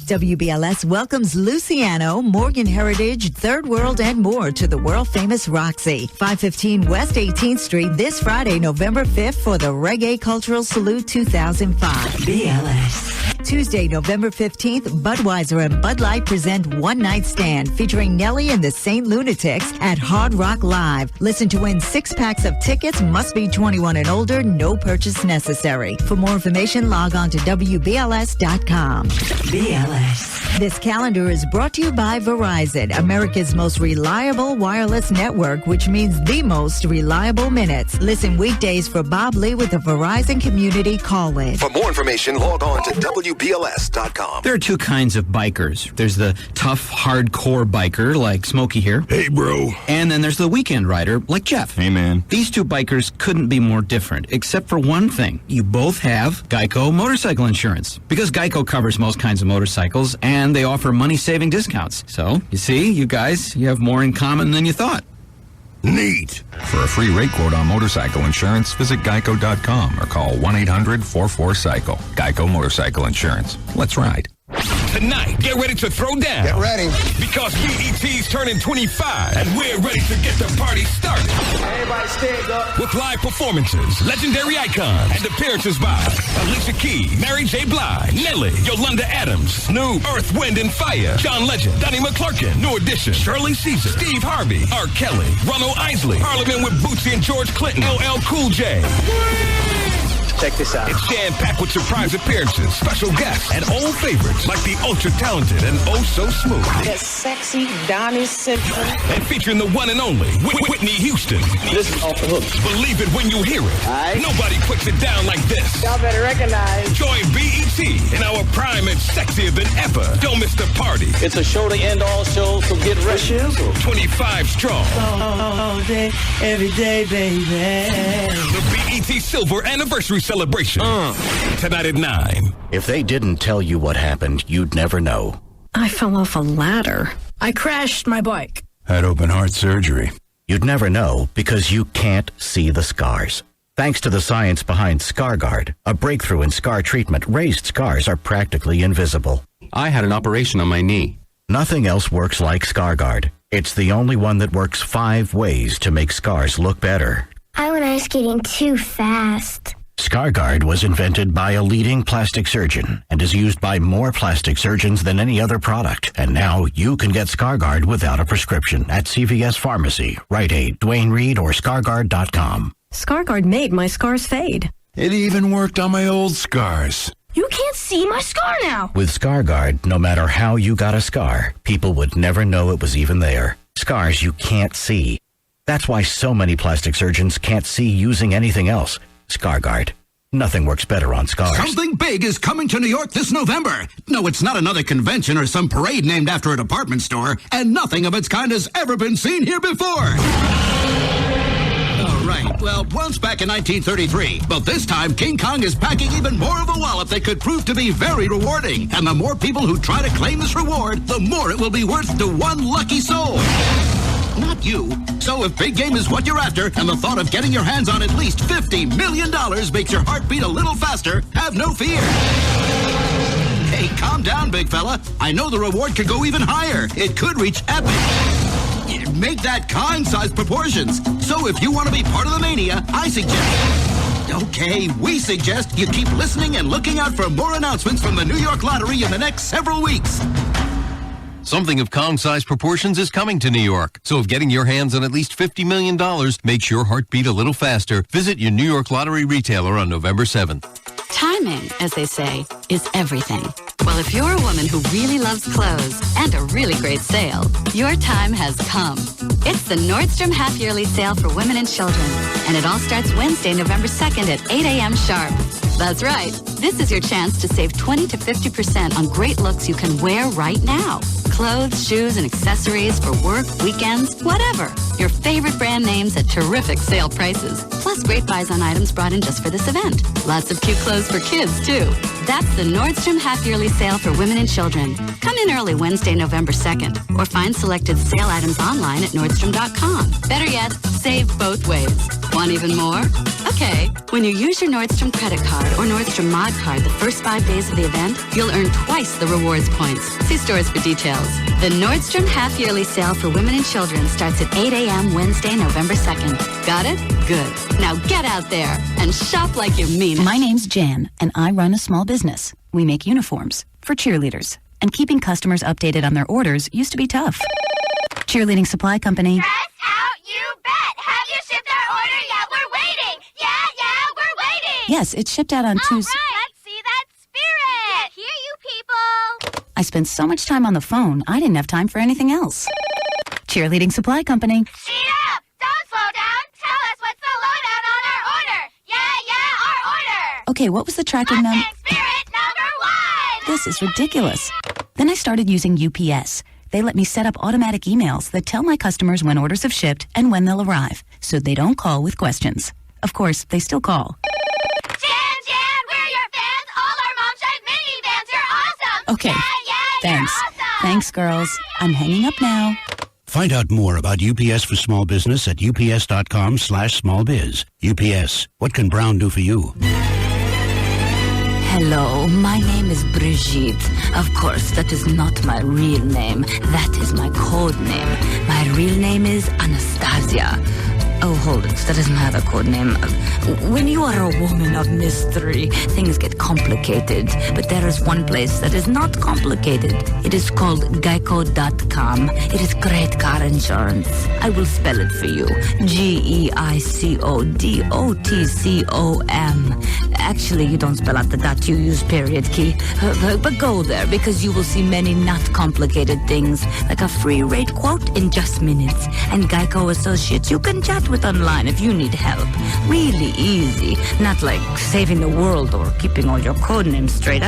WBLS welcomes Luciano, Morgan Heritage, Third World, and more to the world-famous Roxy. 515 West 18th Street this Friday, November 5th for the Reggae Cultural Salute 2005. BLS. Tuesday, November 15th, Budweiser and Bud Light present One Night Stand featuring Nelly and the Saint Lunatics at Hard Rock Live. Listen to win 6 packs of tickets. Must be 21 and older. No purchase necessary. For more information, log on to WBLS.com. BLS. This calendar is brought to you by Verizon, America's most reliable wireless network, which means the most reliable minutes. Listen weekdays for Bob Lee with the Verizon Community Call-In. For more information, log on to WBLS.com. There are 2 kinds of bikers. There's the tough, hardcore biker like Smokey here. Hey, bro. And then there's the weekend rider like Jeff. Hey, man. These 2 bikers couldn't be more different, except for one thing. You both have Geico motorcycle insurance. Because Geico covers most kinds of motorcycles, and they offer money-saving discounts. So, you see, you guys, you have more in common than you thought. Neat. For a free rate quote on motorcycle insurance, visit geico.com or call 1-800-44-CYCLE. Geico Motorcycle Insurance. Let's ride. Tonight, get ready to throw down. Get ready. Because BET's turning 25, and we're ready to get the party started. Everybody stand up. With live performances, legendary icons, and appearances by Alicia Keys, Mary J. Blige, Nelly, Yolanda Adams, Snoop, Earth, Wind, and Fire, John Legend, Donnie McClurkin, New Edition, Shirley Caesar, Steve Harvey, R. Kelly, Ronald Isley, Parliament with Bootsy and George Clinton, LL Cool J. Check this out. It's jam-packed with surprise appearances, special guests, and old favorites like the ultra-talented and oh-so-smooth. That sexy Donnie Simpson. And featuring the one and only Whitney Houston. This is off the hook. Believe it when you hear it. Right. Nobody puts it down like this. Y'all better recognize. Join BET in our prime and sexier than ever. Don't miss the party. It's a show to end all shows, so get ready. 25 strong. All day, every day, baby. The BET Silver Anniversary Celebration. Tonight at 9. If they didn't tell you what happened, you'd never know. I fell off a ladder. I crashed my bike. Had open heart surgery. You'd never know because you can't see the scars. Thanks to the science behind ScarGuard, a breakthrough in scar treatment, raised scars are practically invisible. I had an operation on my knee. Nothing else works like ScarGuard. It's the only one that works 5 ways to make scars look better. I went ice skating too fast. ScarGuard was invented by a leading plastic surgeon and is used by more plastic surgeons than any other product. And now you can get ScarGuard without a prescription at CVS Pharmacy, Rite Aid, Duane Reade, or ScarGuard.com. ScarGuard made my scars fade. It even worked on my old scars. You can't see my scar now. With ScarGuard, no matter how you got a scar, people would never know it was even there. Scars you can't see. That's why so many plastic surgeons can't see using anything else. ScarGuard. Nothing works better on scars. Something big is coming to New York this November. No, it's not another convention or some parade named after a department store, and nothing of its kind has ever been seen here before. A right. Well, once back in 1933. But this time, King Kong is packing even more of a wallop that could prove to be very rewarding. And the more people who try to claim this reward, the more it will be worth to one lucky soul. Not you. So if big game is what you're after, and the thought of getting your hands on at least $50 million makes your heart beat a little faster, have no fear. Hey, calm down, big fella. I know the reward could go even higher. It could reach epic. Make that kind-sized proportions. So if you want to be part of the mania, I suggest... Okay, we suggest you keep listening and looking out for more announcements from the New York Lottery in the next several weeks. Something of Kong-sized proportions is coming to New York. So if getting your hands on at least $50 million makes your heart beat a little faster, visit your New York Lottery retailer on November 7th. Timing, as they say, is everything. Well, if you're a woman who really loves clothes and a really great sale, your time has come. It's the Nordstrom half-yearly sale for women and children, and it all starts Wednesday, November 2nd at 8 a.m. sharp. That's right. This is your chance to save 20 to 50% on great looks you can wear right now. Clothes, shoes, and accessories for work, weekends, whatever. Your favorite brand names at terrific sale prices. Plus great buys on items brought in just for this event. Lots of cute clothes for kids, too. That's the Nordstrom half-yearly sale for women and children. Come in early Wednesday, November 2nd, or find selected sale items online at Nordstrom.com. Better yet, save both ways. Want even more? Okay, when you use your Nordstrom credit card or Nordstrom Mod card the first 5 days of the event, you'll earn twice the rewards points. See stores for details. The Nordstrom half-yearly sale for women and children starts at 8 a.m. Wednesday, November 2nd. Got it? Good. Now get out there and shop like you mean it. My name's Jan, and I run a small business. We make uniforms for cheerleaders, and keeping customers updated on their orders used to be tough. Cheerleading Supply Company. Dress out, you bet! Have you shipped our order yet? We're waiting! Yeah, we're waiting! Yes, it shipped out on Tuesday. Right. Let's see that spirit! Hear you people! I spent so much time on the phone, I didn't have time for anything else. Cheerleading Supply Company. Speed up! Don't slow down! Tell us what's the lowdown on our order! Yeah, our order! Okay, what was the tracking number? Spirit number 1! This is ridiculous. Then I started using UPS. They let me set up automatic emails that tell my customers when orders have shipped and when they'll arrive, so they don't call with questions. Of course, they still call. Jan, we're your fans! All our Mom Shine mini fans, you're awesome! Okay, Yeah, thanks. You're awesome. Thanks, girls. I'm hanging up now. Find out more about UPS for small business at ups.com/smallbiz. UPS, what can Brown do for you? Hello, my name is Brigitte. Of course, that is not my real name. That is my code name. My real name is Anastasia. Oh, hold it. That doesn't have a code name. When you are a woman of mystery, things get complicated. But there is one place that is not complicated. It is called Geico.com. It is great car insurance. I will spell it for you. GEICODOTCOM. Actually, you don't spell out the dot, you use period key. But go there, because you will see many not complicated things, like a free rate quote in just minutes. And Geico Associates you can chat with online if you need help. Really easy. Not like saving the world or keeping all your code names straight.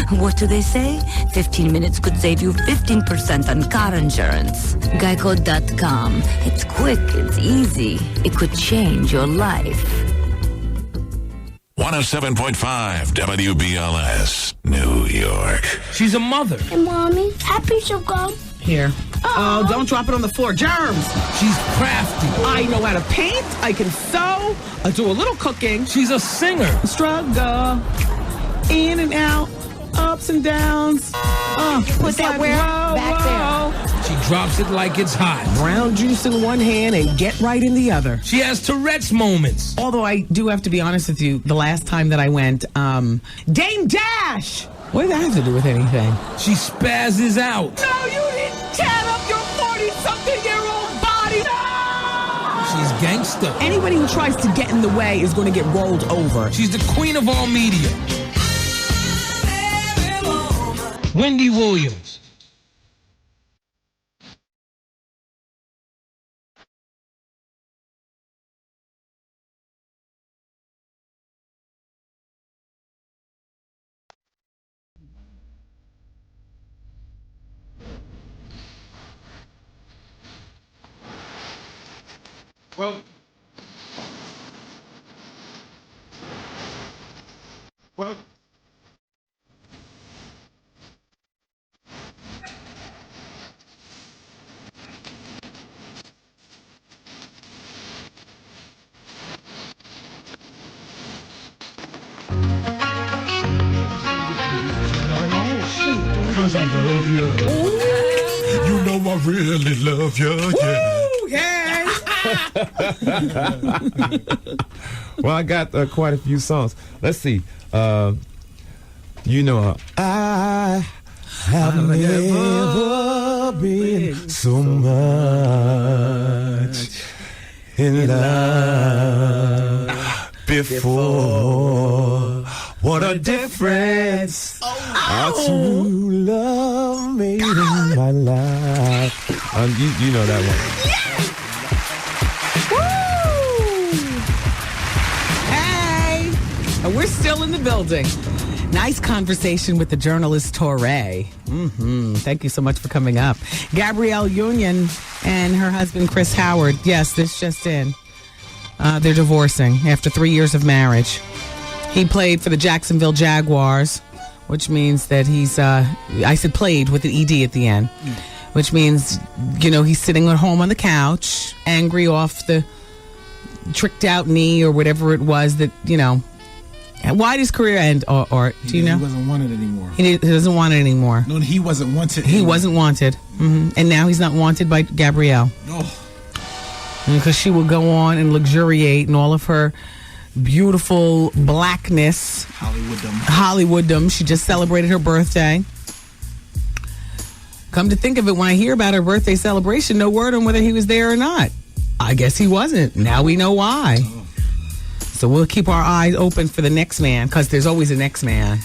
What do they say? 15 minutes could save you 15% on car insurance. Geico.com. It's quick, it's easy. It could change your life. 107.5 WBLS, New York. She's a mother. Hey, Mommy, happy to go. Here. Oh, don't drop it on the floor. Germs. She's crafty. I know how to paint. I can sew. I do a little cooking. She's a singer. Struggle. In and out. Ups and downs. Put that where? Back there. She drops it like it's hot. Brown juice in one hand and get right in the other. She has Tourette's moments. Although I do have to be honest with you, the last time that I went, Dame Dash! What did that have to do with anything? She spazzes out. No, you didn't tear up your 40-something-year-old body! No! She's gangster. Anybody who tries to get in the way is going to get rolled over. She's the queen of all media. Wendy Williams. Well, love you. You know I really love you. Yeah. Well, I got quite a few songs. Let's see. You know, I have never been so much in love before. What a difference our true love made in my life. You know that one. Hey, we're still in the building. Nice conversation with the journalist Torre. Thank you so much for coming up. Gabrielle Union and her husband Chris Howard. Yes, this just in. They're divorcing after 3 years of marriage. He played for the Jacksonville Jaguars, which means that he's, I said played with an ED at the end, which means, you know, he's sitting at home on the couch, angry off the tricked out knee or whatever it was that, you know. Why did his career end, or do you know? He wasn't wanted anymore. He doesn't want it anymore. No, he wasn't wanted anymore. He wasn't wanted. And now he's not wanted by Gabrielle. No. Because she will go on and luxuriate in all of her beautiful blackness. Hollywooddom. She just celebrated her birthday. Come to think of it, when I hear about her birthday celebration, no word on whether he was there or not. I guess he wasn't. Now we know why. So we'll keep our eyes open for the next man, because there's always a next man.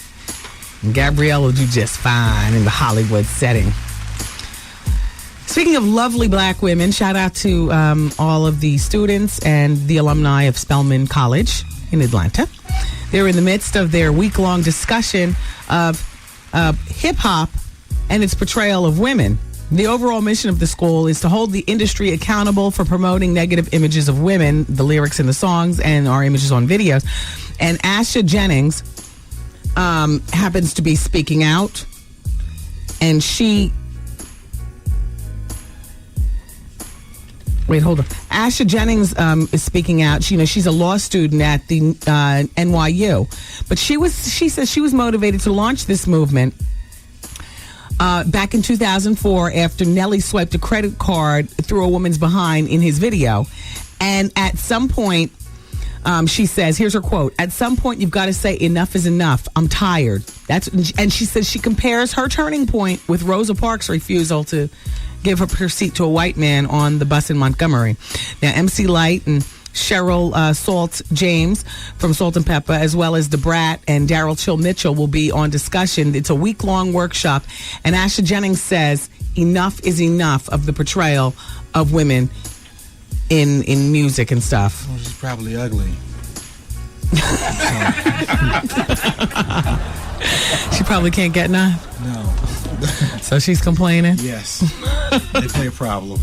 And Gabrielle will do just fine in the Hollywood setting. Speaking of lovely black women, shout out to all of the students and the alumni of Spelman College in Atlanta. They're in the midst of their week-long discussion of hip-hop and its portrayal of women. The overall mission of the school is to hold the industry accountable for promoting negative images of women, the lyrics in the songs, and our images on videos. And Asha Jennings happens to be speaking out, and she... Wait, hold on. Asha Jennings is speaking out. She's a law student at the NYU, but she says she was motivated to launch this movement back in 2004 after Nelly swiped a credit card through a woman's behind in his video. And at some point, she says, here's her quote, "At some point, you've got to say enough is enough. I'm tired." And she says she compares her turning point with Rosa Parks' refusal to give up her seat to a white man on the bus in Montgomery. Now, MC Light and Cheryl Salt James from Salt and Pepper, as well as DeBrat and Daryl Chill Mitchell, will be on discussion. It's a week-long workshop, and Asha Jennings says enough is enough of the portrayal of women in music and stuff. Well, she's probably ugly. She probably can't get none. No. So she's complaining? Yes. They play a problem.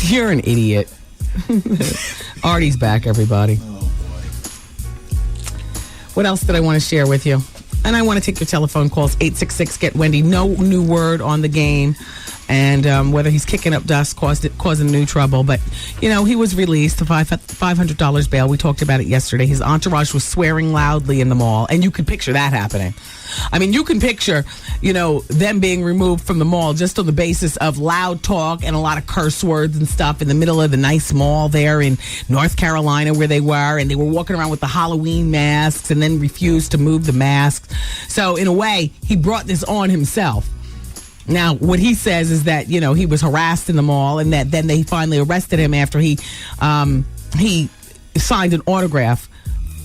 You're an idiot. Artie's back, everybody. Oh, boy. What else did I want to share with you? And I want to take your telephone calls. 866-GET-WENDY. No new word on the game. And whether he's kicking up dust, causing new trouble. But, he was released to $500 bail. We talked about it yesterday. His entourage was swearing loudly in the mall. And you could picture that happening. I mean, you can picture, them being removed from the mall just on the basis of loud talk and a lot of curse words and stuff in the middle of the nice mall there in North Carolina where they were. And they were walking around with the Halloween masks and then refused to move the masks. So, in a way, he brought this on himself. Now, what he says is that, he was harassed in the mall and that then they finally arrested him after he signed an autograph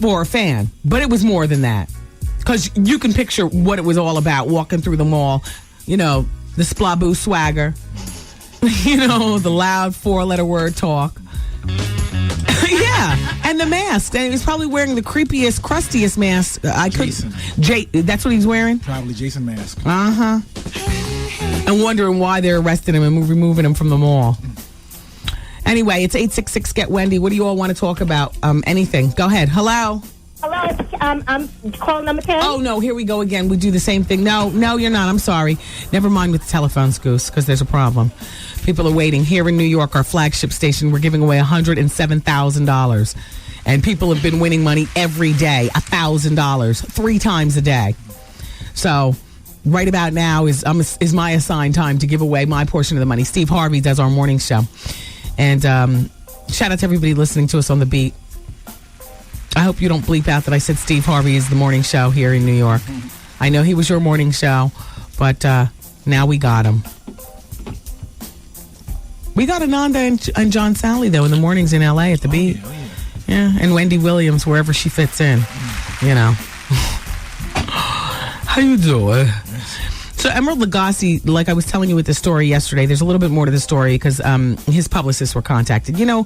for a fan. But it was more than that. Because you can picture what it was all about, walking through the mall, the splaboo swagger, the loud four-letter word talk. Yeah, and the mask. And he was probably wearing the creepiest, crustiest mask I could. That's what he's wearing? Probably Jason mask. Uh-huh. And wondering why they're arresting him and removing him from the mall. Anyway, it's 866-GET-WENDY. What do you all want to talk about? Anything. Go ahead. Hello? Hello, I'm calling number 10. Oh, no, here we go again. We do the same thing. No, you're not. I'm sorry. Never mind with the telephones, Goose, because there's a problem. People are waiting. Here in New York, our flagship station, we're giving away $107,000. And people have been winning money every day, $1,000, 3 times a day. So right about now is my assigned time to give away my portion of the money. Steve Harvey does our morning show. And shout out to everybody listening to us on the beat. I hope you don't bleep out that I said Steve Harvey is the morning show here in New York. I know he was your morning show, but now we got him. We got Ananda and John Sally, though, in the mornings in L.A. at the beat. Yeah, and Wendy Williams, wherever she fits in, you know. How you doing? So Emerald Lagasse, like I was telling you with the story yesterday, there's a little bit more to the story because his publicists were contacted. You know,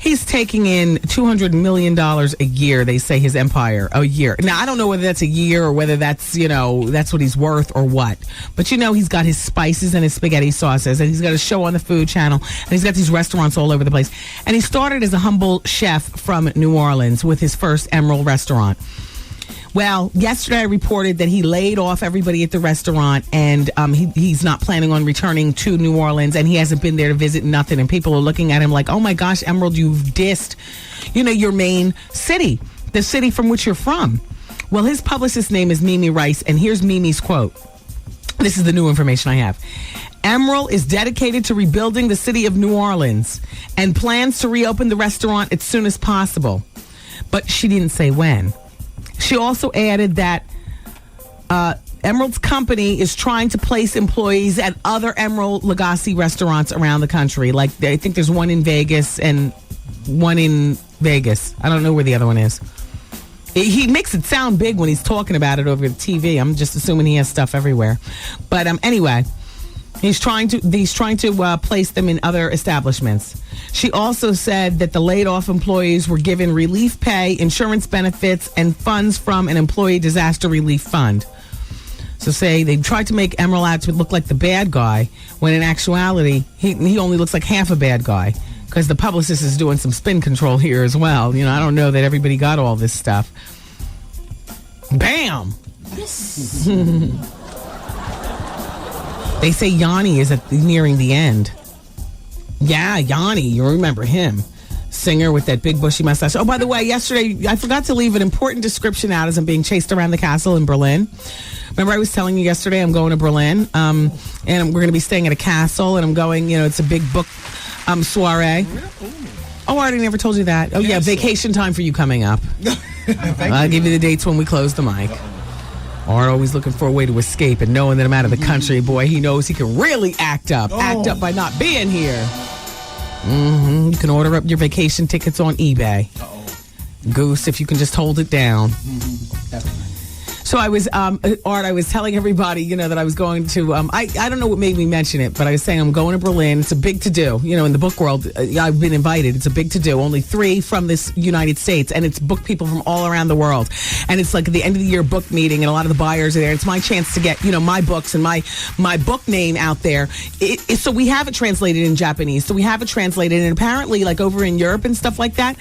he's taking in $200 million a year, they say, his empire, a year. Now, I don't know whether that's a year or whether that's, you know, that's what he's worth or what. But, you know, he's got his spices and his spaghetti sauces, and he's got a show on the Food Channel, and he's got these restaurants all over the place. And he started as a humble chef from New Orleans with his first Emerald restaurant. Well, yesterday I reported that he laid off everybody at the restaurant, and he's not planning on returning to New Orleans, and he hasn't been there to visit nothing. And people are looking at him like, oh my gosh, Emerald, you've dissed, you know, your main city, the city from which you're from. Well, his publicist's name is Mimi Rice, and here's Mimi's quote. This is the new information I have. Emerald is dedicated to rebuilding the city of New Orleans and plans to reopen the restaurant as soon as possible. But she didn't say when. She also added that Emerald's company is trying to place employees at other Emerald Lagasse restaurants around the country. Like, I think there's one in Vegas and one in Vegas. I don't know where the other one is. He makes it sound big when he's talking about it over the TV. I'm just assuming he has stuff everywhere. But anyway, he's trying to place them in other establishments. She also said that the laid-off employees were given relief pay, insurance benefits, and funds from an employee disaster relief fund. So say they tried to make Emerald out to look like the bad guy, when in actuality, he only looks like half a bad guy, because the publicist is doing some spin control here as well. You know, I don't know that everybody got all this stuff. Bam! They say Yanni is nearing the end. Yeah, Yanni, you remember him. Singer with that big bushy mustache. Oh, by the way, yesterday, I forgot to leave an important description out as I'm being chased around the castle in Berlin. Remember I was telling you yesterday I'm going to Berlin, and we're going to be staying at a castle, and I'm going, you know, it's a big book soiree. Oh, I already never told you that. Oh, yeah, vacation time for you coming up. I'll give you the dates when we close the mic. Art always looking for a way to escape, and knowing that I'm out of the country, boy, he knows he can really act up by not being here. You can order up your vacation tickets on eBay. Goose, if you can just hold it down. So I was, Art, I was telling everybody, you know, that I was going to, I don't know what made me mention it, but I was saying I'm going to Berlin. It's a big to-do. You know, in the book world, I've been invited. It's a big to-do. Only 3 from this United States, and it's book people from all around the world. And it's like the end of the year book meeting, and a lot of the buyers are there. It's my chance to get, you know, my books and my book name out there. So we have it translated in Japanese. So we have it translated, and apparently, like over in Europe and stuff like that,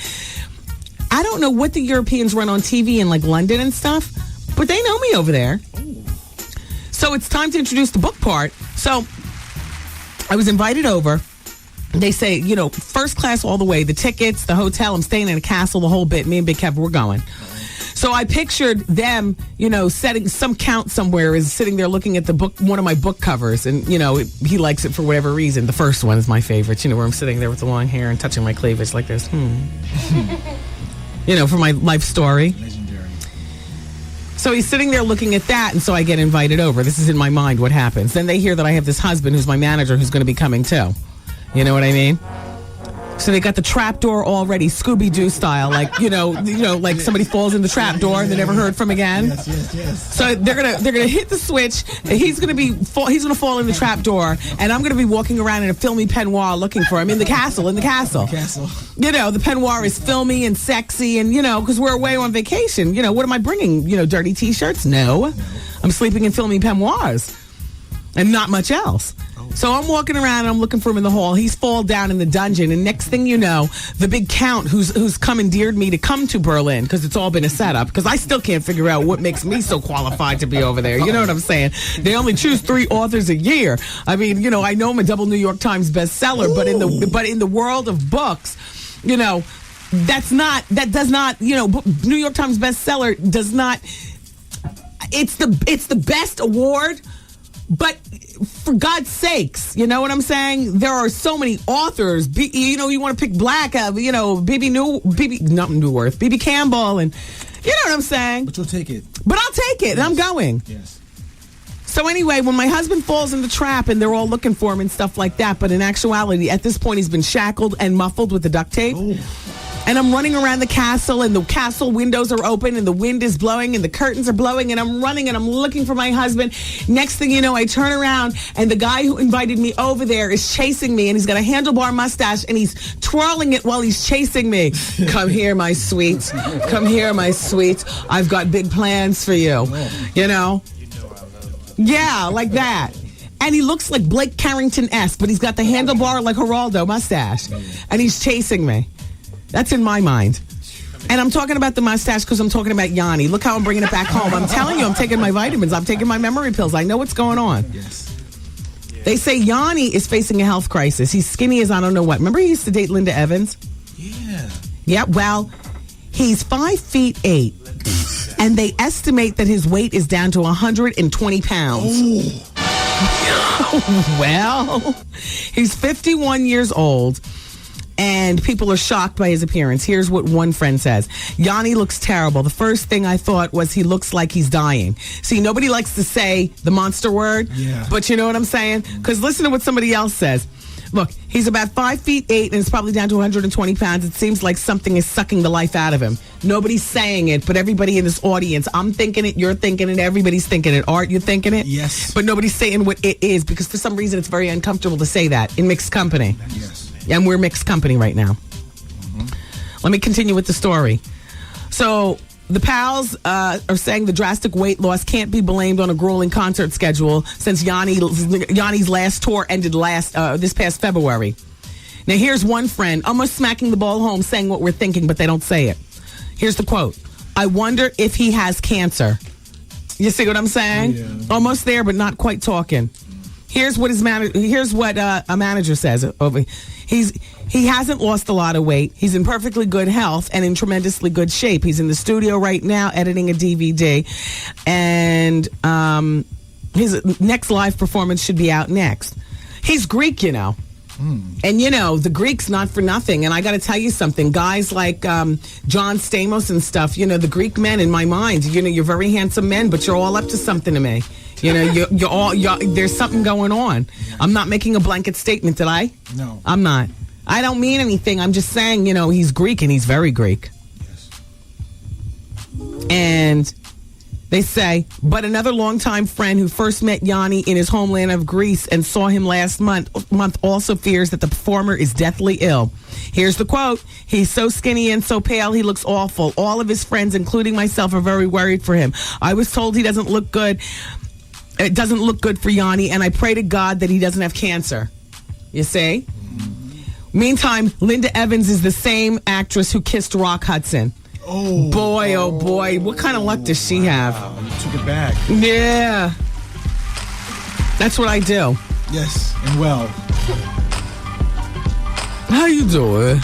I don't know what the Europeans run on TV in like London and stuff, but they know me over there. So it's time to introduce the book part. So I was invited over. They say, you know, first class all the way, the tickets, the hotel, I'm staying in a castle, the whole bit. Me and Big Kev, we're going. So I pictured them, you know, setting some count somewhere is sitting there looking at the book, one of my book covers. And, you know, he likes it for whatever reason. The first one is my favorite, you know, where I'm sitting there with the long hair and touching my cleavage like this. You know, for my life story. So he's sitting there looking at that, and so I get invited over. This is in my mind what happens. Then they hear that I have this husband who's my manager who's going to be coming too. You know what I mean? So they got the trap door already, Scooby-Doo style, like, you know, like somebody falls in the trap door and they're never heard from again. Yes. So they're gonna hit the switch. He's gonna fall in the trap door, and I'm gonna be walking around in a filmy peignoir looking for him in the castle. You know, the peignoir is filmy and sexy, and you know, because we're away on vacation. You know, what am I bringing? You know, dirty t-shirts? No, I'm sleeping in filmy peignoirs, and not much else. So I'm walking around and I'm looking for him in the hall. He's fall down in the dungeon, and next thing you know, the big count who's commandeered me to come to Berlin, because it's all been a setup, because I still can't figure out what makes me so qualified to be over there. You know what I'm saying? They only choose 3 authors a year. I mean, you know, I know I'm a double New York Times bestseller, but in the world of books, you know, that does not, New York Times bestseller does not, it's the best award, but for God's sakes, you know what I'm saying? There are so many authors, you want to pick black, BB Campbell, and you know what I'm saying? But you'll take it. But I'll take it, and I'm going. Yes. So anyway, when my husband falls in the trap and they're all looking for him and stuff like that, but in actuality, at this point, he's been shackled and muffled with the duct tape. Ooh. And I'm running around the castle, and the castle windows are open, and the wind is blowing, and the curtains are blowing, and I'm running, and I'm looking for my husband. Next thing you know, I turn around, and the guy who invited me over there is chasing me, and he's got a handlebar mustache, and he's twirling it while he's chasing me. Come here, my sweet. Come here, my sweet. I've got big plans for you. Yeah, like that. And he looks like Blake Carrington-esque, but he's got the handlebar like Geraldo mustache, and he's chasing me. That's in my mind. And I'm talking about the mustache because I'm talking about Yanni. Look how I'm bringing it back home. I'm telling you, I'm taking my vitamins. I'm taking my memory pills. I know what's going on. Yes. They say Yanni is facing a health crisis. He's skinny as I don't know what. Remember he used to date Linda Evans? Yeah. Yeah, well, he's 5'8", and they estimate that his weight is down to 120 pounds. Well, he's 51 years old. And people are shocked by his appearance. Here's what one friend says. Yanni looks terrible. The first thing I thought was he looks like he's dying. See, nobody likes to say the monster word. Yeah. But you know what I'm saying? Because listen to what somebody else says. Look, he's about 5'8", and it's probably down to 120 pounds. It seems like something is sucking the life out of him. Nobody's saying it, but everybody in this audience, I'm thinking it, you're thinking it, everybody's thinking it. Art, you're thinking it? Yes. But nobody's saying what it is because for some reason it's very uncomfortable to say that in mixed company. Yes. And we're mixed company right now. Let me continue with the story. So the pals are saying the drastic weight loss can't be blamed on a grueling concert schedule since Yanni's last tour ended this past February. Now here's one friend almost smacking the ball home saying what we're thinking, but they don't say it. Here's the quote. I wonder if he has cancer. You see what I'm saying? Yeah. Almost there, but not quite talking. Here's what a manager says. He hasn't lost a lot of weight. He's in perfectly good health and in tremendously good shape. He's in the studio right now editing a DVD, and his next live performance should be out next. He's Greek, And the Greeks not for nothing. And I got to tell you something, guys like John Stamos and stuff. The Greek men in my mind. You're very handsome men, but you're all up to something to me. You're all there's something going on. I'm not making a blanket statement, did I? No. I'm not. I don't mean anything. I'm just saying, he's Greek and he's very Greek. Yes. And they say, but another longtime friend who first met Yanni in his homeland of Greece and saw him last month also fears that the performer is deathly ill. Here's the quote. He's so skinny and so pale, he looks awful. All of his friends, including myself, are very worried for him. I was told he doesn't look good. It doesn't look good for Yanni, and I pray to God that he doesn't have cancer. You see? Meantime, Linda Evans is the same actress who kissed Rock Hudson. Oh boy. What kind of luck does she have? You took it back. Yeah. That's what I do. Yes, and well. How you doing?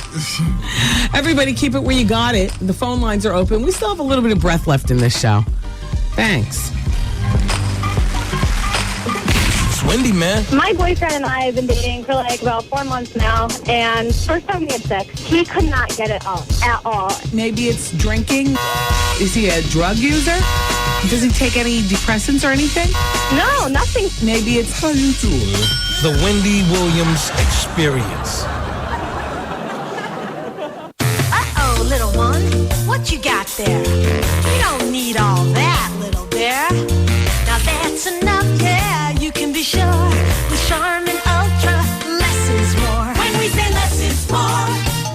Everybody keep it where you got it. The phone lines are open. We still have a little bit of breath left in this show. Thanks. Wendy, man. My boyfriend and I have been dating for about 4 months now, and first time we had sex, he could not get it up at all. Maybe it's drinking. Is he a drug user? Does he take any depressants or anything? No, nothing. Maybe it's... How you doing? The Wendy Williams Experience. Uh-oh, little one. What you got there? You don't need all that, little bear. Now that's enough, yeah, you can be sure. With Charmin Ultra, less is more. When we say less is more,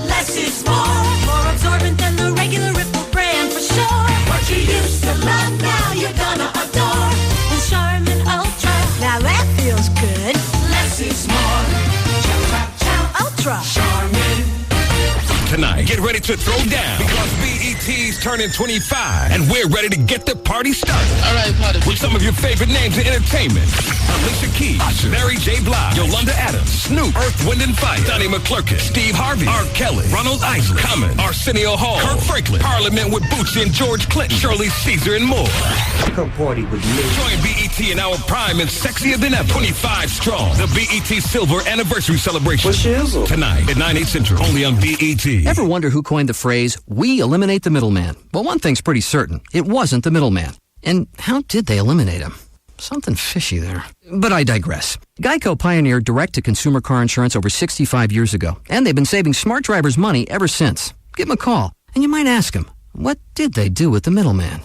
less is more. More absorbent than the regular Ripple brand, for sure. What you used to love, now you're gonna adore. With Charmin Ultra, now that feels good. Less is more. Chow, chow, chow, Ultra. Charmin. Tonight, get ready to throw down because BET BET's turning 25, and we're ready to get the party started. All right, party. With some of your favorite names in entertainment. Alicia Keys, Mary J. Blige, Yolanda Adams, Snoop, Earth, Wind and Fire, Donnie McClurkin, Steve Harvey, R. Kelly, Ronald Isley, Common, Arsenio Hall, Kirk Franklin, Parliament with Bootsy and George Clinton, Shirley Caesar, and more. Come party with me. Join BET in our prime and sexier than ever. 25 strong. The BET Silver Anniversary Celebration. Tonight at 9/8 Central. Only on BET. Ever wonder who coined the phrase, "We eliminate the middleman"? Well, one thing's pretty certain. It wasn't the middleman. And how did they eliminate him? Something fishy there. But I digress. Geico pioneered direct-to-consumer car insurance over 65 years ago, and they've been saving smart drivers money ever since. Give them a call, and you might ask them, what did they do with the middleman?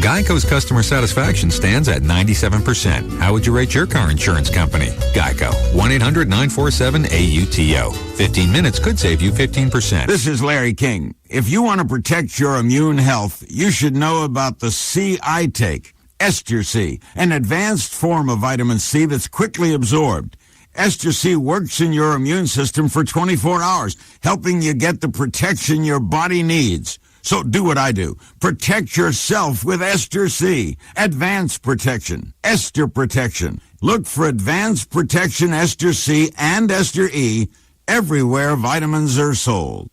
Geico's customer satisfaction stands at 97%. How would you rate your car insurance company? Geico. 1-800-947-AUTO. 15 minutes could save you 15%. This is Larry King. If you want to protect your immune health, you should know about the C I take. Ester C, an advanced form of vitamin C that's quickly absorbed. Ester C works in your immune system for 24 hours, helping you get the protection your body needs. So do what I do. Protect yourself with Ester C. Advanced Protection. Ester Protection. Look for Advanced Protection Ester C and Ester E everywhere vitamins are sold.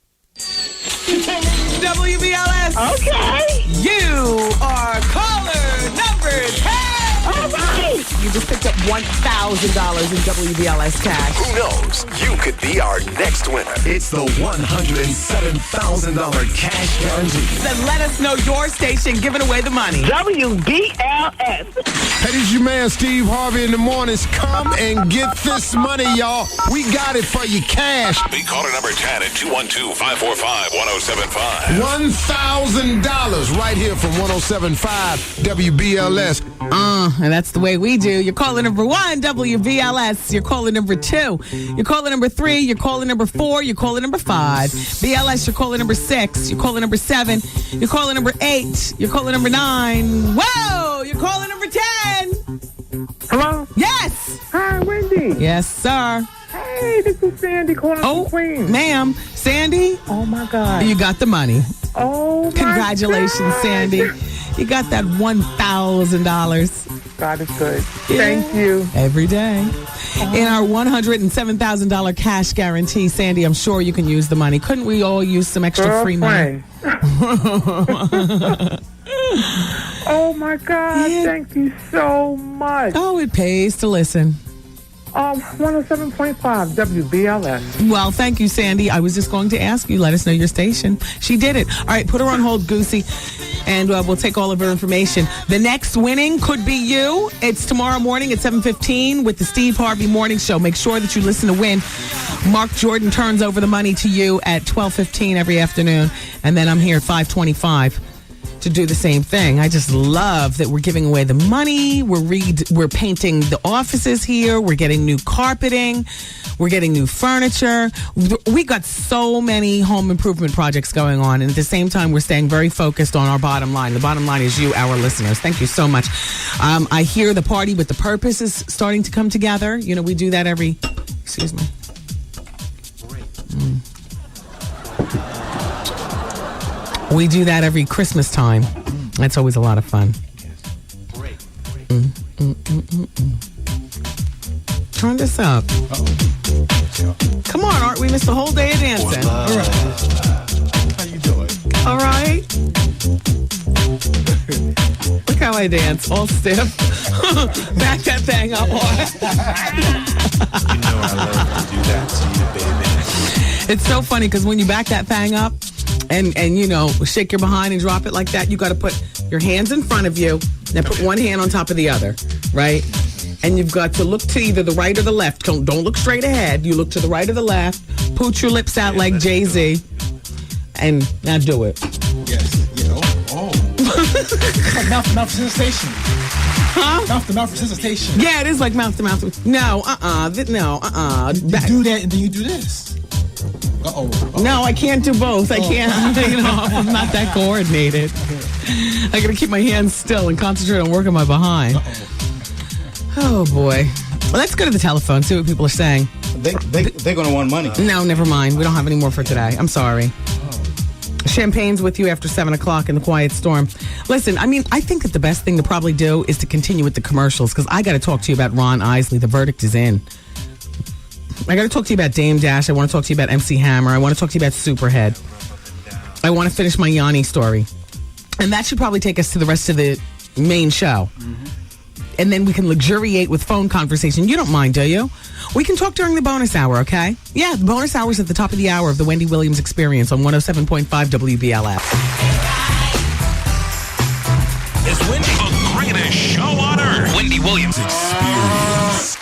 WBLS. Okay. You are caller number 10. All right. You just picked up $1,000 in WBLS cash. Who knows? You could be our next winner. It's the $107,000 cash guarantee. Then let us know your station giving away the money. WBLS. Hey, this is your man Steve Harvey in the mornings. Come and get this money, y'all. We got it for you cash. Be caller number 10 at 212-545-1075. $1,000 right here from 107.5 WBLS. And that's the way we do. You're caller number 1, WBLS. You're caller number 2. You're caller number 3. You're caller number 4. You're caller number 5. BLS, you're caller number 6. You're caller number 7. You're caller number 8. You're caller number 9. Whoa! You're caller number 10. Hello? Yes! Hi, Wendy. Yes, sir. Hey, this is Sandy calling from Queens. Ma'am. Sandy? Oh, my God. You got the money. Oh, my Congratulations, God. Sandy. You got that $1,000. God is good. Thank you. Every day. In our $107,000 cash guarantee, Sandy, I'm sure you can use the money. Couldn't we all use some extra free money? Oh, my God. Yeah. Thank you so much. Oh, it pays to listen. 107.5 WBLS. Well, thank you, Sandy. I was just going to ask you, let us know your station. She did it. All right, put her on hold, Goosey, and we'll take all of her information. The next winning could be you. It's tomorrow morning at 7:15 with the Steve Harvey Morning Show. Make sure that you listen to win. Mark Jordan turns over the money to you at 12:15 every afternoon, and then I'm here at 5:25. To do the same thing. I just love that we're giving away the money. We're painting the offices here. We're getting new carpeting. We're getting new furniture. We got so many home improvement projects going on, and at the same time, we're staying very focused on our bottom line. The bottom line is you, our listeners. Thank you so much. I hear the party with the purpose is starting to come together. You know, we do that every. Excuse me. We do that every Christmas time. That's always a lot of fun. Turn this up. Come on, Art. We missed the whole day of dancing. All right. How you doing? All right. Look how I dance. All stiff. Back that thing up. You know I love to do that to you, baby. It's so funny because when you back that thing up, and you know, shake your behind and drop it like that, you got to put your hands in front of you, then put one hand on top of the other, right? And you've got to look to either the right or the left. Don't look straight ahead. You look to the right or the left. Put your lips out like Jay-Z, and now do it. Yes. Yeah. Oh. Like mouth to sensation. Huh? Mouth to mouth resuscitation. Yeah, it is like mouth to mouth. No, You do that and then you do this. Uh-oh. No, I can't do both. I can't. You know, I'm not that coordinated. I got to keep my hands still and concentrate on working my behind. Oh boy. Well, let's go to the telephone. See what people are saying. They're going to want money. No, never mind. We don't have any more for today. I'm sorry. Champagne's with you after 7 o'clock in the Quiet Storm. Listen, I mean, I think that the best thing to probably do is to continue with the commercials, because I got to talk to you about Ron Isley. The verdict is in. I got to talk to you about Dame Dash. I want to talk to you about MC Hammer. I want to talk to you about Superhead. I want to finish my Yanni story. And that should probably take us to the rest of the main show. And then we can luxuriate with phone conversation. You don't mind, do you? We can talk during the bonus hour, okay? Yeah, the bonus hour is at the top of the hour of the Wendy Williams Experience on 107.5 WBLF. It's Wendy, the greatest show on earth. Wendy Williams Experience.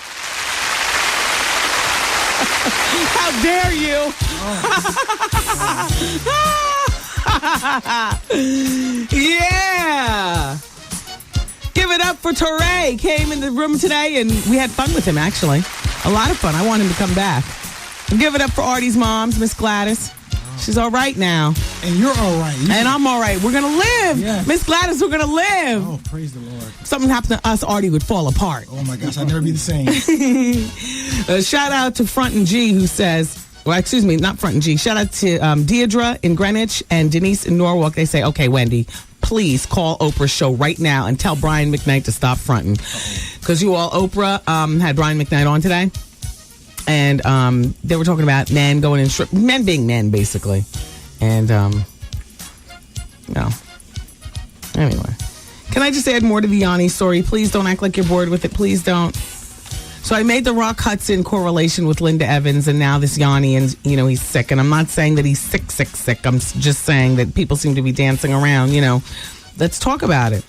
How dare you? Yeah. Give it up for Torre. Came in the room today, and we had fun with him, actually. A lot of fun. I want him to come back. And give it up for Artie's moms, Miss Gladys. She's all right now. And you're all right. And I'm all right. We're going to live. Yeah. Miss Gladys, we're going to live. Oh, praise the Lord. If something happened to us, Artie would fall apart. Oh, my gosh. I'd never be the same. Shout out to Front and G, who says, well, excuse me, not Front and G. Shout out to Deidre in Greenwich and Denise in Norwalk. They say, okay, Wendy, please call Oprah's show right now and tell Brian McKnight to stop fronting. Because you all, Oprah had Brian McKnight on today. And they were talking about men going in men being men, basically. And, no. Anyway. Can I just add more to the Yanni story? Please don't act like you're bored with it. Please don't. So I made the Rock Hudson correlation with Linda Evans, and now this Yanni, and, you know, he's sick. And I'm not saying that he's sick. I'm just saying that people seem to be dancing around, you know. Let's talk about it.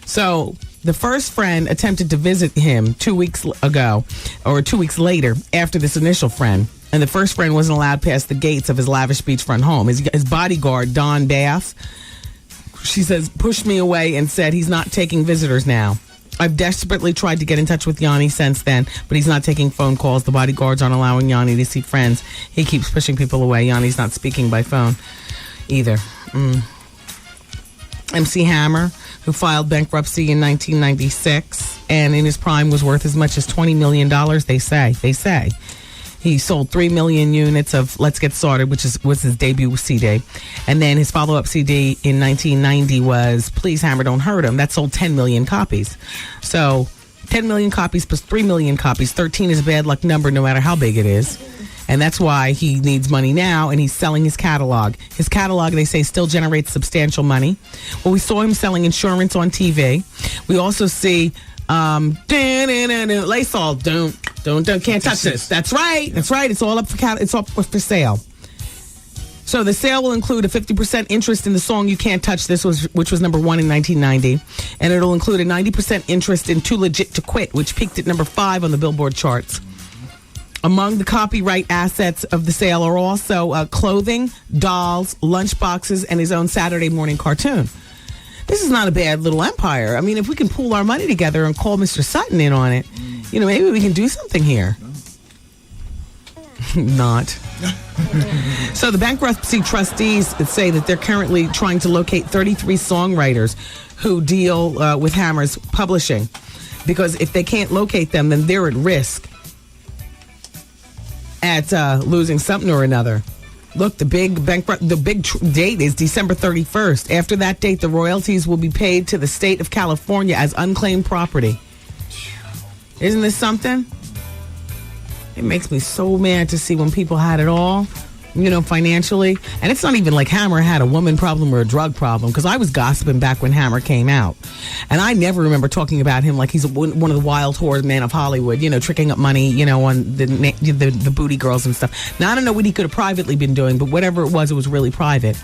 So the first friend attempted to visit him 2 weeks ago, or 2 weeks later, after this initial friend. And the first friend wasn't allowed past the gates of his lavish beachfront home. His bodyguard, Don Bath, she says, pushed me away and said he's not taking visitors now. I've desperately tried to get in touch with Yanni since then, but he's not taking phone calls. The bodyguards aren't allowing Yanni to see friends. He keeps pushing people away. Yanni's not speaking by phone either. MC Hammer, who filed bankruptcy in 1996 and in his prime was worth as much as $20 million, they say. He sold 3 million units of Let's Get Started, which was his debut CD. And then his follow-up CD in 1990 was Please Hammer, Don't Hurt Him. That sold 10 million copies. So 10 million copies plus 3 million copies. 13 is a bad luck number no matter how big it is. And that's why he needs money now, and he's selling his catalog. His catalog, they say, still generates substantial money. Well, we saw him selling insurance on TV. We also see Lysol, don't can't touch this. That's right. It's all up for sale. So the sale will include a 50% interest in the song You Can't Touch This, which was number 1 in 1990, and it'll include a 90% interest in Too Legit to Quit, which peaked at number 5 on the Billboard charts. Among the copyright assets of the sale are also clothing, dolls, lunchboxes, and his own Saturday morning cartoon. This is not a bad little empire. I mean, if we can pool our money together and call Mr. Sutton in on it, you know, maybe we can do something here. Not. So the bankruptcy trustees say that they're currently trying to locate 33 songwriters who deal with Hammer's publishing. Because if they can't locate them, then they're at risk at losing something or another. Look, the big date is December 31st. After that date, the royalties will be paid to the state of California as unclaimed property. Isn't this something? It makes me so mad to see when people had it all, you know, financially. And it's not even like Hammer had a woman problem or a drug problem, because I was gossiping back when Hammer came out. And I never remember talking about him like he's one of the wild whore men of Hollywood, you know, tricking up money, you know, on the booty girls and stuff. Now, I don't know what he could have privately been doing, but whatever it was really private.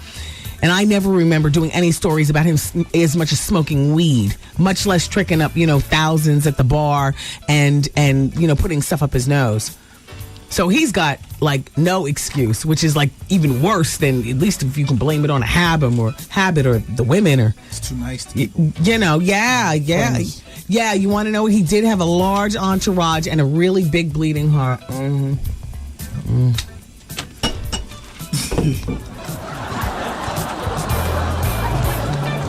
And I never remember doing any stories about him as much as smoking weed, much less tricking up, you know, thousands at the bar and you know, putting stuff up his nose. So he's got, like, no excuse, which is, like, even worse than, at least if you can blame it on a habit or the women. Or it's too nice to you know, yeah. Yeah, you want to know? He did have a large entourage and a really big bleeding heart.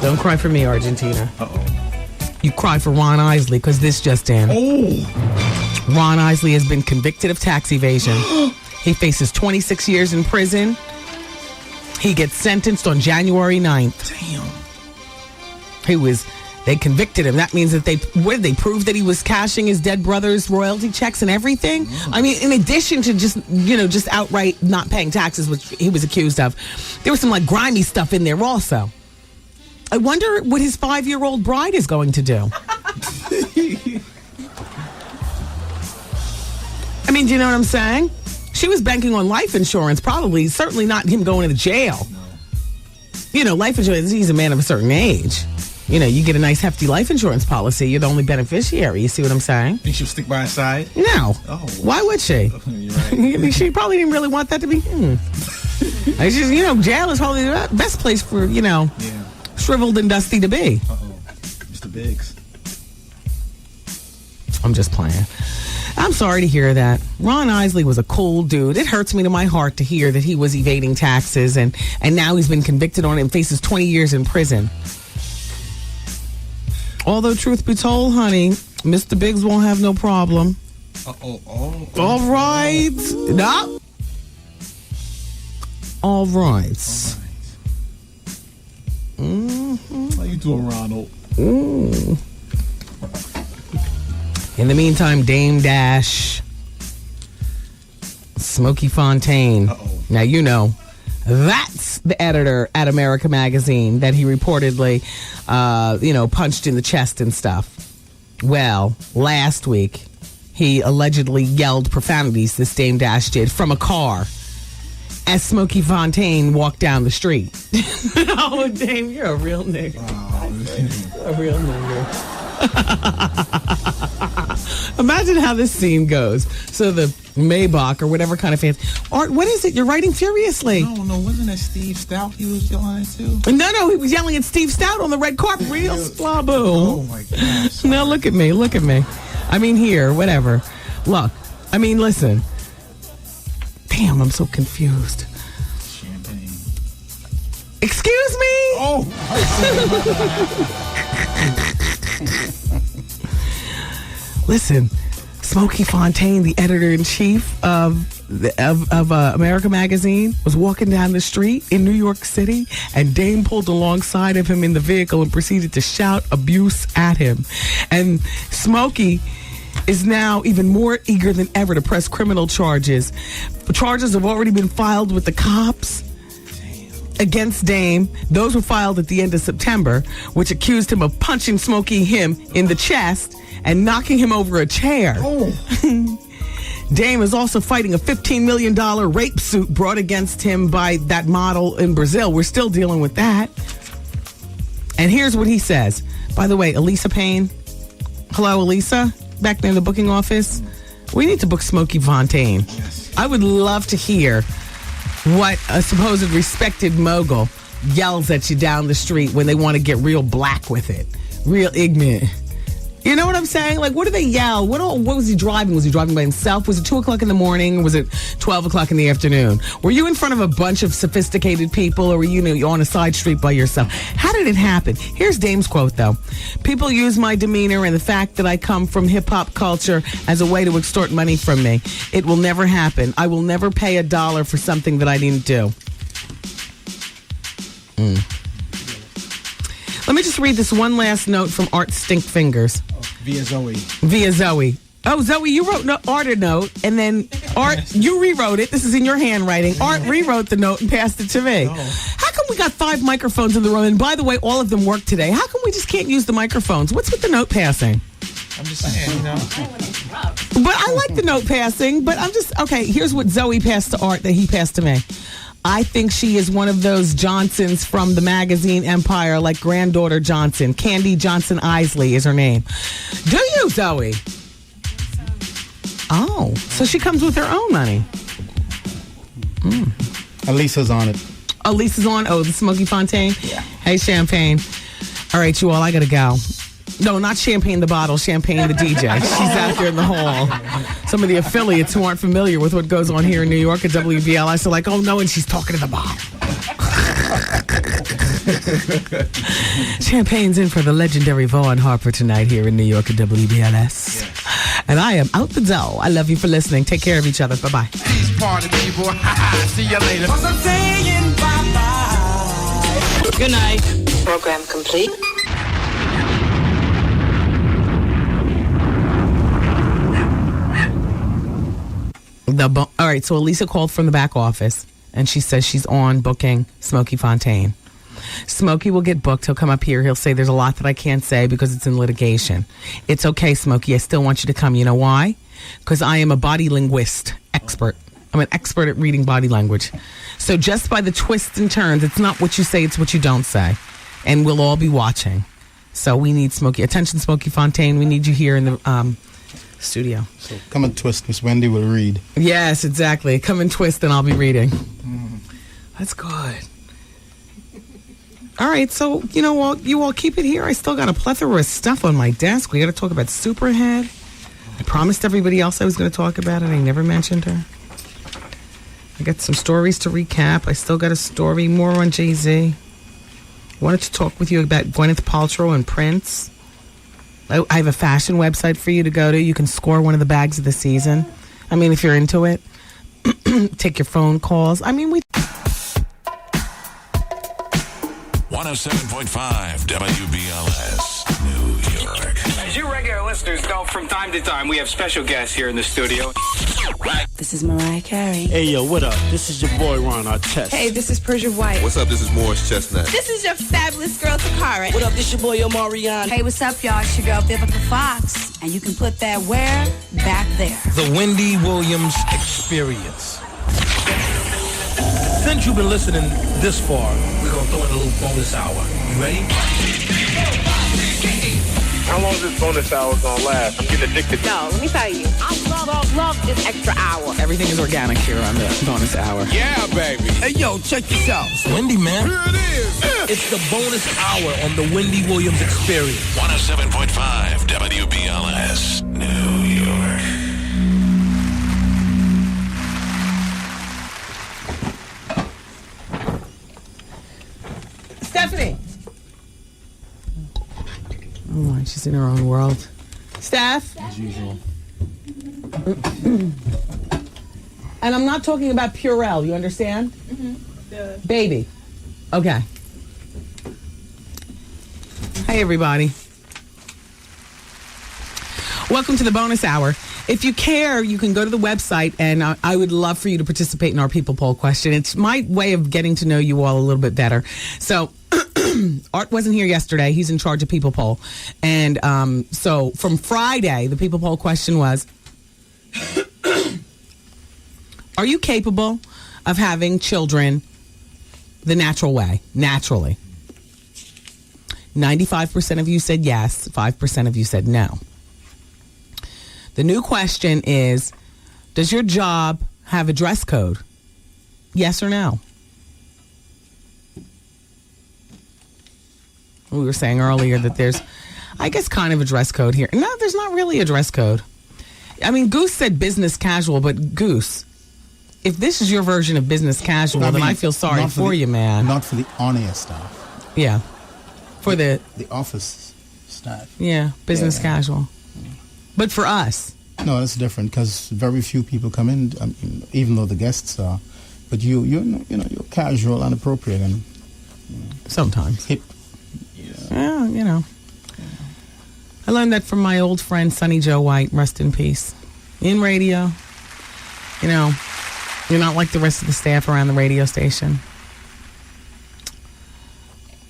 Don't cry for me, Argentina. You cry for Ron Isley, because this just in. Ron Isley has been convicted of tax evasion. He faces 26 years in prison. He gets sentenced on January 9th. Damn. They convicted him. That means that they prove that he was cashing his dead brother's royalty checks and everything. I mean, in addition to just outright not paying taxes, which he was accused of, there was some like grimy stuff in there also. I wonder what his 5-year-old bride is going to do. I mean, do you know what I'm saying? She was banking on life insurance, probably. Certainly not him going to jail. No. Life insurance, he's a man of a certain age. You get a nice hefty life insurance policy. You're the only beneficiary. You see what I'm saying? Think she'll stick by his side? No. Oh. Why would she? You're right. She probably didn't really want that to be. It's just, jail is probably the best place for, shriveled and dusty to be. Uh-oh. Mr. Biggs. I'm just playing. I'm sorry to hear that. Ron Isley was a cool dude. It hurts me to my heart to hear that he was evading taxes and now he's been convicted on it and faces 20 years in prison. Although, truth be told, honey, Mr. Biggs won't have no problem. All right. No. All right. Mm-hmm. How you doing, Ronald? Mm. In the meantime, Dame Dash, Smokey Fontaine. Now, that's the editor at America Magazine that he reportedly, punched in the chest and stuff. Well, last week, he allegedly yelled profanities, this Dame Dash did, from a car as Smokey Fontaine walked down the street. Oh, Dame, you're a real nigga. You're a real nigga. Imagine how this scene goes. So the Maybach or whatever kind of fans. Art, what is it? You're writing furiously. No, wasn't that Steve Stout he was yelling at too? No, he was yelling at Steve Stout on the red carpet. Real slaboo. Oh my gosh. Now look at me. I mean, here, whatever. Look, I mean, listen. Damn, I'm so confused. Champagne. Excuse me? Oh. Listen, Smokey Fontaine, the editor-in-chief of America Magazine, was walking down the street in New York City, and Dame pulled alongside of him in the vehicle and proceeded to shout abuse at him. And Smokey is now even more eager than ever to press criminal charges. Charges have already been filed with the cops against Dame. Those were filed at the end of September, which accused him of punching him in the chest and knocking him over a chair. Oh. Dame is also fighting a $15 million rape suit brought against him by that model in Brazil. We're still dealing with that. And here's what he says. By the way, Elisa Payne. Hello, Elisa? Back there in the booking office. We need to book Smokey Fontaine. Yes. I would love to hear what a supposed respected mogul yells at you down the street when they want to get real black with it. Real ignorant. You know what I'm saying? Like, what do they yell? What was he driving? Was he driving by himself? Was it 2 o'clock in the morning? Or was it 12 o'clock in the afternoon? Were you in front of a bunch of sophisticated people, or were you on a side street by yourself? How did it happen? Here's Dame's quote, though. People use my demeanor and the fact that I come from hip-hop culture as a way to extort money from me. It will never happen. I will never pay $1 for something that I didn't do. Let me just read this one last note from Art Stinkfingers. Via Zoe. Oh, Zoe, you wrote Art a note, and then Art, you rewrote it. This is in your handwriting. Art rewrote the note and passed it to me. How come we got 5 microphones in the room? And by the way, all of them work today. How come we just can't use the microphones? What's with the note passing? I'm just saying, But I like the note passing, but I'm just, okay, here's what Zoe passed to Art that he passed to me. I think she is one of those Johnsons from the magazine empire, like Granddaughter Johnson. Candy Johnson Isley is her name. Do you, Zoe? Oh, so she comes with her own money. Elisa's on it. Elisa's on? Oh, the Smokey Fontaine? Yeah. Hey, Champagne. All right, you all, I gotta go. No, not Champagne the bottle, Champagne the DJ. She's out there in the hall. Some of the affiliates who aren't familiar with what goes on here in New York at WBLS are like, oh no, and she's talking to the bottle. Champagne's in for the legendary Vaughn Harper tonight here in New York at WBLS. Yes. And I am out the door. I love you for listening. Take care of each other. Bye-bye. Peace party people. See you later. I'm saying bye-bye. Good night. Program complete. All right, so Elisa called from the back office, and she says she's on booking Smokey Fontaine. Smokey will get booked. He'll come up here. He'll say, there's a lot that I can't say because it's in litigation. It's okay, Smokey. I still want you to come. You know why? Because I am a body linguist expert. I'm an expert at reading body language. So just by the twists and turns, it's not what you say, it's what you don't say. And we'll all be watching. So we need Smokey. Attention, Smokey Fontaine. We need you here in the studio. So come and twist, Miss Wendy will read. Yes, exactly. Come and twist and I'll be reading. That's good. All right, so, you all keep it here. I still got a plethora of stuff on my desk. We got to talk about Superhead. I promised everybody else I was going to talk about it. I never mentioned her. I got some stories to recap. I still got a story, more on Jay-Z. Wanted to talk with you about Gwyneth Paltrow and Prince. I have a fashion website for you to go to. You can score one of the bags of the season. I mean, if you're into it. Take your phone calls. I mean, 107.5 WBLS, New York. As you regular listeners know, from time to time, we have special guests here in the studio. This is Mariah Carey. Hey, yo, what up? This is your boy, Ron Artest. Hey, this is Persia White. What's up? This is Morris Chestnut. This is your fabulous girl, Takara. What up? This your boy, Omarion. Hey, what's up, y'all? It's your girl, Vivica Fox. And you can put that where? Back there. The Wendy Williams Experience. Since you've been listening this far, we're going to throw in a little bonus hour. You ready? How long is this bonus hour going to last? I'm getting addicted. No, let me tell you. I love this extra hour. Everything is organic here on the bonus hour. Yeah, baby. Hey, yo, check this out. It's Wendy, man. Here it is. It's the bonus hour on the Wendy Williams Experience. 107.5 WBLS, New York. Stephanie. Oh, she's in her own world. Steph. As usual. And I'm not talking about Purell. You understand? Baby. Okay. Hey, everybody. Welcome to the bonus hour. If you care, you can go to the website, and I would love for you to participate in our people poll question. It's my way of getting to know you all a little bit better. So Art wasn't here yesterday. He's in charge of people poll. And so from Friday, the people poll question was, are you capable of having children the natural way, naturally? 95% of you said yes. 5% of you said no. The new question is, does your job have a dress code? Yes or no? We were saying earlier that there's, I guess, kind of a dress code here. No, there's not really a dress code. I mean, Goose said business casual, but Goose, if this is your version of business casual, then I feel sorry for you, man. Not for the on-air staff. Yeah. For the office staff. Yeah, business casual. But for us. No, that's different because very few people come in, even though the guests are. But you're casual and appropriate and sometimes hip. Yeah, I learned that from my old friend Sonny Joe White. Rest in peace. In radio, you're not like the rest of the staff around the radio station.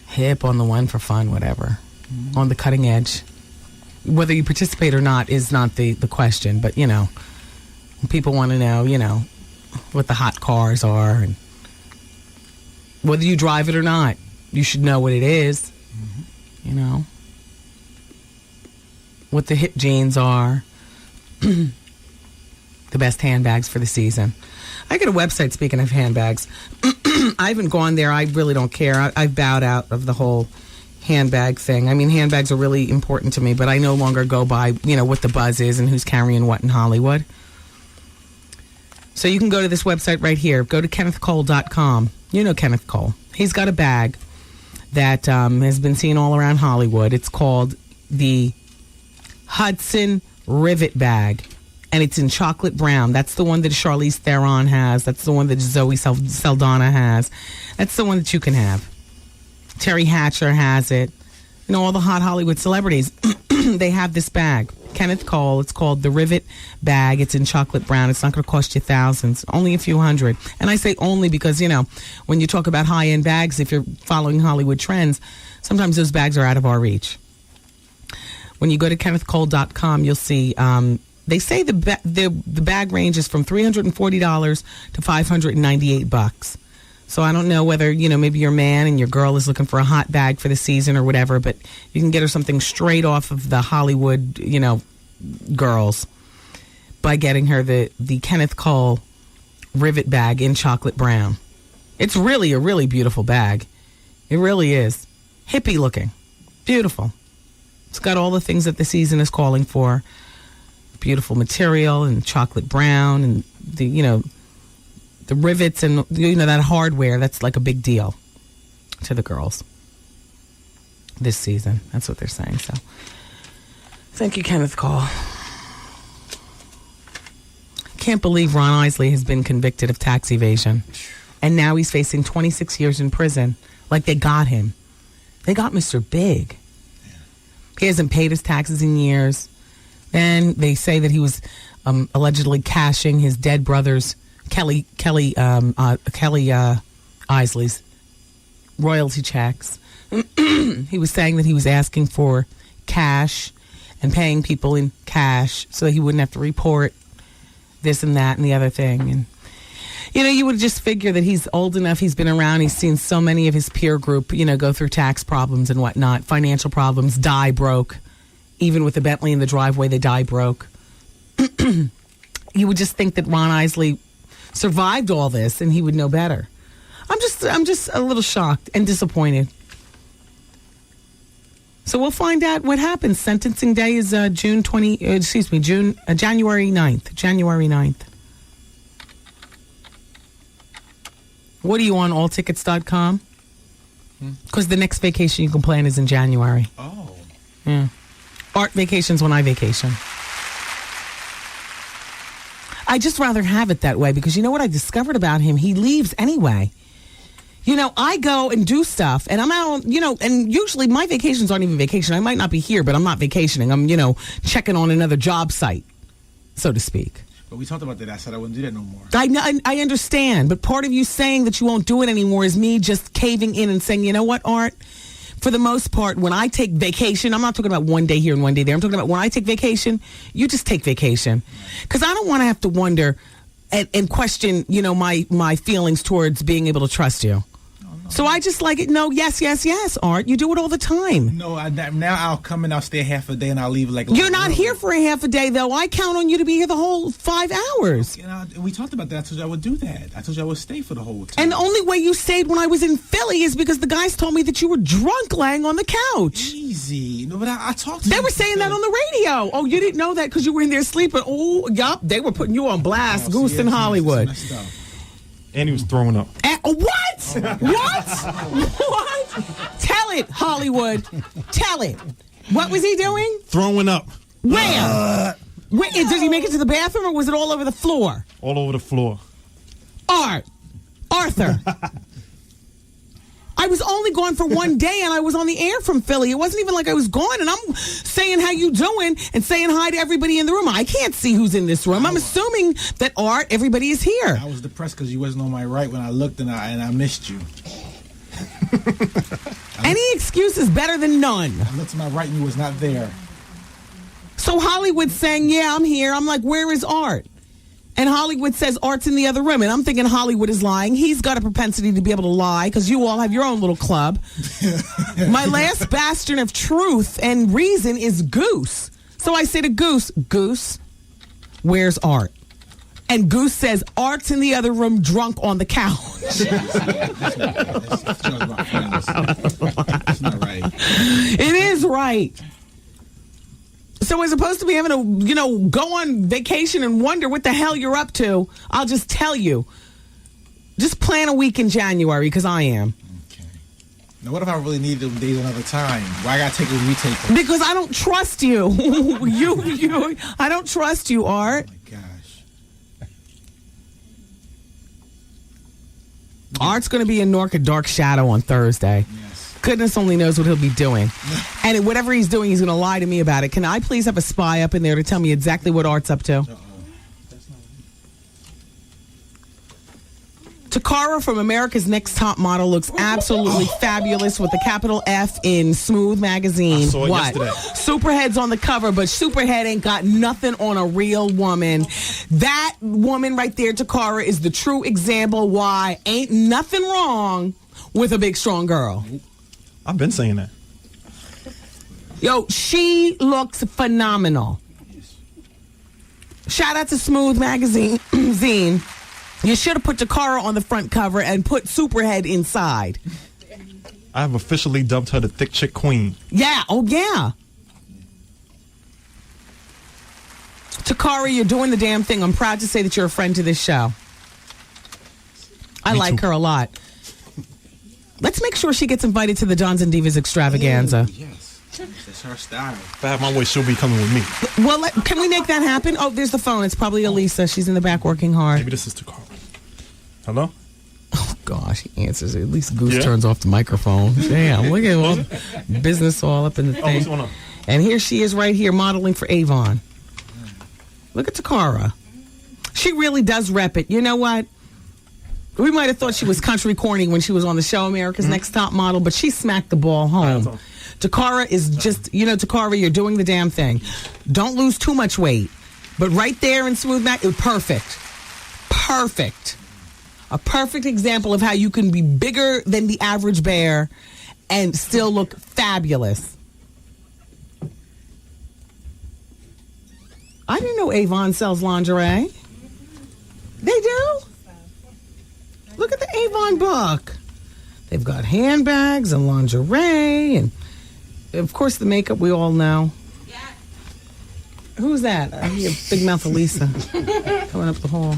Hip on the one for fun, whatever. On the cutting edge. Whether you participate or not is not the question, but people want to know, what the hot cars are, and whether you drive it or not, you should know what it is. What the hip jeans are, the best handbags for the season. I got a website, speaking of handbags. I haven't gone there. I really don't care. I've bowed out of the whole handbag thing. I mean, handbags are really important to me, but I no longer go by, what the buzz is and who's carrying what in Hollywood. So you can go to this website right here. Go to KennethCole.com. You know Kenneth Cole. He's got a bag that has been seen all around Hollywood. It's called the Hudson Rivet Bag, and it's in chocolate brown. That's the one that Charlize Theron has. That's the one that Zoe Saldana has. That's the one that you can have. Terry Hatcher has it. You know, all the hot Hollywood celebrities, they have this bag. Kenneth Cole, it's called the Rivet Bag. It's in chocolate brown. It's not going to cost you thousands, only a few hundred. And I say only because, you know, when you talk about high-end bags, if you're following Hollywood trends, sometimes those bags are out of our reach. When you go to KennethCole.com, you'll see they say the bag ranges from $340 to $598. So I don't know whether, you know, maybe your man and your girl is looking for a hot bag for the season or whatever, but you can get her something straight off of the Hollywood, you know, girls by getting her the Kenneth Cole Rivet Bag in chocolate brown. It's really a really beautiful bag. It really is. Hippie looking. Beautiful. It's got all the things that the season is calling for. Beautiful material and chocolate brown and the, you know, the rivets and, you know, that hardware, that's like a big deal to the girls this season. That's what they're saying. So thank you, Kenneth Cole. Can't believe Ron Isley has been convicted of tax evasion. And now he's facing 26 years in prison. Like they got him. They got Mr. Big. He hasn't paid his taxes in years. And they say that he was allegedly cashing his dead brother's Kelly Isley's royalty checks. He was saying that he was asking for cash and paying people in cash so that he wouldn't have to report this and that and the other thing. And, you know, you would just figure that he's old enough, he's been around, he's seen so many of his peer group, you know, go through tax problems and whatnot, financial problems, die broke. Even with the Bentley in the driveway, they die broke. You would just think that Ron Isley survived all this and he would know better. I'm just a little shocked and disappointed. So we'll find out what happens. Sentencing day is January 9th. January 9th. What are you on, alltickets.com? Because the next vacation you can plan is in January. Oh. Yeah. Art vacations when I vacation. I just rather have it that way because you know what I discovered about him? He leaves anyway. You know, I go and do stuff and I'm out, you know, and usually my vacations aren't even vacation. I might not be here, but I'm not vacationing. I'm, you know, checking on another job site, so to speak. But we talked about that. I said I wouldn't do that no more. I understand, but part of you saying that you won't do it anymore is me just caving in and saying, you know what, Art? For the most part, when I take vacation, I'm not talking about one day here and one day there. I'm talking about when I take vacation, you just take vacation. Because I don't want to have to wonder and question, you know, my feelings towards being able to trust you. So I just like it. No, yes, Art. You do it all the time. No, now I'll come and I'll stay half a day and I'll leave like. You're not here for a half a day, though. I count on you to be here the whole 5 hours. We talked about that. I told you I would do that. I told you I would stay for the whole time. And the only way you stayed when I was in Philly is because the guys told me that you were drunk laying on the couch. Easy. No, but I talked to They were saying that on the radio. Oh, you didn't know that because you were in there sleeping. Oh, yup. They were putting you on blast. Goose in Hollywood. And he was throwing up. What? What? Tell it, Hollywood. Tell it. What was he doing? Throwing up. Where? Did he make it to the bathroom or was it all over the floor? All over the floor. Arthur. I was only gone for one day and I was on the air from Philly. It wasn't even like I was gone and I'm saying how you doing and saying hi to everybody in the room. I can't see who's in this room. I'm assuming that everybody is here. I was depressed because you wasn't on my right when I looked and I missed you. Any excuse is better than none. I looked to my right and you was not there. So Hollywood's saying, yeah, I'm here. I'm like, where is Art? And Hollywood says Art's in the other room. And I'm thinking Hollywood is lying. He's got a propensity to be able to lie because you all have your own little club. My last bastion of truth and reason is Goose. So I say to Goose, where's Art? And Goose says, Art's in the other room drunk on the couch. That's not right. It is right. So as opposed to be having to, you know, go on vacation and wonder what the hell you're up to, I'll just tell you. Just plan a week in January, because I am. Okay. Now, what if I really need them days another time? Why I gotta take it when you take them? Because I don't trust you. I don't trust you, Art. Oh, my gosh. Art's going to be in Norca Dark Shadow on Thursday. Yes. Goodness only knows what he'll be doing. And whatever he's doing, he's going to lie to me about it. Can I please have a spy up in there to tell me exactly what Art's up to? Takara from America's Next Top Model looks absolutely fabulous with the capital F in Smooth magazine. I saw it what? yesterday. Superhead's on the cover, but Superhead ain't got nothing on a real woman. That woman right there, Takara, is the true example why ain't nothing wrong with a big, strong girl. I've been saying that. Yo, she looks phenomenal. Shout out to Smooth magazine. You should have put Takara on the front cover and put Superhead inside. I have officially dubbed her the thick chick queen. Yeah, oh yeah. Takara, you're doing the damn thing. I'm proud to say that you're a friend to this show. I like her a lot. Let's make sure she gets invited to the Dons and Divas extravaganza. Yes. That's her style. If I have my way, she'll be coming with me. Well, can we make that happen? Oh, there's the phone. It's probably Elisa. She's in the back working hard. Maybe this is Takara. Hello? Oh, gosh, he answers it. At least Goose turns off the microphone. Damn, look at all business all up in the thing. What's going on? And here she is right here modeling for Avon. Look at Takara. She really does rep it. You know what? We might have thought she was country corny when she was on the show America's Next Top Model, but she smacked the ball home. Takara is just, Takara, you're doing the damn thing. Don't lose too much weight. But right there in Smooth Mac, it was perfect. Perfect. A perfect example of how you can be bigger than the average bear and still look fabulous. I didn't know Avon sells lingerie. They do? Look at the Avon book. They've got handbags and lingerie and, of course, the makeup we all know. Who's that? I hear Big Mouth Elisa coming up the hall.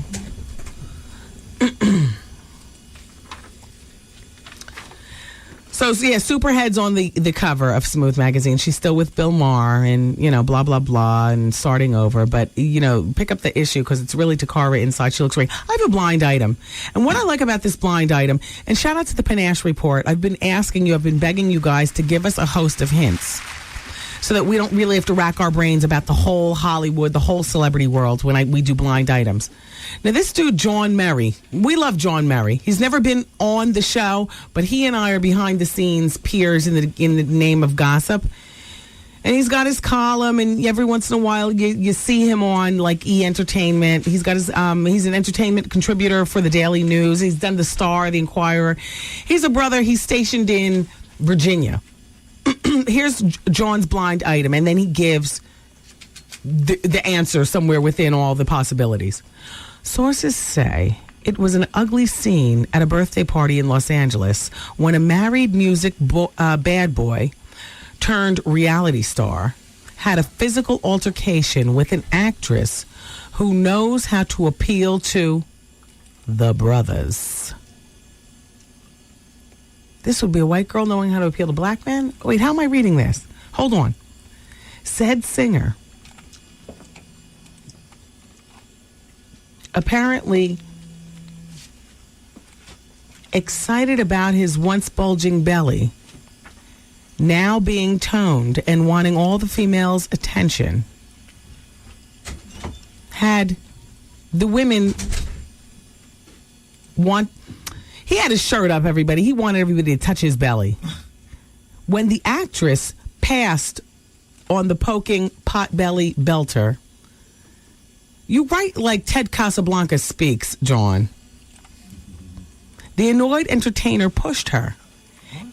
So, yeah, Superhead's on the cover of Smooth magazine. She's still with Bill Maher and, blah, blah, blah, and starting over. But, pick up the issue because it's really Takara inside. She looks great. I have a blind item. And what I like about this blind item, and shout out to the Panache Report, I've been begging you guys to give us a host of hints so that we don't really have to rack our brains about the whole Hollywood, the whole celebrity world when we do blind items. Now, this dude, John Merry, we love John Merry. He's never been on the show, but he and I are behind the scenes peers in the name of gossip. And he's got his column, and every once in a while you see him on like E! Entertainment. He's got his he's an entertainment contributor for the Daily News. He's done the Star, the Inquirer. He's a brother. He's stationed in Virginia. Here's John's blind item, and then he gives the answer somewhere within all the possibilities. Sources say it was an ugly scene at a birthday party in Los Angeles when a married music bad boy turned reality star had a physical altercation with an actress who knows how to appeal to the brothers. This would be a white girl knowing how to appeal to black men? Wait, how am I reading this? Hold on. Said singer apparently excited about his once bulging belly now being toned and wanting all the females' attention had the women want... He had his shirt up, everybody. He wanted everybody to touch his belly. When the actress passed on the poking potbelly belter, you write like Ted Casablanca speaks, John. The annoyed entertainer pushed her.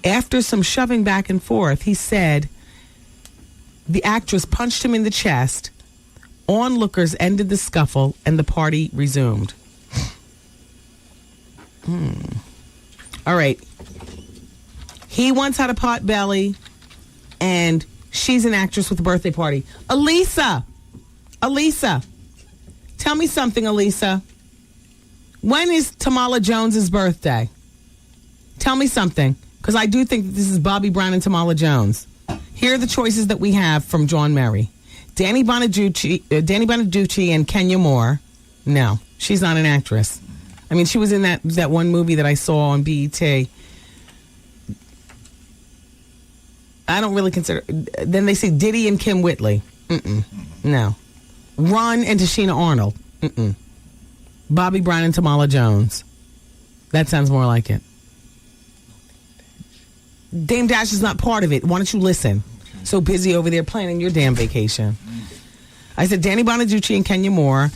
After some shoving back and forth, he said the actress punched him in the chest. Onlookers ended the scuffle, and the party resumed. All right. He once had a pot belly, and she's an actress with a birthday party. Elisa, tell me something, Elisa. When is Tamala Jones's birthday? Tell me something, because I do think that this is Bobby Brown and Tamala Jones. Here are the choices that we have from John Merry. Danny Bonaducci and Kenya Moore. No, she's not an actress. I mean, she was in that one movie that I saw on BET. I don't really consider. Then they say Diddy and Kim Whitley. No. Run and Tashina Arnold. Bobby Brown and Tamala Jones. That sounds more like it. Dame Dash is not part of it. Why don't you listen? Okay. So busy over there planning your damn vacation. I said Danny Bonaducci and Kenya Moore,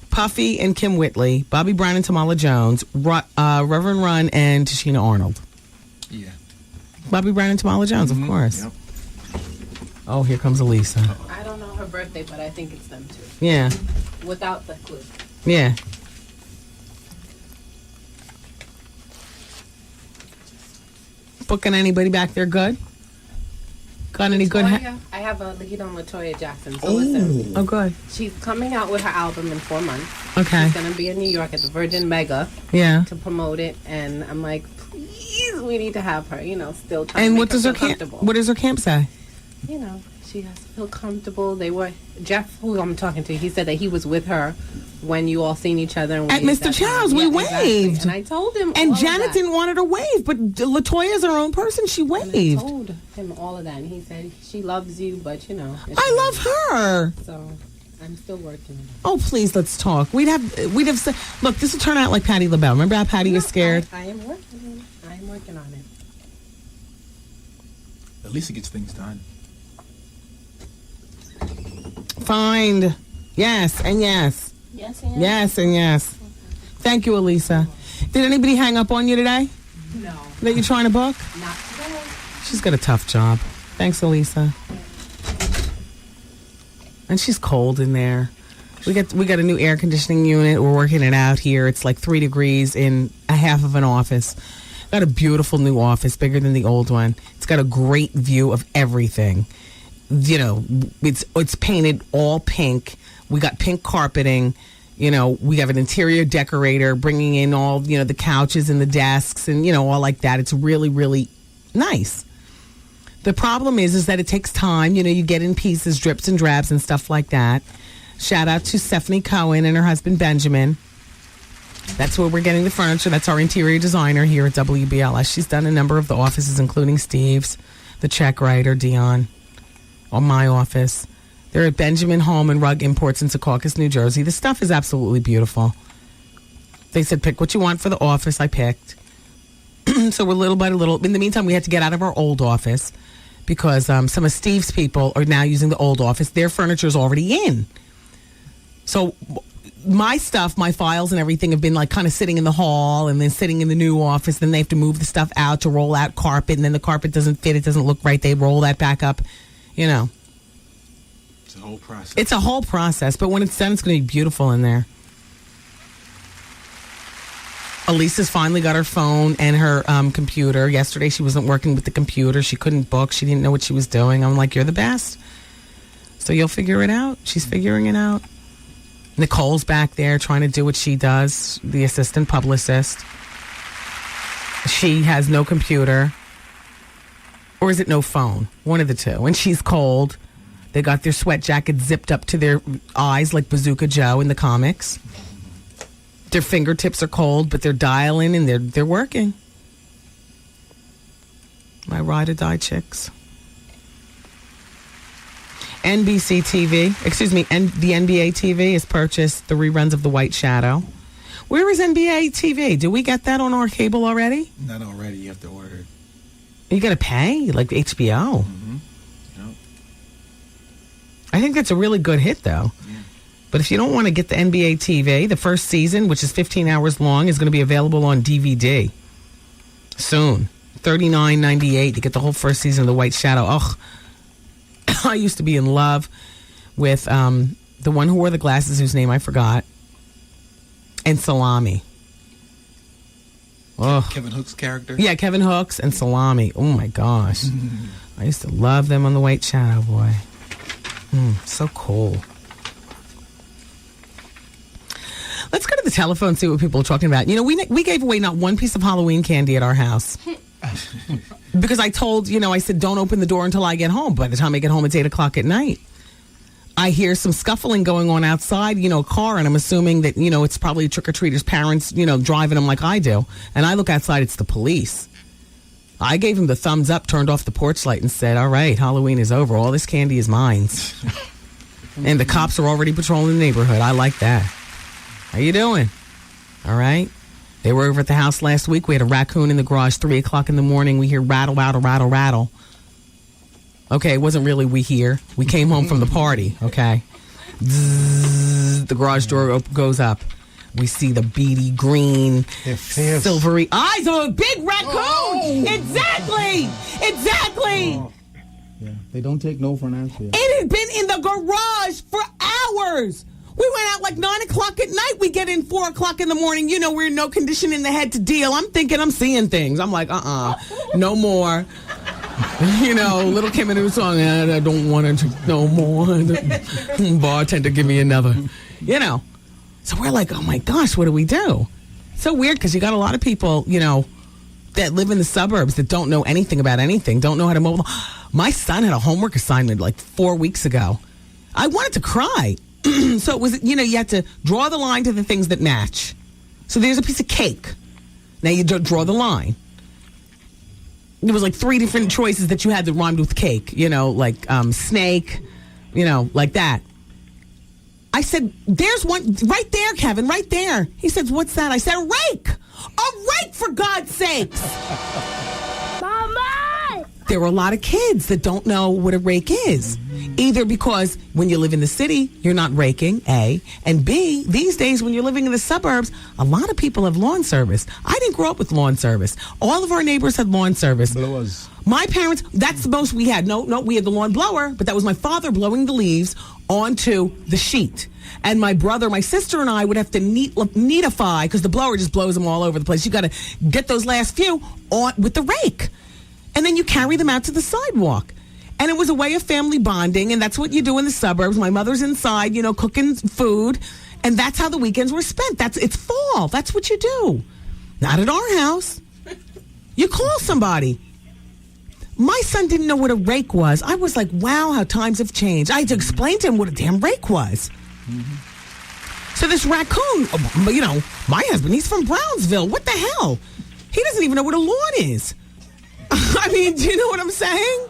Puffy and Kim Whitley, Bobby Brown and Tamala Jones, Reverend Run and Tashina Arnold. Yeah. Bobby Brown and Tamala Jones, of course. Yep. Oh, here comes Elisa. I don't know her birthday, but I think it's them too. Yeah. Without the clue. Yeah. Booking anybody back there good? Got any good? I have a lead on Latoya Jackson. So listen. Oh, good. She's coming out with her album in 4 months. Okay. She's going to be in New York at the Virgin Mega. Yeah. To promote it. And I'm like, please, we need to have her, still trying and to what make does her her feel camp? comfortable. What does her camp say? She has to feel comfortable. Jeff, who I'm talking to, he said that he was with her when you all seen each other. And at Mr. Child's, we waved. Exactly. And I told him and all Janet of that. didn't want her to wave, but Latoya's her own person. She waved. And I told him all of that, and he said she loves you, but I love her. So I'm still working on it. Oh, please, let's talk. We'd have said, look, this will turn out like Patti LaBelle. Remember how Patti was scared? I am working on it. At least it gets things done. Find. Yes and yes. Yes and yes. Yes and yes. Thank you, Elisa. Did anybody hang up on you today? No. That you're trying to book? Not today. She's got a tough job. Thanks, Elisa. And she's cold in there. We got a new air conditioning unit. We're working it out here. It's like 3 degrees in a half of an office. Got a beautiful new office, bigger than the old one. It's got a great view of everything. It's painted all pink. We got pink carpeting. We have an interior decorator bringing in all, the couches and the desks and, all like that. It's really, really nice. The problem is that it takes time. You get in pieces, drips and drabs and stuff like that. Shout out to Stephanie Cohen and her husband, Benjamin. That's where we're getting the furniture. That's our interior designer here at WBLS. She's done a number of the offices, including Steve's, the check writer, Dion, or my office. They're at Benjamin Home and Rug Imports in Secaucus, New Jersey. The stuff is absolutely beautiful. They said, pick what you want for the office. I picked. So we're little by little. In the meantime, we had to get out of our old office because some of Steve's people are now using the old office. Their furniture is already in. So my stuff, my files and everything have been like kind of sitting in the hall and then sitting in the new office. Then they have to move the stuff out to roll out carpet. And then the carpet doesn't fit. It doesn't look right. They roll that back up. It's a whole process. It's a whole process. But when it's done, it's going to be beautiful in there. Elisa's finally got her phone and her computer. Yesterday, she wasn't working with the computer. She couldn't book. She didn't know what she was doing. I'm like, you're the best. So you'll figure it out. She's figuring it out. Nicole's back there trying to do what she does, the assistant publicist. She has no computer. Or is it no phone? One of the two. And she's cold. They got their sweat jackets zipped up to their eyes like Bazooka Joe in the comics. Their fingertips are cold, but they're dialing and they're working. My ride or die chicks. NBC TV, the NBA TV has purchased the reruns of The White Shadow. Where is NBA TV? Do we get that on our cable already? Not already. You have to order it. You got to pay, like HBO. Mm-hmm. Yep. I think that's a really good hit, though. Yeah. But if you don't want to get the NBA TV, the first season, which is 15 hours long, is going to be available on DVD soon. $39.98 to get the whole first season of The White Shadow. Ugh. I used to be in love with the one who wore the glasses, whose name I forgot, and Salami. Oh. Kevin Hook's character? Yeah, Kevin Hooks and Salami. Oh, my gosh. I used to love them on The White Shadow, boy. So cool. Let's go to the telephone and see what people are talking about. We gave away not one piece of Halloween candy at our house. Because I told, I said, don't open the door until I get home. By the time I get home, it's 8 o'clock at night. I hear some scuffling going on outside, a car, and I'm assuming that, it's probably trick-or-treaters' parents, driving them like I do. And I look outside, it's the police. I gave him the thumbs up, turned off the porch light, and said, all right, Halloween is over. All this candy is mine. And the cops are already patrolling the neighborhood. I like that. How you doing? All right. They were over at the house last week. We had a raccoon in the garage, 3 o'clock in the morning. We hear rattle, rattle, rattle, rattle. Okay, it wasn't really we hear. We came home from the party, okay? Zzz, the garage door goes up. We see the beady green, silvery eyes of a big raccoon. Oh. Exactly. Oh. Yeah, they don't take no for an answer. It had been in the garage for hours. We went out like 9 o'clock at night. We get in 4 o'clock in the morning. You know, we're in no condition in the head to deal. I'm thinking I'm seeing things. I'm like, no more. You know, Little Kim and her song, I don't want to no more. Bartender, give me another. You know. So we're like, oh my gosh, what do we do? So weird because you got a lot of people, you know, that live in the suburbs that don't know anything about anything, don't know how to mobile. My son had a homework assignment like 4 weeks ago. I wanted to cry. So it was, you know, you had to draw the line to the things that match. So there's a piece of cake. Now you draw the line. There was like 3 different choices that you had that rhymed with cake, you know, like snake, you know, like that. I said, there's one right there, Kevin, right there. He said, what's that? I said, a rake. A rake, for God's sakes. Mama! There were a lot of kids that don't know what a rake is. Either because when you live in the city, you're not raking, A. And B, these days when you're living in the suburbs, a lot of people have lawn service. I didn't grow up with lawn service. All of our neighbors had lawn service. Blowers. My parents, that's the most we had. No, we had the lawn blower, but that was my father blowing the leaves onto the sheet. And my brother, my sister, and I would have to neatify, because the blower just blows them all over the place. You got to get those last few on with the rake. And then you carry them out to the sidewalk. And it was a way of family bonding, and that's what you do in the suburbs. My mother's inside, you know, cooking food, and that's how the weekends were spent. It's fall. That's what you do. Not at our house. You call somebody. My son didn't know what a rake was. I was like, wow, how times have changed. I had to explain to him what a damn rake was. Mm-hmm. So this raccoon, you know, my husband, he's from Brownsville. What the hell? He doesn't even know what a lawn is. I mean, do you know what I'm saying?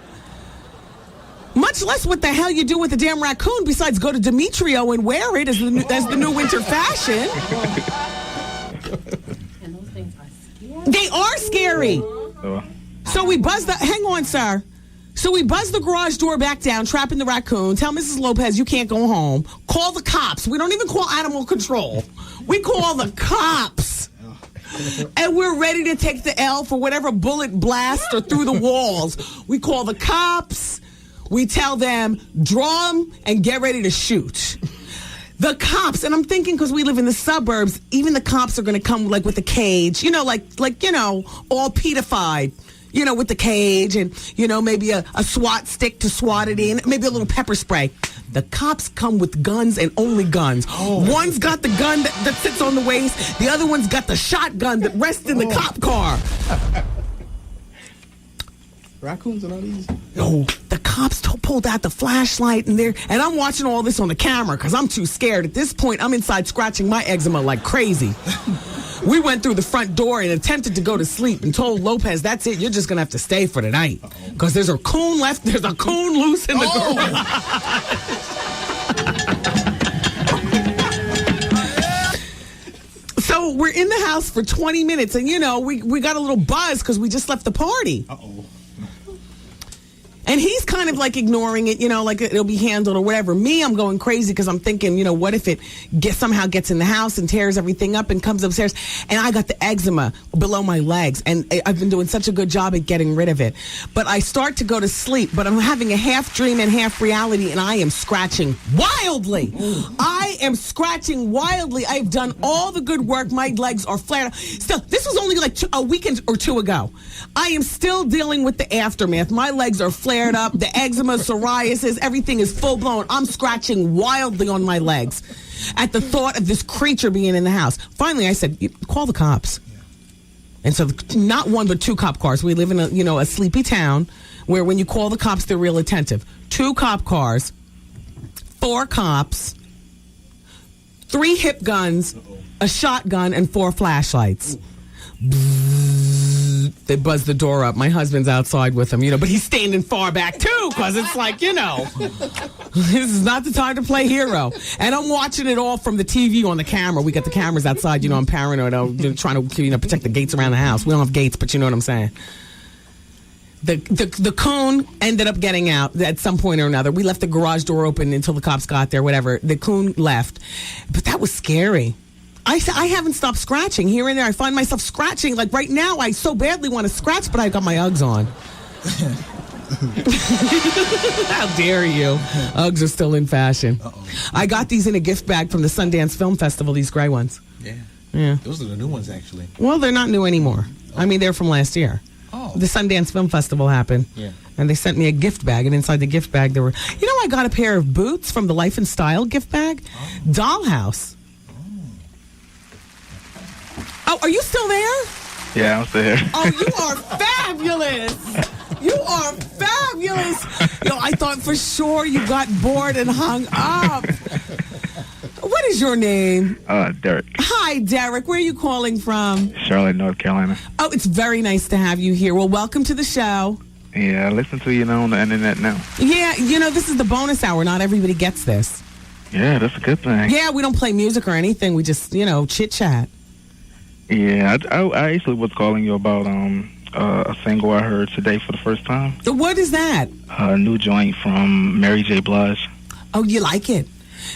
Much less what the hell you do with a damn raccoon besides go to Demetrio and wear it as the new winter fashion. And those things are scary. They are scary. So we buzz hang on, sir. So we buzz the garage door back down, trapping the raccoon, tell Mrs. Lopez you can't go home, call the cops. We don't even call animal control. We call the cops. And we're ready to take the L for whatever bullet blast or through the walls. We call the cops. We tell them, draw them and get ready to shoot. The cops, and I'm thinking because we live in the suburbs, even the cops are going to come like with a cage, you know, like you know, all pedofied, you know, with the cage and, you know, maybe a SWAT stick to swat it in, maybe a little pepper spray. The cops come with guns and only guns. Oh. One's got the gun that sits on the waist. The other one's got the shotgun that rests in the cop car. Raccoons are not easy. No, the cops pulled out the flashlight and I'm watching all this on the camera because I'm too scared. At this point, I'm inside scratching my eczema like crazy. We went through the front door and attempted to go to sleep and told Lopez, that's it, you're just going to have to stay for the night. Because there's a coon loose in the garage. So we're in the house for 20 minutes and, you know, we got a little buzz because we just left the party. Uh-oh. And he's kind of like ignoring it, you know, like it'll be handled or whatever. Me, I'm going crazy because I'm thinking, you know, what if it somehow gets in the house and tears everything up and comes upstairs? And I got the eczema below my legs, and I've been doing such a good job at getting rid of it. But I start to go to sleep, but I'm having a half dream and half reality, and I am scratching wildly. I am scratching wildly. I've done all the good work. My legs are flared. Still, this was only like a weekend or two ago. I am still dealing with the aftermath. My legs are flared up, the eczema, psoriasis, everything is full blown. I'm scratching wildly on my legs at the thought of this creature being in the house. Finally, I said, call the cops. Yeah. And so not one, but 2 cop cars. We live in a sleepy town where when you call the cops, they're real attentive. 2 cop cars, 4 cops, 3 hip guns, a shotgun, and 4 flashlights. They buzz the door up. My husband's outside with them, but he's standing far back too, because it's like, this is not the time to play hero. And I'm watching it all from the TV on the camera. We got the cameras outside. I'm paranoid. I'm trying to protect the gates around the house. We don't have gates, but you know what I'm saying. The coon ended up getting out at some point or another. We left the garage door open until the cops got there, whatever. The coon left. But that was scary. I haven't stopped scratching here and there. I find myself scratching. Like right now, I so badly want to scratch, but I got my Uggs on. How dare you? Uggs are still in fashion. I got these in a gift bag from the Sundance Film Festival, these gray ones. Yeah. Those are the new ones, actually. Well, they're not new anymore. I mean, they're from last year. Oh. The Sundance Film Festival happened. Yeah. And they sent me a gift bag, and inside the gift bag there were... I got a pair of boots from the Life and Style gift bag. Dollhouse. Oh, are you still there? Yeah, I'm still here. Oh, you are fabulous. You are fabulous. I thought for sure you got bored and hung up. What is your name? Derek. Hi, Derek. Where are you calling from? Charlotte, North Carolina. Oh, it's very nice to have you here. Well, welcome to the show. Yeah, I listen to you on the internet now. Yeah, this is the bonus hour. Not everybody gets this. Yeah, that's a good thing. Yeah, we don't play music or anything. We just, chit-chat. Yeah, I actually was calling you about a single I heard today for the first time. What is that? A new joint from Mary J. Blige. Oh, you like it?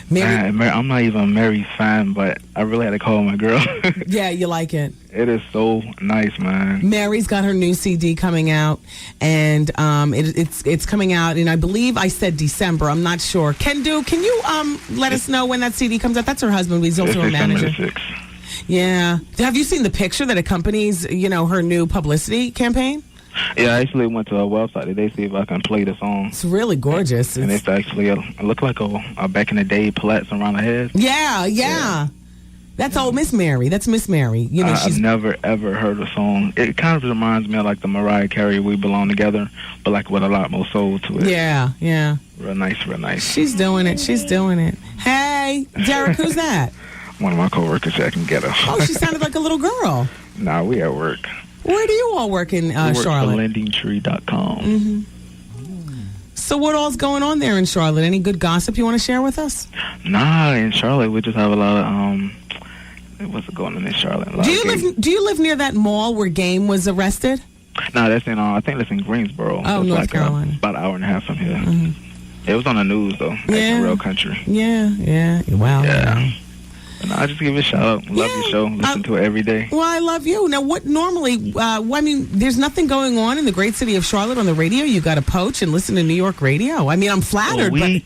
I'm not even a Mary fan, but I really had to call my girl. Yeah, you like it. It is so nice, man. Mary's got her new CD coming out, and it's coming out in, I believe I said December. I'm not sure. Can you let us know when that CD comes out? That's her husband. He's also her manager. December 6th. Yeah. Have you seen the picture that accompanies, her new publicity campaign? Yeah, I actually went to her website today to see if I can play the song. It's really gorgeous. And it's actually, it looked like a back in the day plaits around her head. Yeah. That's old Miss Mary. That's Miss Mary. I've never, ever heard a song. It kind of reminds me of like the Mariah Carey We Belong Together, but like with a lot more soul to it. Yeah. Real nice. She's doing it. Hey, Derek, who's that? One of my coworkers I can get her. Oh, she sounded like a little girl. Nah, we at work. Where do you all work in Charlotte? We work for lendingtree.com. Mm-hmm. So what all's going on there in Charlotte? Any good gossip you want to share with us? Nah, in Charlotte we just have a lot of what's going on in Charlotte? Do you live near that mall where Game was arrested? No, that's in I think that's in Greensboro. Oh, it's North Carolina. About an hour and a half from here. Mm-hmm. It was on the news though. Yeah. Like Real Country. Yeah. Wow. Yeah. And I just give you a shout out. Love your show. Listen to it every day. Well, I love you. Now, what normally, there's nothing going on in the great city of Charlotte on the radio. You got to poach and listen to New York radio. I mean, I'm flattered, Well,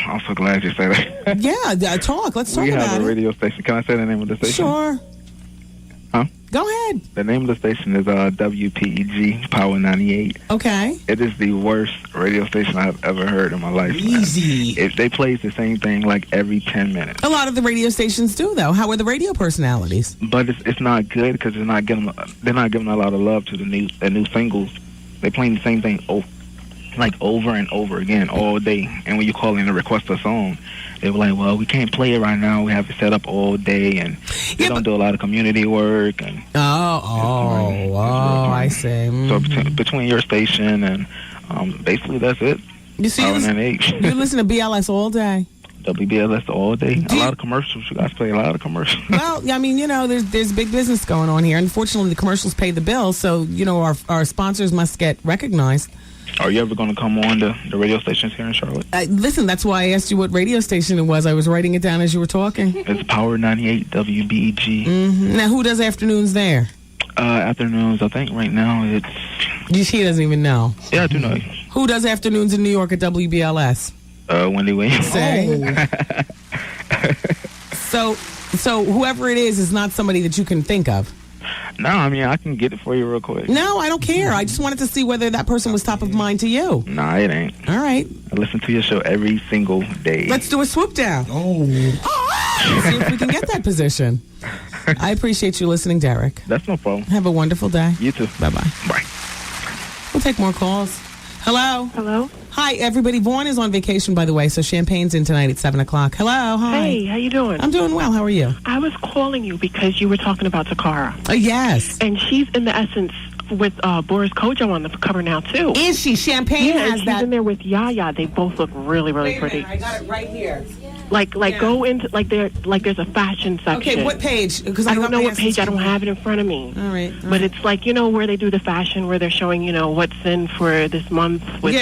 I'm so glad you say that. Yeah, talk. Let's talk about it. We have a radio station. Can I say the name of the station? Sure. Huh? Go ahead. The name of the station is WPEG, Power 98. Okay. It is the worst radio station I've ever heard in my life. Easy. They play the same thing like every 10 minutes. A lot of the radio stations do, though. How are the radio personalities? But it's not good because they're not giving a lot of love to the new singles. They playing the same thing over and over again all day. And when you call in to request a song, they were like, well, we can't play it right now. We have it set up all day. And they don't do a lot of community work. And I see. So between your station and basically that's it. You see, you listen to BLS all day. WBLS all day. A lot of commercials. You guys play a lot of commercials. Well, I mean, there's big business going on here. Unfortunately, the commercials pay the bill, so, our sponsors must get recognized. Are you ever going to come on the radio stations here in Charlotte? Listen, that's why I asked you what radio station it was. I was writing it down as you were talking. It's Power 98 WBEG. Mm-hmm. Now, who does afternoons there? Afternoons, I think right now it's... He doesn't even know. Yeah, I do know. Who does afternoons in New York at WBLS? Wendy Williams. So whoever it is not somebody that you can think of. No, I mean, I can get it for you real quick. No, I don't care. I just wanted to see whether that person was top of mind to you. Nah, it ain't. All right. I listen to your show every single day. Let's do a swoop down. See if we can get that position. I appreciate you listening, Derek. That's no problem. Have a wonderful day. You too. Bye-bye. Bye. We'll take more calls. Hello? Hello? Hi, everybody. Vaughn is on vacation, by the way, so Champagne's in tonight at 7 o'clock. Hello, hi. Hey, how you doing? I'm doing well. How are you? I was calling you because you were talking about Takara. Yes. And she's in the Essence with Boris Kojo on the cover now, too. Is she? Champagne has she's in there with Yaya. They both look really, really pretty. I got it right here. Go into there's a fashion section. Okay, what page? Because I don't know what page. I don't have it in front of me. All right. But it's where they do the fashion, where they're showing what's in for this month. With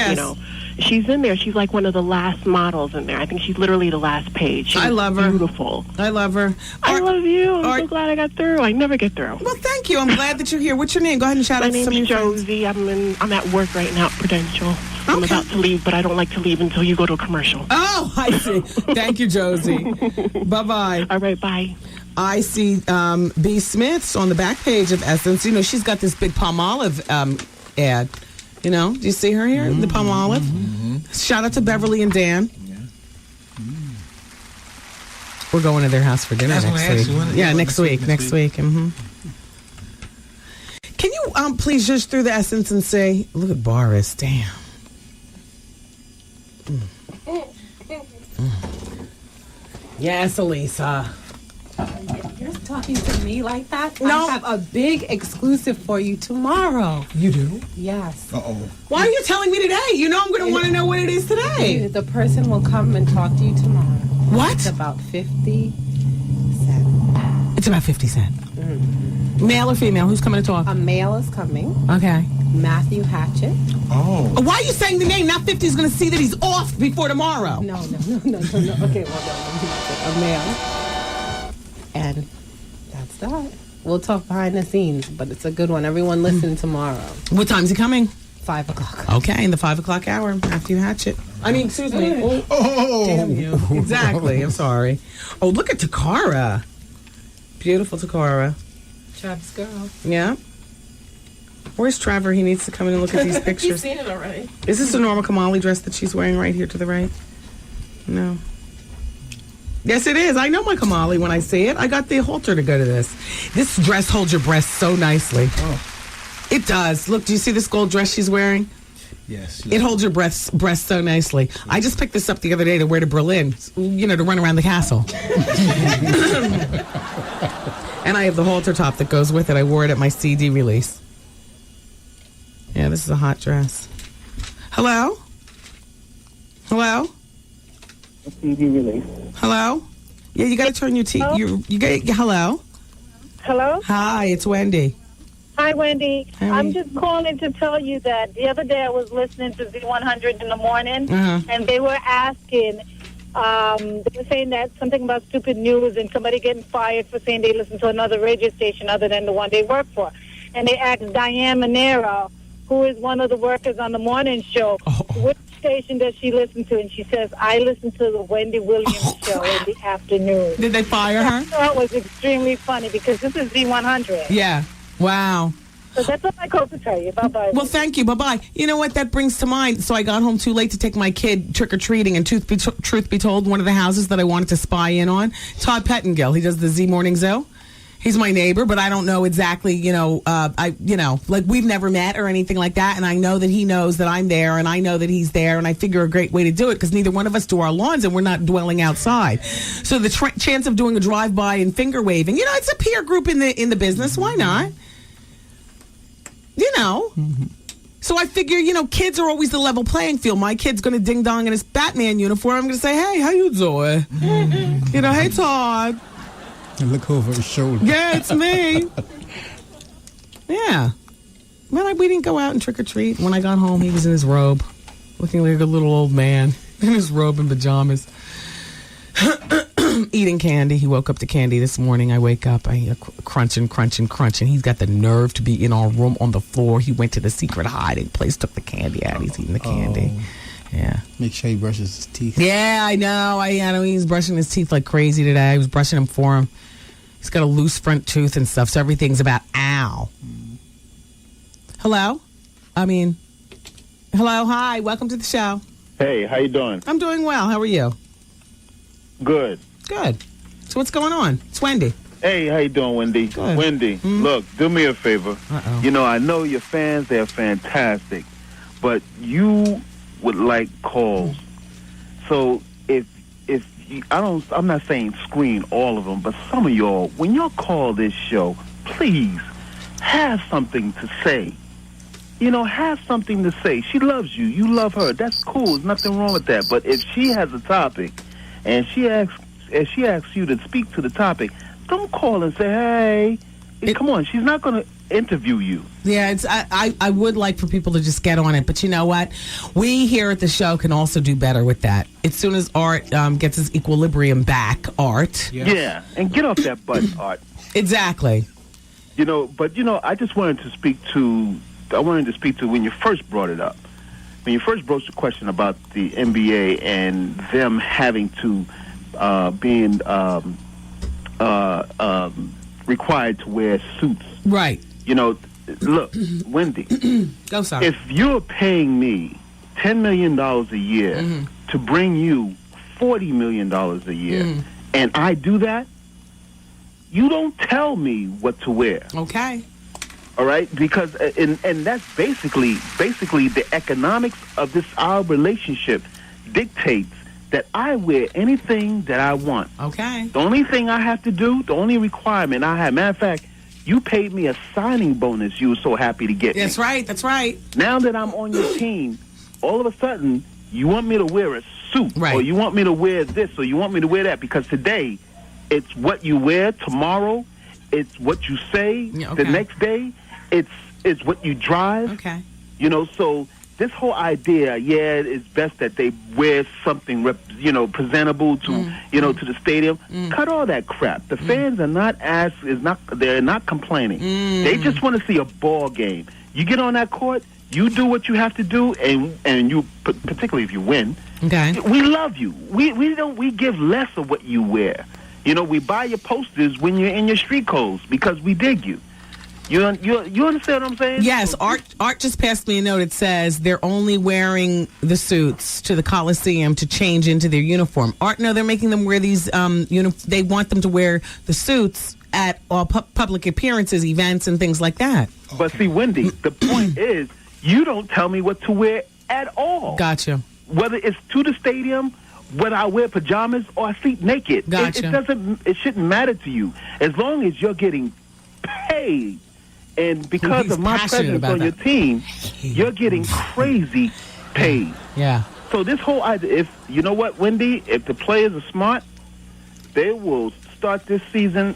she's in there. She's like one of the last models in there. I think she's literally the last page. I love her. Beautiful. I love her. I love you. I'm so glad I got through. I never get through. Well, thank you. I'm glad that you're here. What's your name? Go ahead and shout out to some of your friends. Josie. I'm at work right now at Prudential. I'm about to leave, but I don't like to leave until you go to a commercial. Oh, I see. Thank you, Josie. Bye-bye. All right, bye. I see B. Smith's on the back page of Essence. She's got this big Palmolive ad. Do you see her here? The Palmolive. Shout out to Beverly and Dan. We're going to their house for dinner next week. Next week. Next week. Can you please just through the Essence and say, look at Boris, damn. Yes, Elisa. You're talking to me like that? No. I have a big exclusive for you tomorrow. You do? Yes. Uh-oh. Why are you telling me today? You know I'm going to want to know what it is today. The person will come and talk to you tomorrow. What? It's about 50 cents. It's about 50 cents. Mm-hmm. Male or female? Who's coming to talk? A male is coming. Okay. Matthew Hatchett. Oh. Why are you saying the name? Not 50 is going to see that he's off before tomorrow. No. Okay, well, a male. And that's that. We'll talk behind the scenes, but it's a good one. Everyone listen tomorrow. What time's he coming? 5 o'clock. Okay, in the 5 o'clock hour, Matthew Hatchett. Excuse me. Oh, damn you. Exactly. I'm sorry. Oh, look at Takara. Beautiful Takara. Travis girl. Yeah. Where's Trevor? He needs to come in and look at these pictures. You've seen it already. Is this a normal Kamali dress that she's wearing right here to the right? No. Yes, it is. I know my Kamali when I see it. I got the halter to go to this. This dress holds your breasts so nicely. Oh. It does. Look, do you see this gold dress she's wearing? Yes. It holds your breasts so nicely. Yes. I just picked this up the other day to wear to Berlin, to run around the castle. And I have the halter top that goes with it. I wore it at my CD release. Yeah, this is a hot dress. Hello? Hello? CD release. Hello? Yeah, you got to turn your hello? Hello? Hi, it's Wendy. Hi, Wendy. Hi. I'm just calling to tell you that the other day I was listening to Z100 in the morning, and they were asking, they were saying that something about stupid news and somebody getting fired for saying they listen to another radio station other than the one they work for. And they asked Diane Monero, who is one of the workers on the morning show, which station does she listen to? And she says, I listen to the Wendy Williams show in the afternoon. Did they fire her? I thought it was extremely funny because this is Z100. Yeah. Wow. So that's all I called to tell you. Bye-bye. Well, thank you. Bye-bye. You know what? That brings to mind. So I got home too late to take my kid trick-or-treating, and truth be told, one of the houses that I wanted to spy in on, Todd Pettingill, he does the Z Morning Zoo. He's my neighbor, but I don't know exactly, we've never met or anything like that. And I know that he knows that I'm there, and I know that he's there, and I figure a great way to do it because neither one of us do our lawns and we're not dwelling outside. So the chance of doing a drive-by and finger waving, it's a peer group in the business. Why not? So I figure, kids are always the level playing field. My kid's going to ding dong in his Batman uniform. I'm going to say, hey, how you doing? Hey, Todd. And look over his shoulder. Yeah, it's me. Yeah. Well, we didn't go out and trick-or-treat. When I got home, he was in his robe, looking like a little old man in his robe and pajamas. Eating candy. He woke up to candy this morning. I wake up, I crunching. He's got the nerve to be in our room on the floor. He went to the secret hiding place, took the candy out. He's eating the candy. Yeah. Make sure he brushes his teeth. Yeah, I know. I know he's brushing his teeth like crazy today. I was brushing them for him. He's got a loose front tooth and stuff, so everything's about ow. Hello? Hello, hi, welcome to the show. Hey, how you doing? I'm doing well. How are you? Good. Good. So what's going on? It's Wendy. Hey, how you doing, Wendy? Good. Wendy, look, do me a favor. Uh-oh. I know your fans, they're fantastic, but you would like calls. So if I'm not saying screen all of them, but some of y'all, when y'all call this show, please have something to say. Have something to say. She loves you. You love her. That's cool. There's nothing wrong with that. But if she has a topic and she asks you to speak to the topic, don't call and say, hey, come on. She's not going to interview you. Yeah, I would like for people to just get on it. But you know what? We here at the show can also do better with that. As soon as Art gets his equilibrium back, Art. Yeah, and get off that butt, Art. Exactly. But I just wanted to speak to when you first brought it up. When you first broached the question about the NBA and them having to being required to wear suits. Right. Look, Wendy. Go, sorry. If you're paying me $10 million a year to bring you $40 million a year, and I do that, you don't tell me what to wear. Okay. All right, because and that's basically the economics of our relationship dictates that I wear anything that I want. Okay. The only thing I have to do, the only requirement I have, matter of fact, you paid me a signing bonus. You were so happy to get me. That's right. That's right. Now that I'm on your team, all of a sudden you want me to wear a suit, or you want me to wear this, or you want me to wear that, because today it's what you wear. Tomorrow, it's what you say. The next day, it's what you drive. Okay. So this whole idea, it's best that they wear something, presentable to, to the stadium. Cut all that crap. The fans are they're not complaining. They just want to see a ball game. You get on that court, you do what you have to do, and you, particularly if you win. Okay. We love you. We give less of what you wear. We buy your posters when you're in your street clothes because we dig you. You understand what I'm saying? Yes. Art just passed me a note. It says they're only wearing the suits to the Coliseum to change into their uniform. Art, no, they're making them wear these. They want them to wear the suits at all public appearances, events, and things like that. But see, Wendy, the point is, you don't tell me what to wear at all. Gotcha. Whether it's to the stadium, whether I wear pajamas or I sleep naked, gotcha. It shouldn't matter to you as long as you're getting paid. And because of my presence on your team, you're getting crazy paid. Yeah. So this whole idea, you know what, Wendy, if the players are smart, they will start this season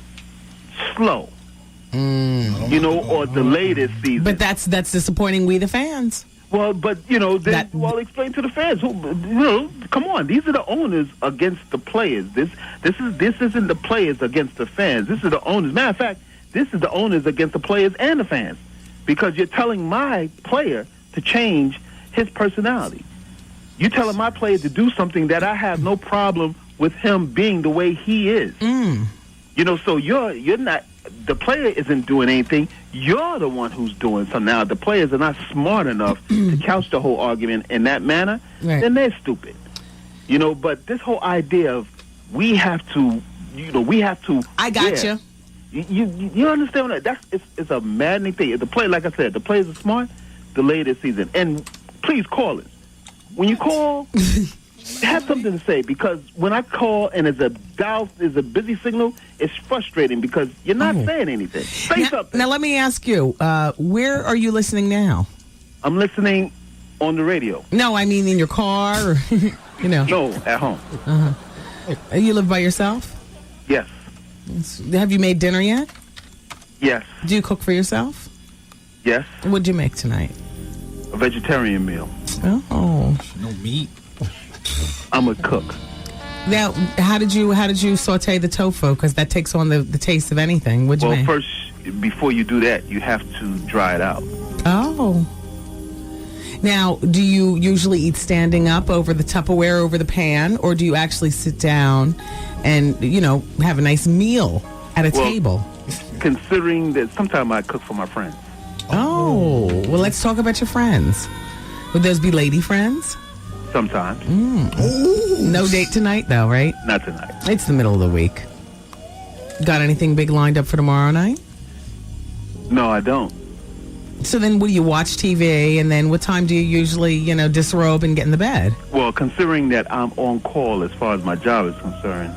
slow. Or delay this season. But that's disappointing we the fans. Well, but explain to the fans. Come on, these are the owners against the players. This isn't the players against the fans. This is the owners. Matter of fact, this is the owners against the players and the fans, because you're telling my player to change his personality. You're telling my player to do something that I have no problem with him being the way he is. So you're not. The player isn't doing anything. You're the one who's doing something. Now, the players are not smart enough to couch the whole argument in that manner, then they're stupid. But this whole idea of we have to. I got you. You understand what it's a maddening thing. If the play, like I said, the players are smart, delay this season. And please call us. When you call, have something to say, because when I call and there's a busy signal, it's frustrating because you're not saying anything. Say something. Now let me ask you, where are you listening now? I'm listening on the radio. No, I mean in your car or No, at home. You live by yourself? Yes. Have you made dinner yet? Yes. Do you cook for yourself? Yes. What'd you make tonight? A vegetarian meal. Oh. No meat. I'm a cook. Now, how did you saute the tofu? Because that takes on the taste of anything. What'd you make? Well, first, before you do that, you have to dry it out. Oh. Now, do you usually eat standing up over the Tupperware, over the pan, or do you actually sit down and, have a nice meal at a table? Considering that sometimes I cook for my friends. Oh. Well, let's talk about your friends. Would those be lady friends? Sometimes. No date tonight, though, right? Not tonight. It's the middle of the week. Got anything big lined up for tomorrow night? No, I don't. So then what do you watch TV, and then what time do you usually, disrobe and get in the bed? Well, considering that I'm on call as far as my job is concerned,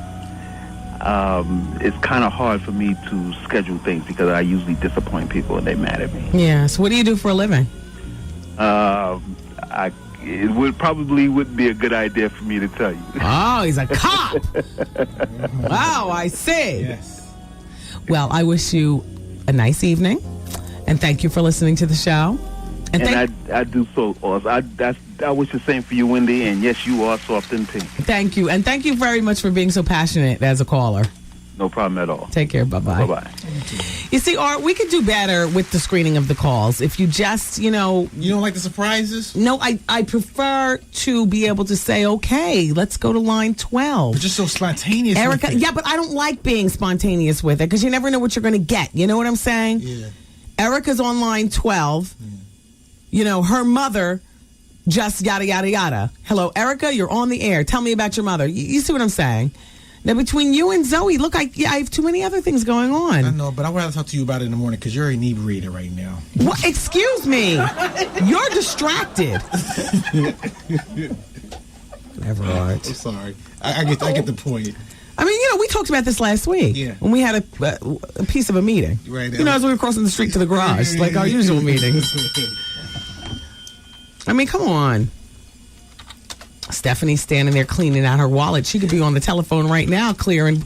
it's kind of hard for me to schedule things because I usually disappoint people and they mad at me. Yeah. So what do you do for a living? It wouldn't be a good idea for me to tell you. Oh, he's a cop. Wow, I see. Yes. Well, I wish you a nice evening, and thank you for listening to the show. And I do so also. I wish the same for you, Wendy, and yes, you are soft and pink. Thank you, and thank you very much for being so passionate as a caller. No problem at all. Take care. Bye-bye. Bye-bye. You see, Art, we could do better with the screening of the calls. If you just, You don't like the surprises? No, I prefer to be able to say, okay, let's go to line 12. You're just so spontaneous. Erica, yeah, but I don't like being spontaneous with it because you never know what you're going to get. You know what I'm saying? Yeah. Erica's on line 12. Her mother just yada, yada, yada. Hello, Erica, you're on the air. Tell me about your mother. You see what I'm saying? Now, between you and Zoe, look, I have too many other things going on. I know, but I would rather talk to you about it in the morning because you're an inebriator right now. What? Excuse me. You're distracted. Whatever, Art. I'm sorry. I get the point. I mean, we talked about this last week. Yeah. When we had a piece of a meeting. Right. As we were crossing the street to the garage, like our usual meetings. I mean, come on. Stephanie's standing there cleaning out her wallet. She could be on the telephone right now, clearing,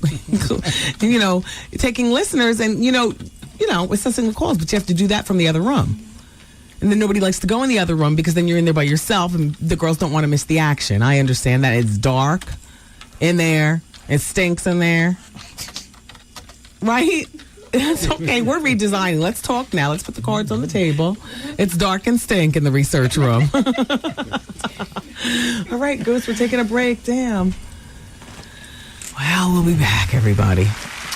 taking listeners and, assessing the calls. But you have to do that from the other room. And then nobody likes to go in the other room because then you're in there by yourself and the girls don't want to miss the action. I understand that. It's dark in there. It stinks in there. Right? It's okay. We're redesigning. Let's talk now. Let's put the cards on the table. It's dark and stink in the research room. All right, Goose, we're taking a break. Damn. Well, we'll be back, everybody.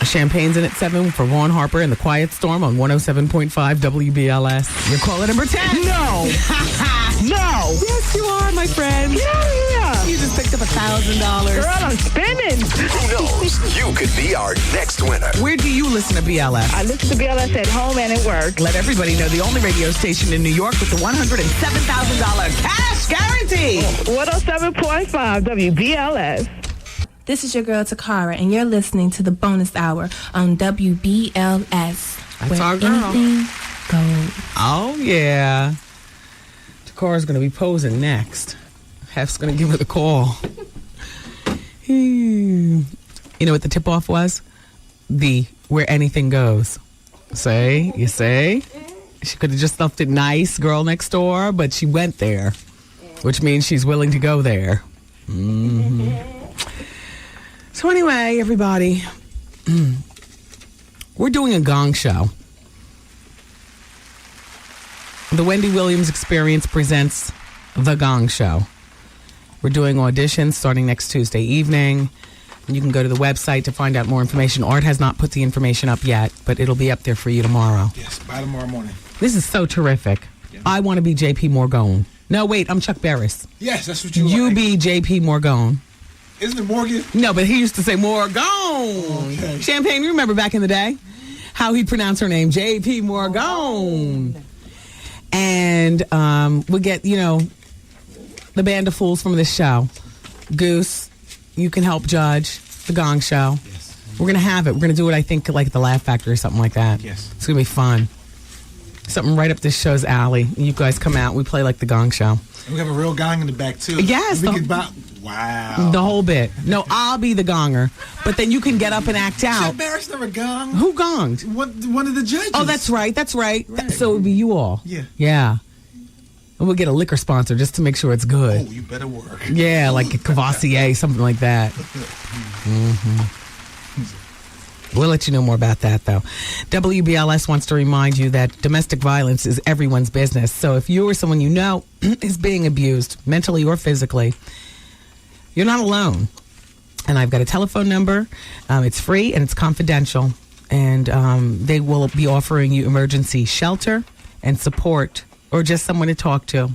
Champagne's in at 7 for Vaughn Harper and the Quiet Storm on 107.5 WBLS. You're caller number 10. No. No. Yes, you are, my friend. Get out of here. You just picked up $1,000. Girl, I'm spinning. Who knows? You could be our next winner. Where do you listen to BLS? I listen to BLS at home and at work. Let everybody know the only radio station in New York with the $107,000 cash guarantee. 107.5 WBLS. This is your girl Takara, and you're listening to the bonus hour on WBLS. That's our girl. Anything goes. Oh, yeah. Takara's going to be posing next. Hef's going to give her the call. You know what the tip-off was? The where anything goes. You say? She could have just left it nice, girl next door, but she went there, which means she's willing to go there. Mm-hmm. So anyway, everybody, we're doing a gong show. The Wendy Williams Experience presents The Gong Show. We're doing auditions starting next Tuesday evening. You can go to the website to find out more information. Art has not put the information up yet, but it'll be up there for you tomorrow. Yes, by tomorrow morning. This is so terrific. Yeah. I want to be J.P. Morgan. No, wait, I'm Chuck Barris. Yes, that's what you You like. be J.P. Morgan. Isn't it Morgan? No, but he used to say Morgan. Okay. Champagne, you remember back in the day how he pronounced her name, J.P. Morgan. And we get, the band of fools from this show. Goose, you can help judge the Gong Show. Yes. We're going to have it. We're going to do it, I think, like at the Laugh Factory or something like that. Yes. It's going to be fun. Something right up this show's alley. You guys come out. We play like the Gong Show. And we have a real gong in the back, too. Yes. Wow. The whole bit. No, I'll be the gonger. But then you can get up and act out. Chuck Barris never gonged. Who gonged? One of the judges. Oh, that's right. So it would be you all. Yeah. Yeah. And we'll get a liquor sponsor just to make sure it's good. Oh, you better work. Yeah, like a Cavassier, something like that. Mm-hmm. We'll let you know more about that, though. WBLS wants to remind you that domestic violence is everyone's business. So if you or someone you know is being abused, mentally or physically, you're not alone. And I've got a telephone number. It's free and it's confidential. And they will be offering you emergency shelter and support, or just someone to talk to.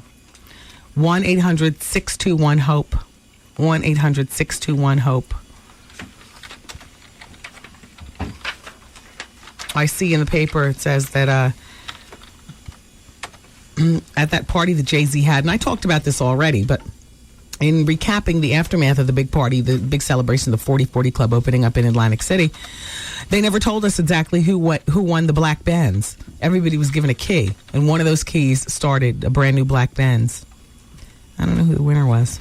1-800-621-HOPE. 1-800-621-HOPE. I see in the paper it says that at that party that Jay-Z had, and I talked about this already, but in recapping the aftermath of the big party, the big celebration of the 4040 Club opening up in Atlantic City, they never told us exactly who won the black Benz. Everybody was given a key, and one of those keys started a brand new black Benz. I don't know who the winner was.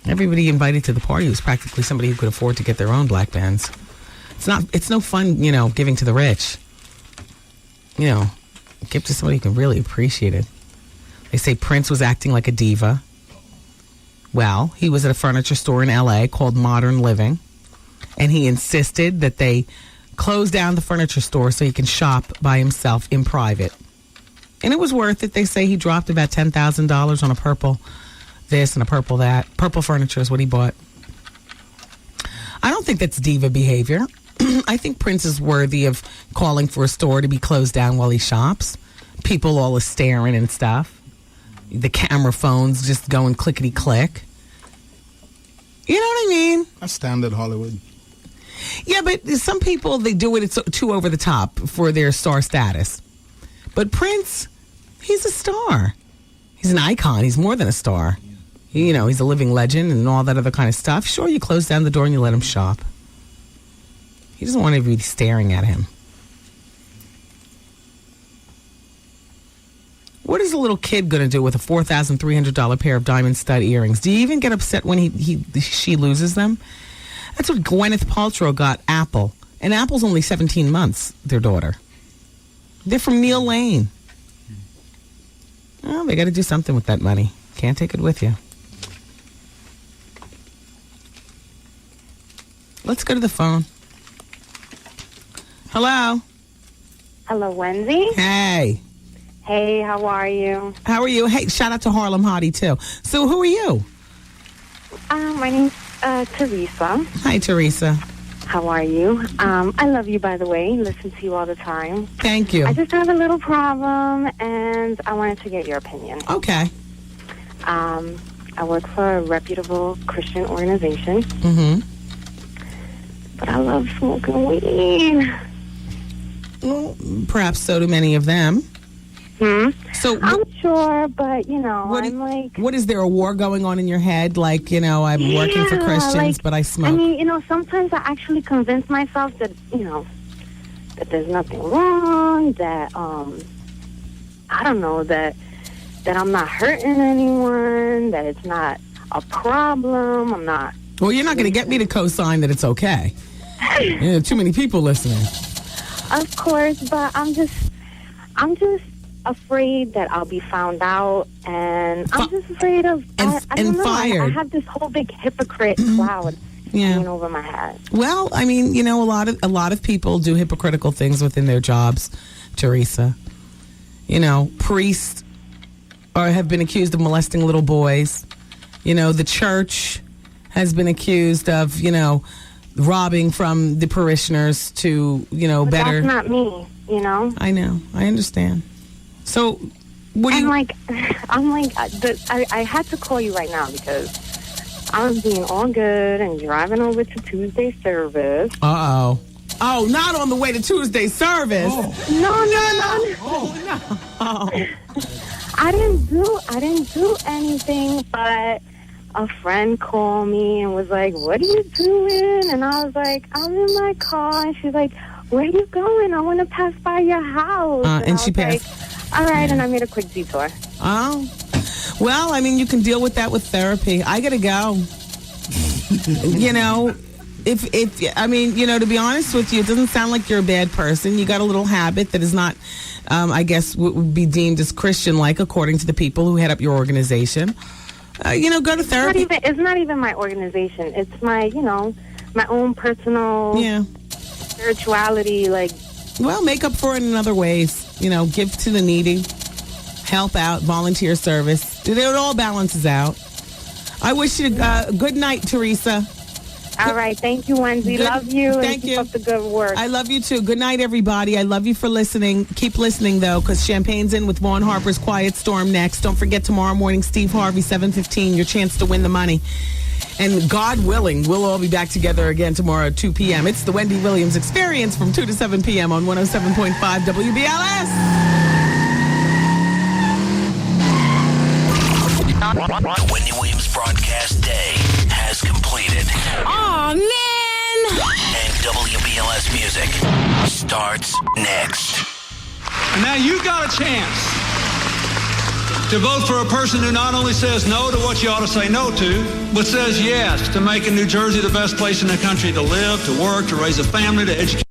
Everybody invited to the party was practically somebody who could afford to get their own black Benz. It's no fun, giving to the rich. Give to somebody who can really appreciate it. They say Prince was acting like a diva. Well, he was at a furniture store in L.A. called Modern Living, and he insisted that they close down the furniture store so he can shop by himself in private. And it was worth it. They say he dropped about $10,000 on a purple this and a purple that. Purple furniture is what he bought. I don't think that's diva behavior. I think Prince is worthy of calling for a store to be closed down while he shops. People all are staring and stuff. The camera phones just going clickety-click. You know what I mean? That's standard Hollywood. Yeah, but some people, they do it too over the top for their star status. But Prince, he's a star. He's an icon. He's more than a star. He's a living legend and all that other kind of stuff. Sure, you close down the door and you let him shop. He doesn't want everybody staring at him. What is a little kid going to do with a $4,300 pair of diamond stud earrings? Do you even get upset when she loses them? That's what Gwyneth Paltrow got Apple. And Apple's only 17 months, their daughter. They're from Neil Lane. Oh, they got to do something with that money. Can't take it with you. Let's go to the phone. Hello. Hello, Wendy. Hey. Hey, how are you? How are you? Hey, shout out to Harlem Hottie, too. So who are you? My name's Teresa. Hi, Teresa. How are you? I love you, by the way. Listen to you all the time. Thank you. I just have a little problem, and I wanted to get your opinion. Okay. I work for a reputable Christian organization. Mm-hmm. But I love smoking weed. Well, perhaps so do many of them. So I'm sure, but, I'm like... What, is there a war going on in your head? Like, I'm working for Christians, but I smoke. I mean, sometimes I actually convince myself that, that there's nothing wrong, that, I don't know, that I'm not hurting anyone, that it's not a problem, I'm not... Well, you're not going to get me to co-sign that it's okay. Too many people listening. Of course, but I'm just afraid that I'll be found out, and I'm just afraid of I don't know. Fired. I have this whole big hypocrite cloud hanging over my head. Well, I mean, a lot of people do hypocritical things within their jobs, Teresa. Priests have been accused of molesting little boys. The church has been accused of, robbing from the parishioners to, But better. That's not me, I know. I understand. So, what do you... I had to call you right now because I was being all good and driving over to Tuesday service. Uh-oh. Oh, not on the way to Tuesday service. Oh. No. I didn't do anything, but a friend called me and was like, "What are you doing?" And I was like, "I'm in my car." And she's like, "Where are you going? I want to pass by your house." And she passed. Like, all right, and I made a quick detour. Oh. Well, I mean, you can deal with that with therapy. I got to go. To be honest with you, it doesn't sound like you're a bad person. You got a little habit that is not, I guess, would be deemed as Christian-like according to the people who head up your organization. Go to therapy. It's not even my organization. It's my, my own personal spirituality. Well, make up for it in other ways. Give to the needy, help out, volunteer service. It all balances out. I wish you a good night, Teresa. All right. Thank you, Wendy. Love you. Thank you. Keep up the good work. I love you, too. Good night, everybody. I love you for listening. Keep listening, though, because Champagne's in with Vaughn Harper's Quiet Storm next. Don't forget, tomorrow morning, Steve Harvey, 7:15, your chance to win the money. And God willing, we'll all be back together again tomorrow at 2 p.m. It's the Wendy Williams Experience from 2 to 7 p.m. on 107.5 WBLS. The Wendy Williams broadcast day has completed. Aw, man! And WBLS music starts next. And now you got a chance to vote for a person who not only says no to what you ought to say no to, but says yes to making New Jersey the best place in the country to live, to work, to raise a family, to educate.